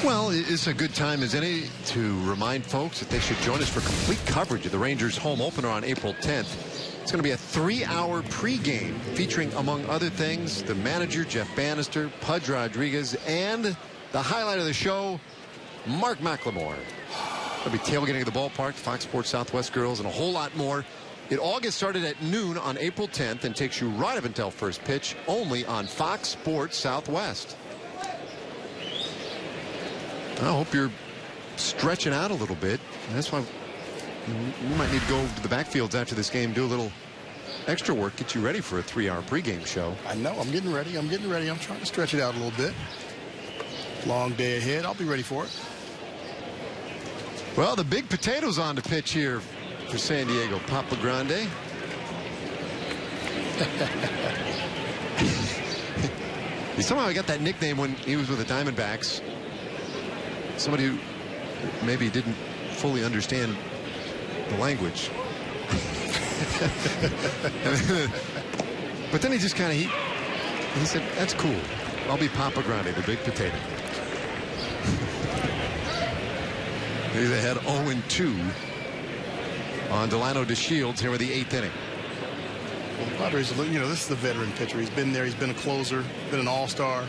Well, it's a good time as any to remind folks that they should join us for complete coverage of the Rangers home opener on April 10th. It's going to be a 3-hour pregame featuring, among other things, the manager, Jeff Banister, Pudge Rodriguez, and the highlight of the show, Mark McLemore. They'll be tailgating at the ballpark, Fox Sports Southwest girls, and a whole lot more. It all gets started at noon on April 10th and takes you right up until first pitch, only on Fox Sports Southwest. I hope you're stretching out a little bit. That's why you might need to go to the backfields after this game, do a little extra work, get you ready for a 3-hour pregame show. I know. I'm getting ready. I'm trying to stretch it out a little bit. Long day ahead. I'll be ready for it. Well, the big potato's on the pitch here for San Diego. Papa Grande. He somehow got that nickname when he was with the Diamondbacks. Somebody who maybe didn't fully understand the language. But then he just kind of, he said, that's cool. I'll be Papa Grande, the big potato. He's ahead 0-2 on Delano DeShields here with the 8th inning. Well, the Padres, this is the veteran pitcher. He's been there. He's been a closer, been an all-star.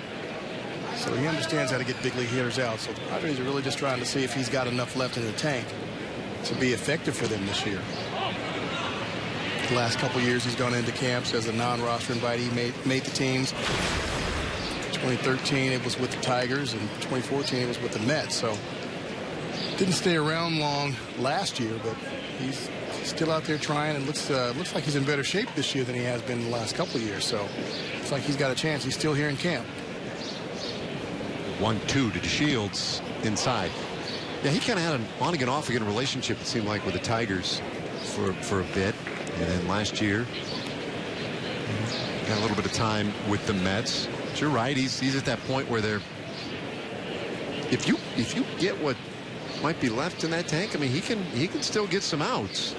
So he understands how to get big league hitters out. So the Padres are really just trying to see if he's got enough left in the tank to be effective for them this year. The last couple years he's gone into camps as a non-roster invitee, made the teams. 2013 it was with the Tigers, and 2014 it was with the Mets. So didn't stay around long last year, but he's still out there trying, and looks like he's in better shape this year than he has been in the last couple of years. So it's like he's got a chance. He's still here in camp. 1-2 to DeShields inside. Yeah, he kind of had an on-again, off-again relationship, it seemed like, with the Tigers for a bit. And then last year, got a little bit of time with the Mets. But you're right, he's at that point where they're, if you get what might be left in that tank, I mean, he can still get some outs.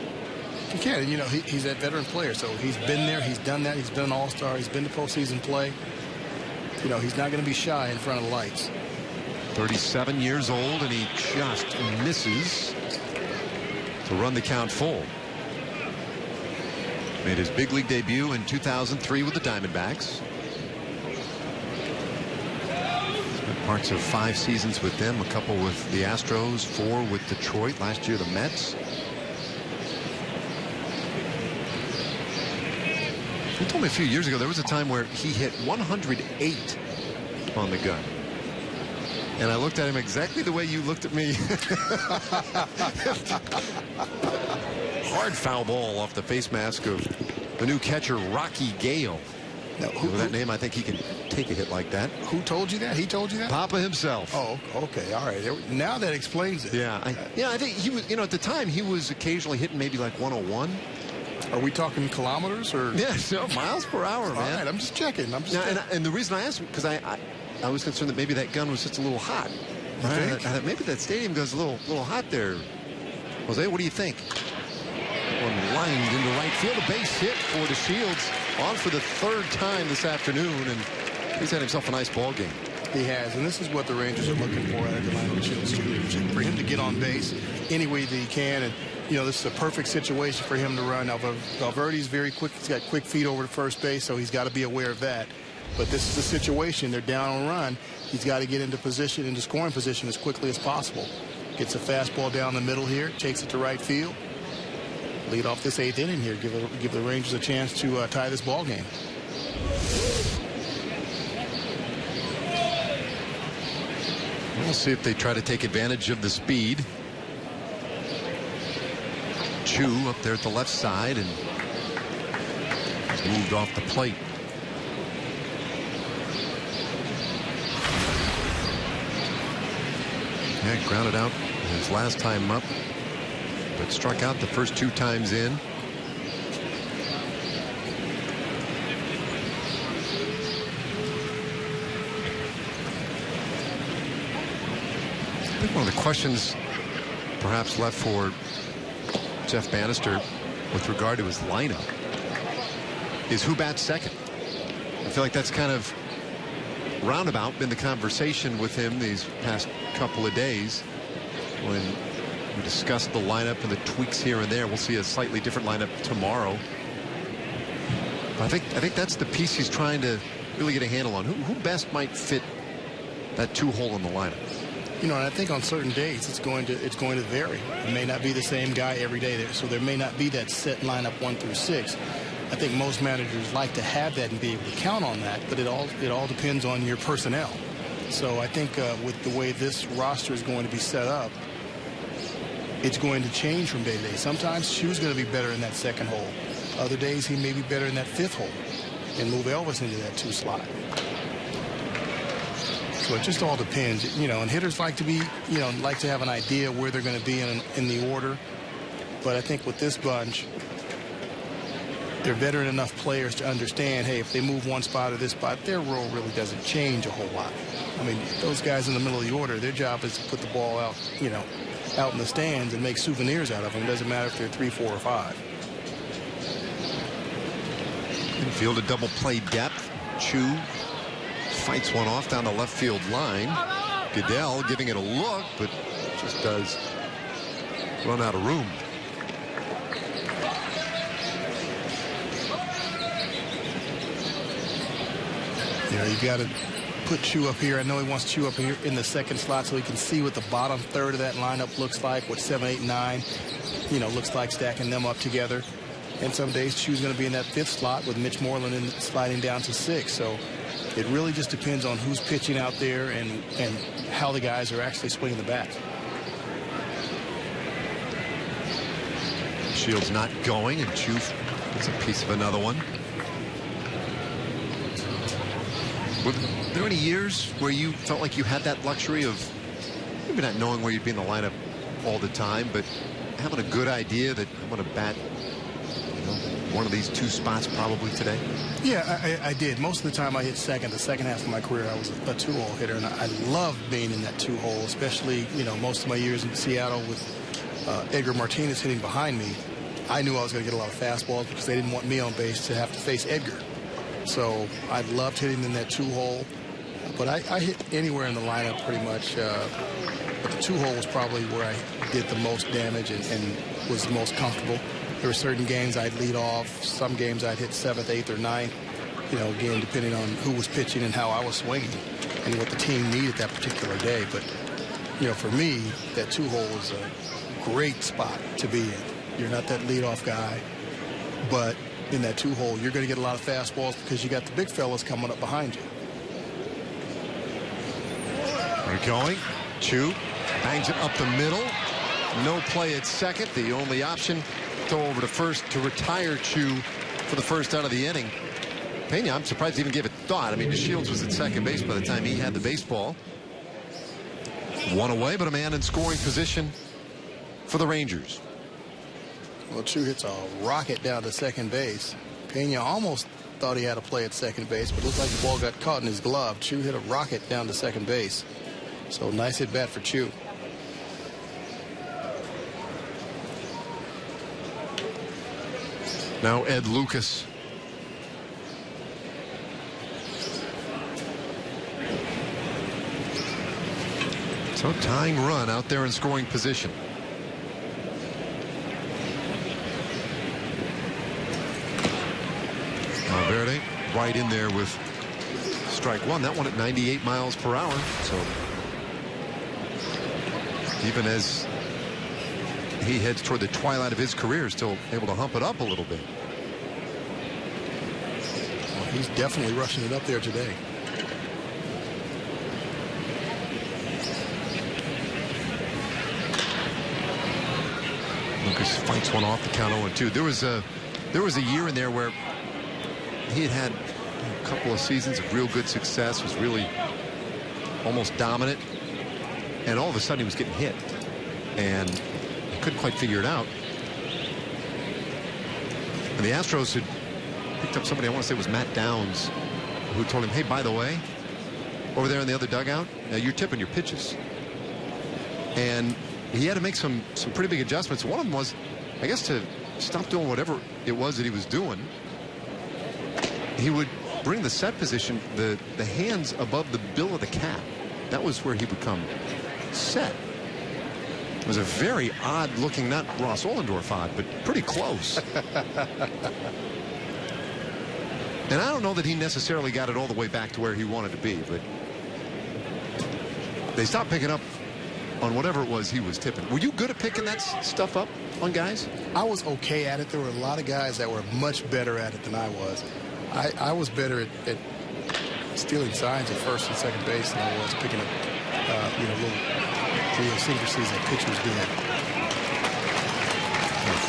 You can. You know, he's that veteran player, so he's been there, he's done that, he's been an all-star, he's been to postseason play. You know, he's not going to be shy in front of the lights. 37 years old, and he just misses to run the count full. Made his big league debut in 2003 with the Diamondbacks. Spent parts of 5 seasons with them, a couple with the Astros, 4 with Detroit, last year the Mets. He told me a few years ago there was a time where he hit 108 on the gun. And I looked at him exactly the way you looked at me. Hard foul ball off the face mask of the new catcher, Rocky Gale. Now, with that name, I think he can take a hit like that. Who told you that? He told you that? Papa himself. Oh, okay. All right. Now that explains it. Yeah. I think he was, you know, at the time, he was occasionally hitting maybe like 101. Are we talking kilometers or? Yeah, no, miles per hour, man. All right, I'm just checking. And the reason I asked him, because I was concerned that maybe that gun was just a little hot. Right. I thought maybe that stadium goes a little hot there. Jose, what do you think? One lined into right field, a base hit for the Shields, on for the 3rd time this afternoon, and he's had himself a nice ball game. He has, and this is what the Rangers are looking for out of the lineup of Shields Jr. For him to get on base any way that he can, and you know, this is a perfect situation for him to run. Now, Valverde's very quick. He's got quick feet over to first base, so he's got to be aware of that. But this is a situation. They're down on run. He's got to get into position, into scoring position as quickly as possible. Gets a fastball down the middle here, takes it to right field. Lead off this 8th inning here. Give the Rangers a chance to tie this ball game. We'll see if they try to take advantage of the speed. Chu up there at the left side, and he's moved off the plate. Yeah, grounded out his last time up, but struck out the first 2 times in. I think one of the questions perhaps left for Jeff Banister with regard to his lineup is who bats second. I feel like that's kind of roundabout been the conversation with him these past couple of days when we discussed the lineup and the tweaks here and there. We'll see a slightly different lineup tomorrow. But I think that's the piece he's trying to really get a handle on. Who best might fit that 2-hole in the lineup? You know, and I think on certain days it's going to vary. It may not be the same guy every day, so there may not be that set lineup 1 through 6. I think most managers like to have that and be able to count on that, but it all depends on your personnel. So I think with the way this roster is going to be set up, it's going to change from day to day. Sometimes Chu's going to be better in that 2nd hole. Other days he may be better in that 5th hole and move Elvis into that 2 slot. So it just all depends, you know, and hitters like to be, you know, like to have an idea where they're going to be in the order. But I think with this bunch, they're veteran enough players to understand, hey, if they move one spot or this spot, their role really doesn't change a whole lot. I mean, those guys in the middle of the order, their job is to put the ball out, you know, out in the stands and make souvenirs out of them. It doesn't matter if they're 3, 4, or 5. Infield a double play depth. Chu fights one off down the left field line. Goodell giving it a look, but just does run out of room. You know, you've got to put Chu up here. I know he wants Chu up here in the 2nd slot so he can see what the bottom 3rd of that lineup looks like, what 7, 8, 9, you know, looks like stacking them up together. And some days Chu's going to be in that 5th slot with Mitch Moreland sliding down to 6. So it really just depends on who's pitching out there and how the guys are actually swinging the bat. Shields not going, and Chu gets a piece of another one. Were there any years where you felt like you had that luxury of maybe not knowing where you'd be in the lineup all the time, but having a good idea that I'm going to bat, you know, one of these 2 spots probably today? Yeah, I did. Most of the time I hit second. The second half of my career I was a 2-hole hitter, and I loved being in that 2-hole, especially, you know, most of my years in Seattle with Edgar Martinez hitting behind me. I knew I was going to get a lot of fastballs because they didn't want me on base to have to face Edgar. So I loved hitting in that 2-hole. But I hit anywhere in the lineup pretty much. But the 2-hole was probably where I did the most damage and was the most comfortable. There were certain games I'd lead off. Some games I'd hit 7th, 8th, or 9th. You know, again, depending on who was pitching and how I was swinging and what the team needed that particular day. But, you know, for me, that 2-hole was a great spot to be in. You're not that leadoff guy, but in that 2-hole, you're going to get a lot of fastballs because you got the big fellas coming up behind you. We're going. Chu bangs it up the middle. No play at second. The only option, throw over to first to retire Chu for the first out of the inning. Pena, I'm surprised he even gave it thought. I mean, DeShields was at second base by the time he had the baseball. One away, but a man in scoring position for the Rangers. Well, Chu hits a rocket down to second base. Pena almost thought he had a play at second base, but looked like the ball got caught in his glove. Chu hit a rocket down to second base. So nice at bat for Chu. Now Ed Lucas. So tying run out there in scoring position. Valverde right in there with strike one. That one at 98 miles per hour. So even as he heads toward the twilight of his career, still able to hump it up a little bit. Well, he's definitely rushing it up there today. Lucas fights one off the count 0-2. There was a year in there where he had a couple of seasons of real good success, was really almost dominant, and all of a sudden he was getting hit and he couldn't quite figure it out. And the Astros had picked up somebody, I want to say it was Matt Downs, who told him, hey, by the way, over there in the other dugout, you're tipping your pitches. And he had to make some pretty big adjustments. One of them was, I guess, to stop doing whatever it was that he was doing. He would bring the set position, the hands above the bill of the cap. That was where he would come set. It was a very odd looking, not Ross Ollendorf odd, but pretty close. And I don't know that he necessarily got it all the way back to where he wanted to be, but they stopped picking up on whatever it was he was tipping. Were you good at picking that stuff up on guys? I was okay at it. There were a lot of guys that were much better at it than I was. I was better at stealing signs at first and second base than I was picking up, little idiosyncrasies that pitchers did.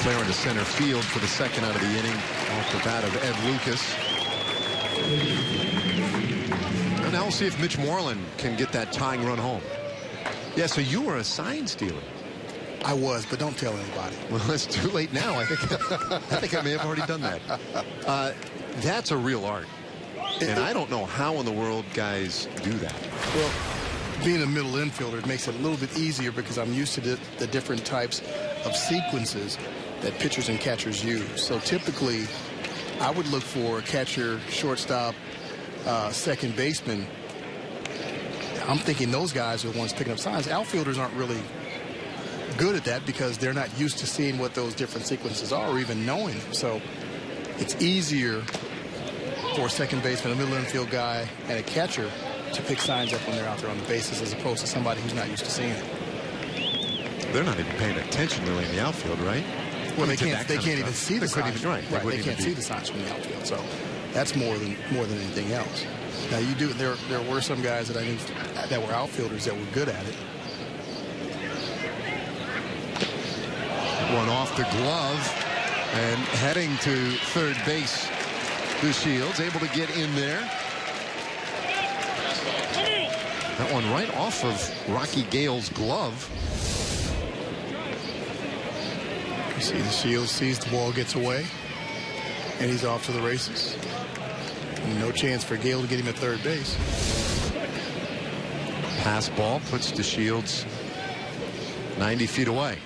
Flare into center field for the second out of the inning off the bat of Ed Lucas. And now we'll see if Mitch Moreland can get that tying run home. Yeah, so you were a sign stealer. I was, but don't tell anybody. Well, it's too late now. I think I may have already done that. That's a real art. And I don't know how in the world guys do that. Well, being a middle infielder, it makes it a little bit easier because I'm used to the different types of sequences that pitchers and catchers use. So typically, I would look for a catcher, shortstop, second baseman. I'm thinking those guys are the ones picking up signs. Outfielders aren't really good at that because they're not used to seeing what those different sequences are or even knowing them. So it's easier for a second baseman, a middle infield guy, and a catcher to pick signs up when they're out there on the bases as opposed to somebody who's not used to seeing it. They're not even paying attention really in the outfield, right? Well, they can't even see the signs. Right. They can't see the signs from the outfield. So that's more than anything else. Now you do. There were some guys that I knew that were outfielders that were good at it. One off the glove and heading to third base. DeShields able to get in there. That one right off of Rocky Gale's glove. You see DeShields sees the ball, gets away, and he's off to the races. No chance for Gale to get him at third base. Pass ball puts DeShields 90 feet away.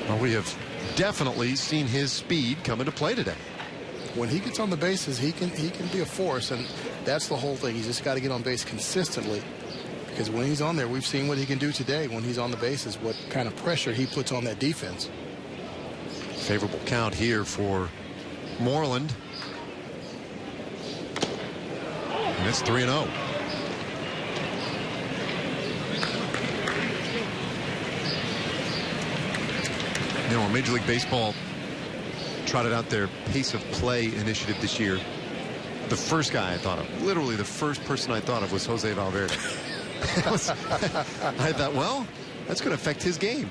Well, we have definitely seen his speed come into play today. When he gets on the bases, he can be a force, and that's the whole thing. He's just got to get on base consistently, because when he's on there, we've seen what he can do today when he's on the bases, what kind of pressure he puts on that defense. Favorable count here for Moreland. And it's 3-0. You know, when Major League Baseball trotted out their pace of play initiative this year, the first guy I thought of, literally the first person I thought of, was Jose Valverde. I thought, well, that's going to affect his game.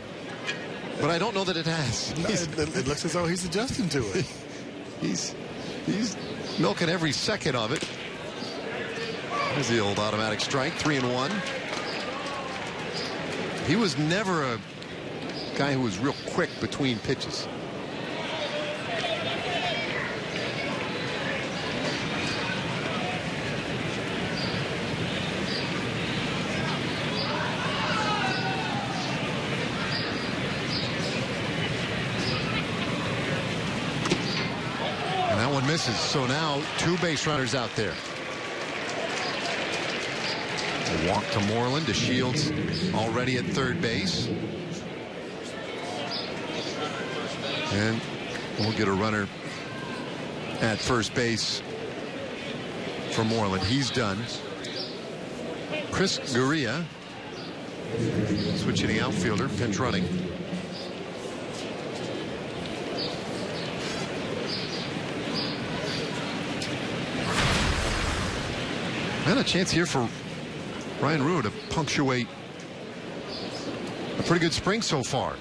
But I don't know that it has. No, it looks as though he's adjusting to it. He's milking every second of it. There's the old automatic strike, 3-1. He was never a guy who was real quick between pitches. And that one misses. So now 2 base runners out there. A walk to Moreland, to Shields already at third base. And we'll get a runner at first base for Moreland. He's done. Chris Gurria switching the outfielder, pinch running. And a chance here for Ryan Rua to punctuate a pretty good spring so far.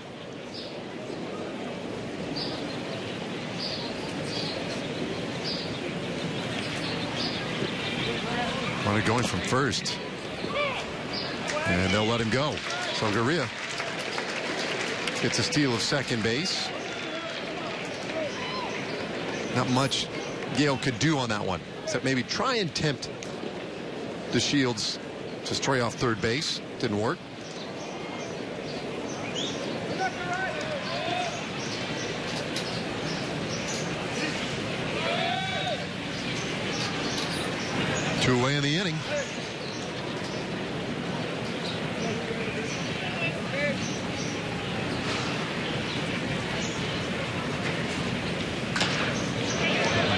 Runner going from first. And they'll let him go. So Gurria gets a steal of second base. Not much Gale could do on that one, except maybe try and tempt the Shields to stray off third base. Didn't work. Two away in the inning.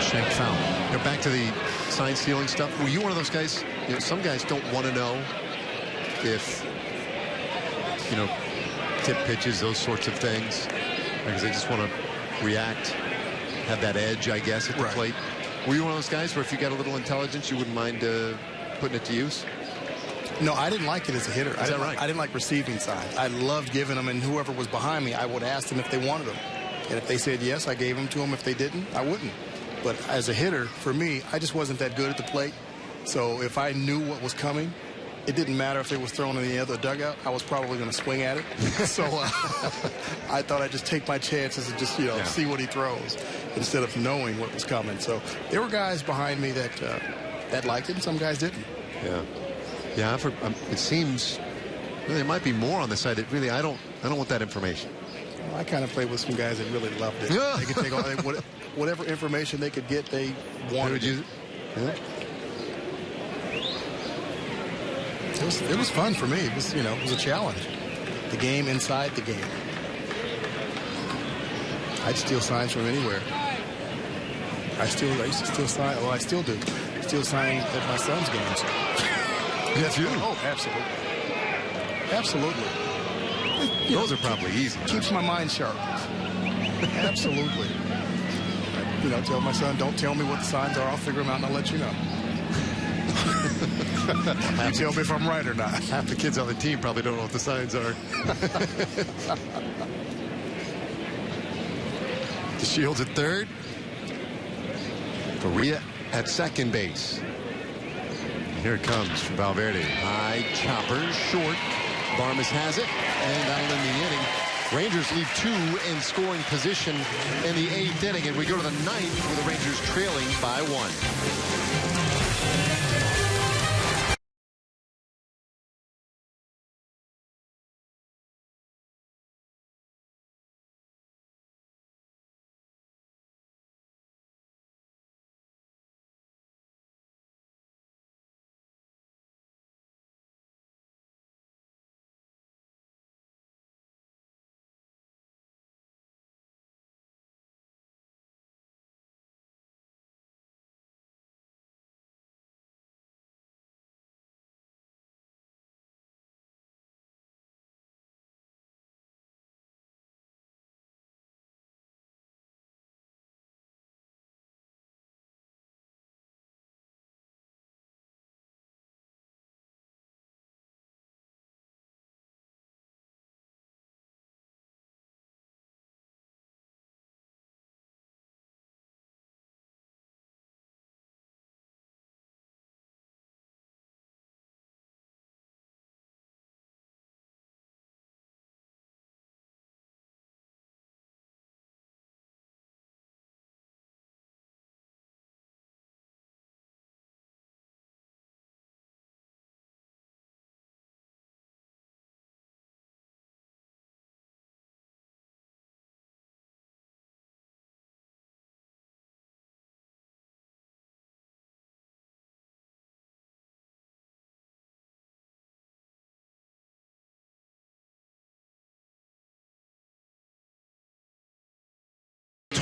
Shank foul. Go back to the sign stealing stuff. Were you one of those guys? You know, some guys don't want to know if, you know, tip pitches, those sorts of things, because they just want to react, have that edge, I guess, at the plate. Were you one of those guys where if you got a little intelligence, you wouldn't mind putting it to use? No, I didn't like it as a hitter. Is that right? I didn't like receiving signs. I loved giving them, and whoever was behind me, I would ask them if they wanted them. And if they said yes, I gave them to them. If they didn't, I wouldn't. But as a hitter, for me, I just wasn't that good at the plate. So if I knew what was coming, it didn't matter if it was thrown in the other dugout. I was probably going to swing at it. So I thought I'd just take my chances and just, see what he throws instead of knowing what was coming. So there were guys behind me that liked it, and some guys didn't. Yeah. It seems there might be more on the side that really I don't want that information. Well, I kind of played with some guys that really loved it. Yeah. They could take all whatever information they could get, they wanted it. Yeah. It was fun for me. It was, it was a challenge. The game inside the game. I'd steal signs from anywhere. I used to steal signs. Well, I still do. Steal signs at my son's games. Yes, you. Oh, absolutely. Absolutely. Those are probably easy. Keeps my mind sharp. Absolutely. Tell my son, don't tell me what the signs are. I'll figure them out and I'll let you know. You tell me if I'm right or not. Half the kids on the team probably don't know what the signs are. The Shields at third. Gurria at second base. Here it comes from Valverde. High chopper, short. Barmes has it, and that'll end the inning. Rangers leave 2 in scoring position in the 8th inning, and we go to the 9th with the Rangers trailing by 1.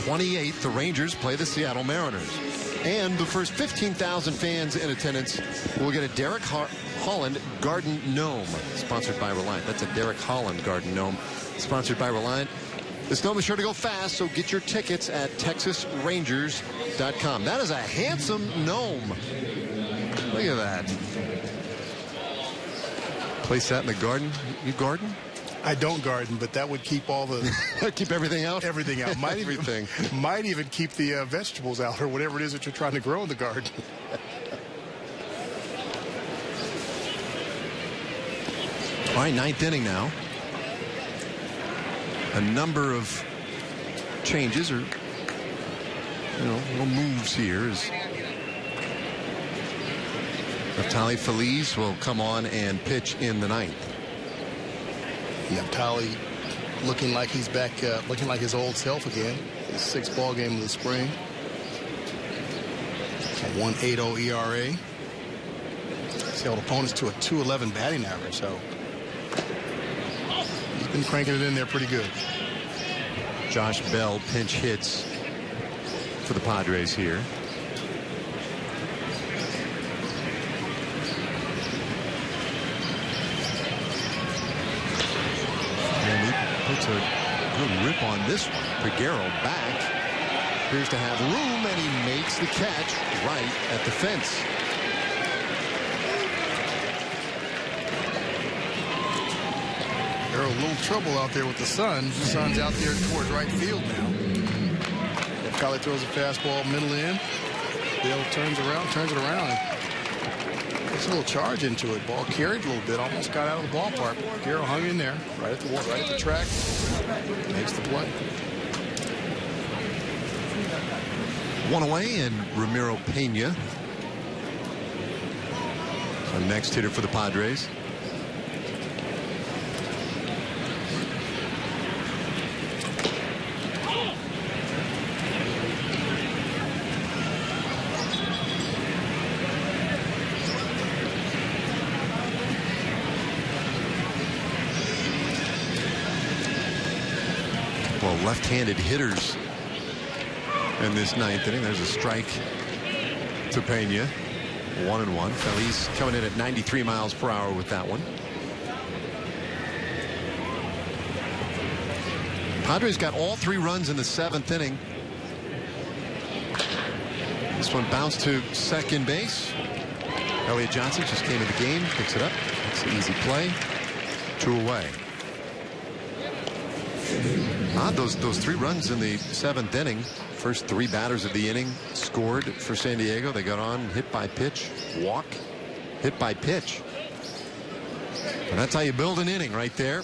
28th, the Rangers play the Seattle Mariners. And the first 15,000 fans in attendance will get a Derek Holland Garden Gnome, sponsored by Reliant. That's a Derek Holland Garden Gnome, sponsored by Reliant. This gnome is sure to go fast, so get your tickets at TexasRangers.com. That is a handsome gnome. Look at that. Place that in the garden. You garden? I don't garden, but that would keep all the keep everything out. Everything out. Might even keep the vegetables out, or whatever it is that you're trying to grow in the garden. All right, ninth inning now. A number of changes or little moves here as Naftali Feliz will come on and pitch in the ninth. Naftali looking like he's back, looking like his old self again. His 6th ball game of the spring. A 1.80 ERA. He's held opponents to a 2.11 batting average, so he's been cranking it in there pretty good. Josh Bell pinch hits for the Padres here. Puts a good rip on this one. Peguero back. Appears to have room, and he makes the catch right at the fence. There's a little trouble out there with the sun. The sun's out there towards right field now. If Kylie throws a fastball middle in, Bill turns it around. Puts a little charge into it. Ball carried a little bit, almost got out of the ballpark. Garrett hung in there, right at the track. Makes the play. One away, and Ramiro Pena, our next hitter for the Padres. Left-handed hitters in this ninth inning. There's a strike to Pena. 1-1. Feliz coming in at 93 miles per hour with that one. Padres got all 3 runs in the 7th inning. This one bounced to second base. Elliott Johnson just came in the game, picks it up. It's an easy play. 2 away. Those 3 runs in the 7th inning. First 3 batters of the inning scored for San Diego. They got on hit by pitch, walk, hit by pitch. And that's how you build an inning right there.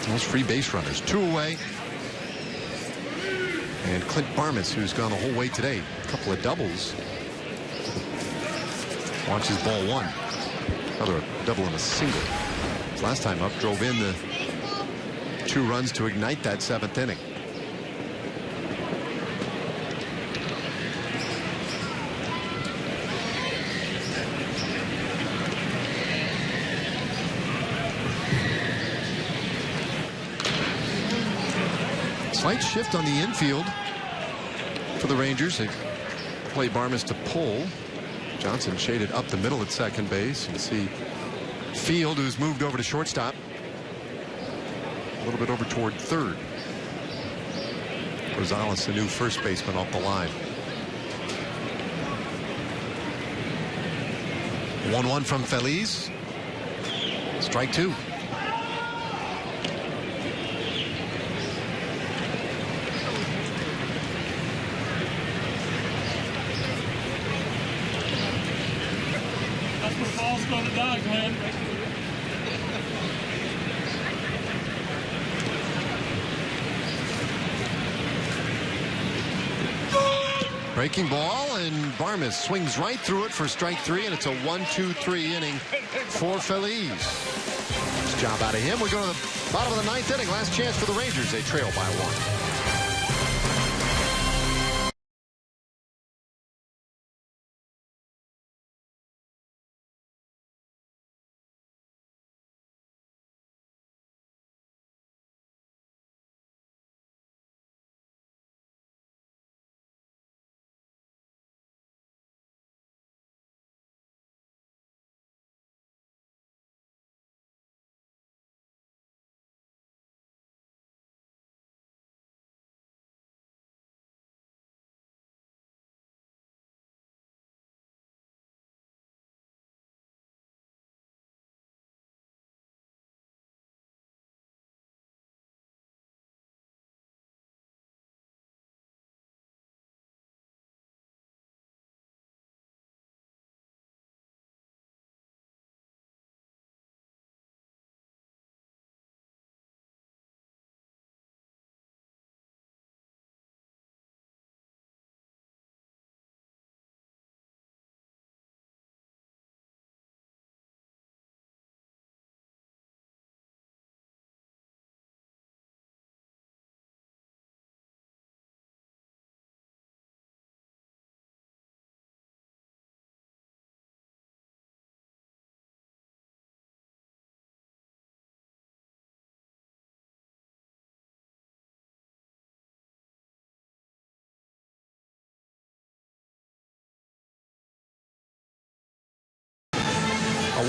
Those free base runners. 2 away. And Clint Barmes, who's gone the whole way today. A couple of doubles. Watches ball 1. Another double and a single. Last time up, drove in the 2 runs to ignite that 7th inning. Slight shift on the infield for the Rangers. They play Barmes to pull. Johnson shaded up the middle at second base. You can see Field, who's moved over to shortstop, a little bit over toward third. Rosales, the new first baseman, off the line. 1-1 from Feliz. Strike 2. That's where ball's going to die, Glenn. Breaking ball, and Barmes swings right through it for strike 3, and it's a 1-2-3 inning for Feliz. Nice job out of him. We go to the bottom of the 9th inning. Last chance for the Rangers. They trail by 1.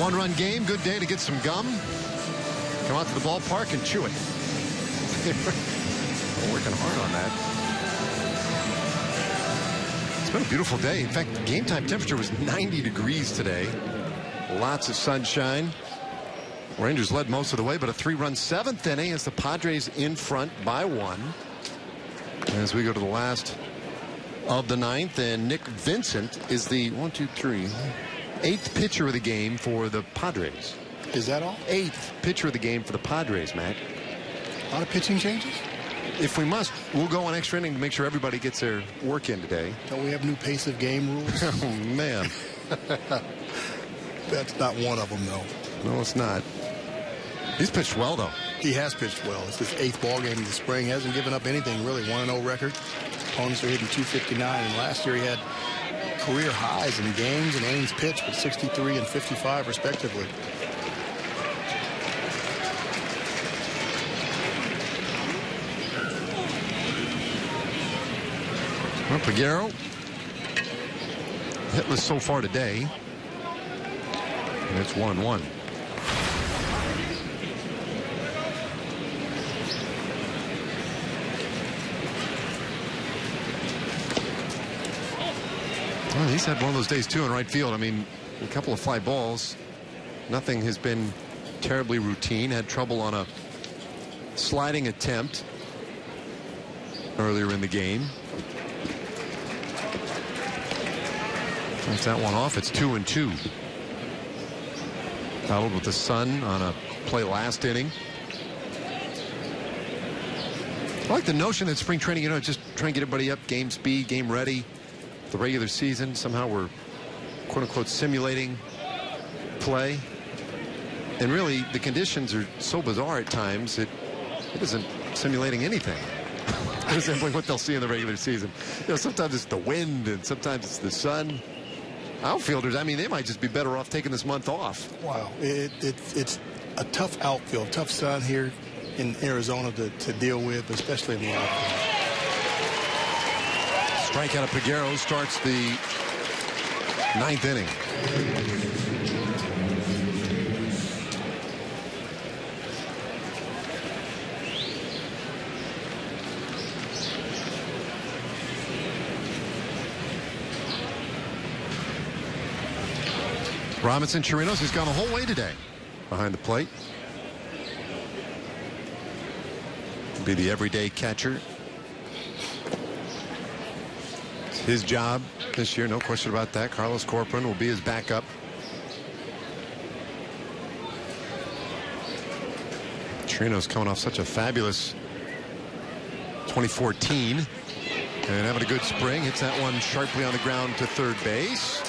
one-run game, good day to get some gum. Come out to the ballpark and chew it. We're working hard on that. It's been a beautiful day. In fact, the game time temperature was 90 degrees today. Lots of sunshine. Rangers led most of the way, but a 3-run 7th inning as the Padres in front by 1. As we go to the last of the 9th, and Nick Vincent is the 8th pitcher of the game for the Padres. Is that all? 8th pitcher of the game for the Padres, Matt. A lot of pitching changes? If we must, we'll go on extra inning to make sure everybody gets their work in today. Don't we have new pace of game rules? Oh, man. That's not one of them, though. No, it's not. He's pitched well, though. He has pitched well. It's his 8th ball game of the spring. He hasn't given up anything, really. 1-0 record. Opponents are hitting .259, and last year he had career highs in games and innings pitched with 63 and 55, respectively. Well, Peguero hitless so far today. And it's 1-1. Well, he's had one of those days, too, in right field. I mean, a couple of fly balls. Nothing has been terribly routine. Had trouble on a sliding attempt earlier in the game. That's that one off. It's 2-2. Battled with the sun on a play last inning. I like the notion that spring training, just try and get everybody up, game speed, game ready. The regular season, somehow we're quote-unquote simulating play. And really, the conditions are so bizarre at times, it isn't simulating anything. Resembling what they'll see in the regular season. Sometimes it's the wind, and sometimes it's the sun. Outfielders, I mean, they might just be better off taking this month off. Wow, it's a tough outfield, tough sun here in Arizona to deal with, especially in the outfield. Strikeout of Peguero starts the 9th inning. Robinson Chirinos has gone the whole way today behind the plate. Be the everyday catcher. It's his job this year, no question about that. Carlos Corcoran will be his backup. Chirinos coming off such a fabulous 2014 and having a good spring. Hits that one sharply on the ground to third base.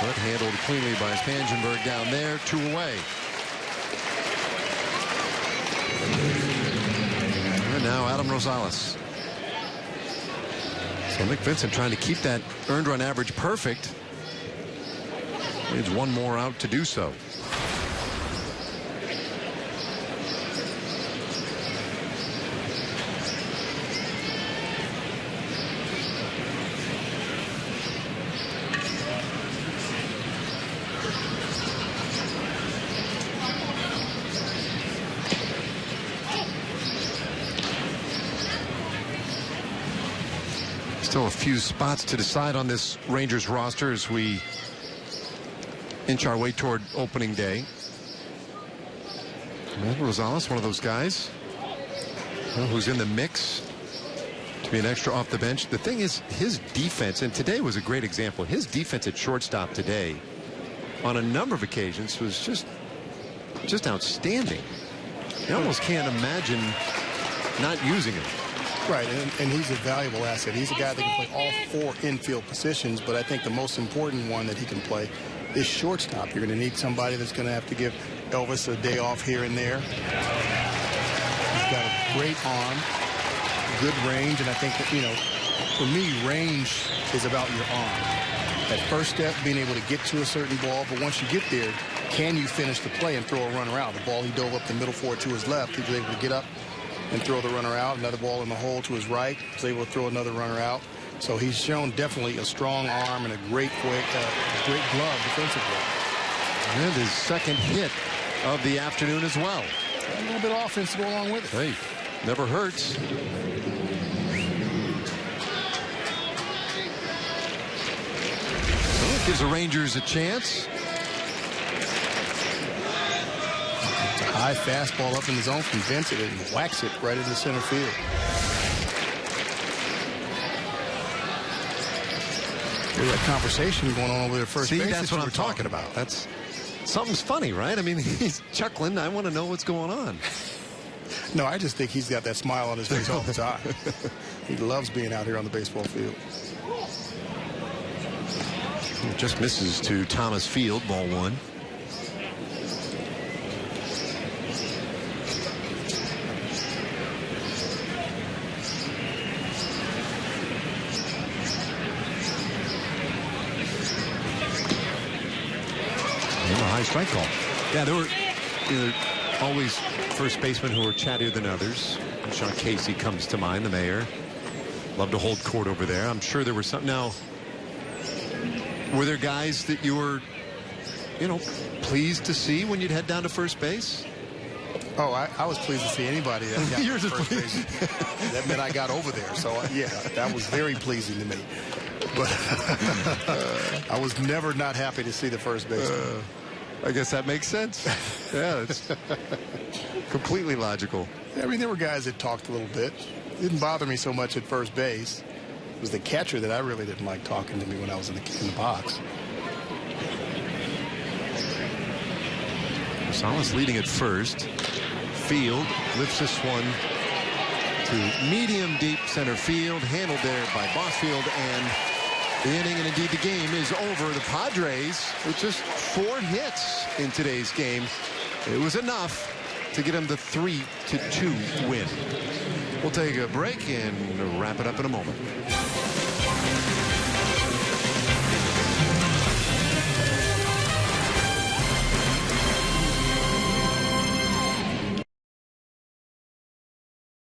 But handled cleanly by Spangenberg down there, 2 away. And now Adam Rosales. So Nick Vincent trying to keep that earned run average perfect. Needs one more out to do so. Still a few spots to decide on this Rangers roster as we inch our way toward opening day. Rosales, one of those guys who's in the mix to be an extra off the bench. The thing is, his defense, and today was a great example, his defense at shortstop today on a number of occasions was just outstanding. You almost can't imagine not using him. Right, and he's a valuable asset. He's a guy that can play all 4 infield positions, but I think the most important one that he can play is shortstop. You're going to need somebody that's going to have to give Elvis a day off here and there. He's got a great arm, good range, and I think that, for me, range is about your arm. That first step, being able to get to a certain ball, but once you get there, can you finish the play and throw a runner out? The ball he dove up the middle for to his left, he was able to get up and throw the runner out. Another ball in the hole to his right, he was able to throw another runner out. So he's shown definitely a strong arm and a great glove defensively. And his second hit of the afternoon as well. A little bit of offense to go along with it. Hey, never hurts. So it gives the Rangers a chance. It's a high fastball up in the zone from Vincent and whacks it right into center field. There's that conversation going on over there first base. See, that's what I'm talking about. That's something's funny, right? I mean, he's chuckling. I want to know what's going on. No, I just think he's got that smile on his face all the time. He loves being out here on the baseball field. Just misses to Thomas Field, ball one. High strike call. Yeah, there were always first basemen who were chattier than others. Sean Casey comes to mind, the mayor. Loved to hold court over there. I'm sure there was something. Now, were there guys that you were, pleased to see when you'd head down to first base? Oh, I was pleased to see anybody that got to first base. That meant I got over there. So, yeah, that was very pleasing to me. But I was never not happy to see the first baseman. I guess that makes sense. Yeah, it's completely logical. I mean, there were guys that talked a little bit. It didn't bother me so much at first base. It was the catcher that I really didn't like talking to me when I was in the box. Gonzalez leading at first. Field lifts this one to medium deep center field. Handled there by Bosfield, and the inning and indeed the game is over. The Padres with just 4 hits in today's game. It was enough to get them the 3-2 win. We'll take a break and wrap it up in a moment.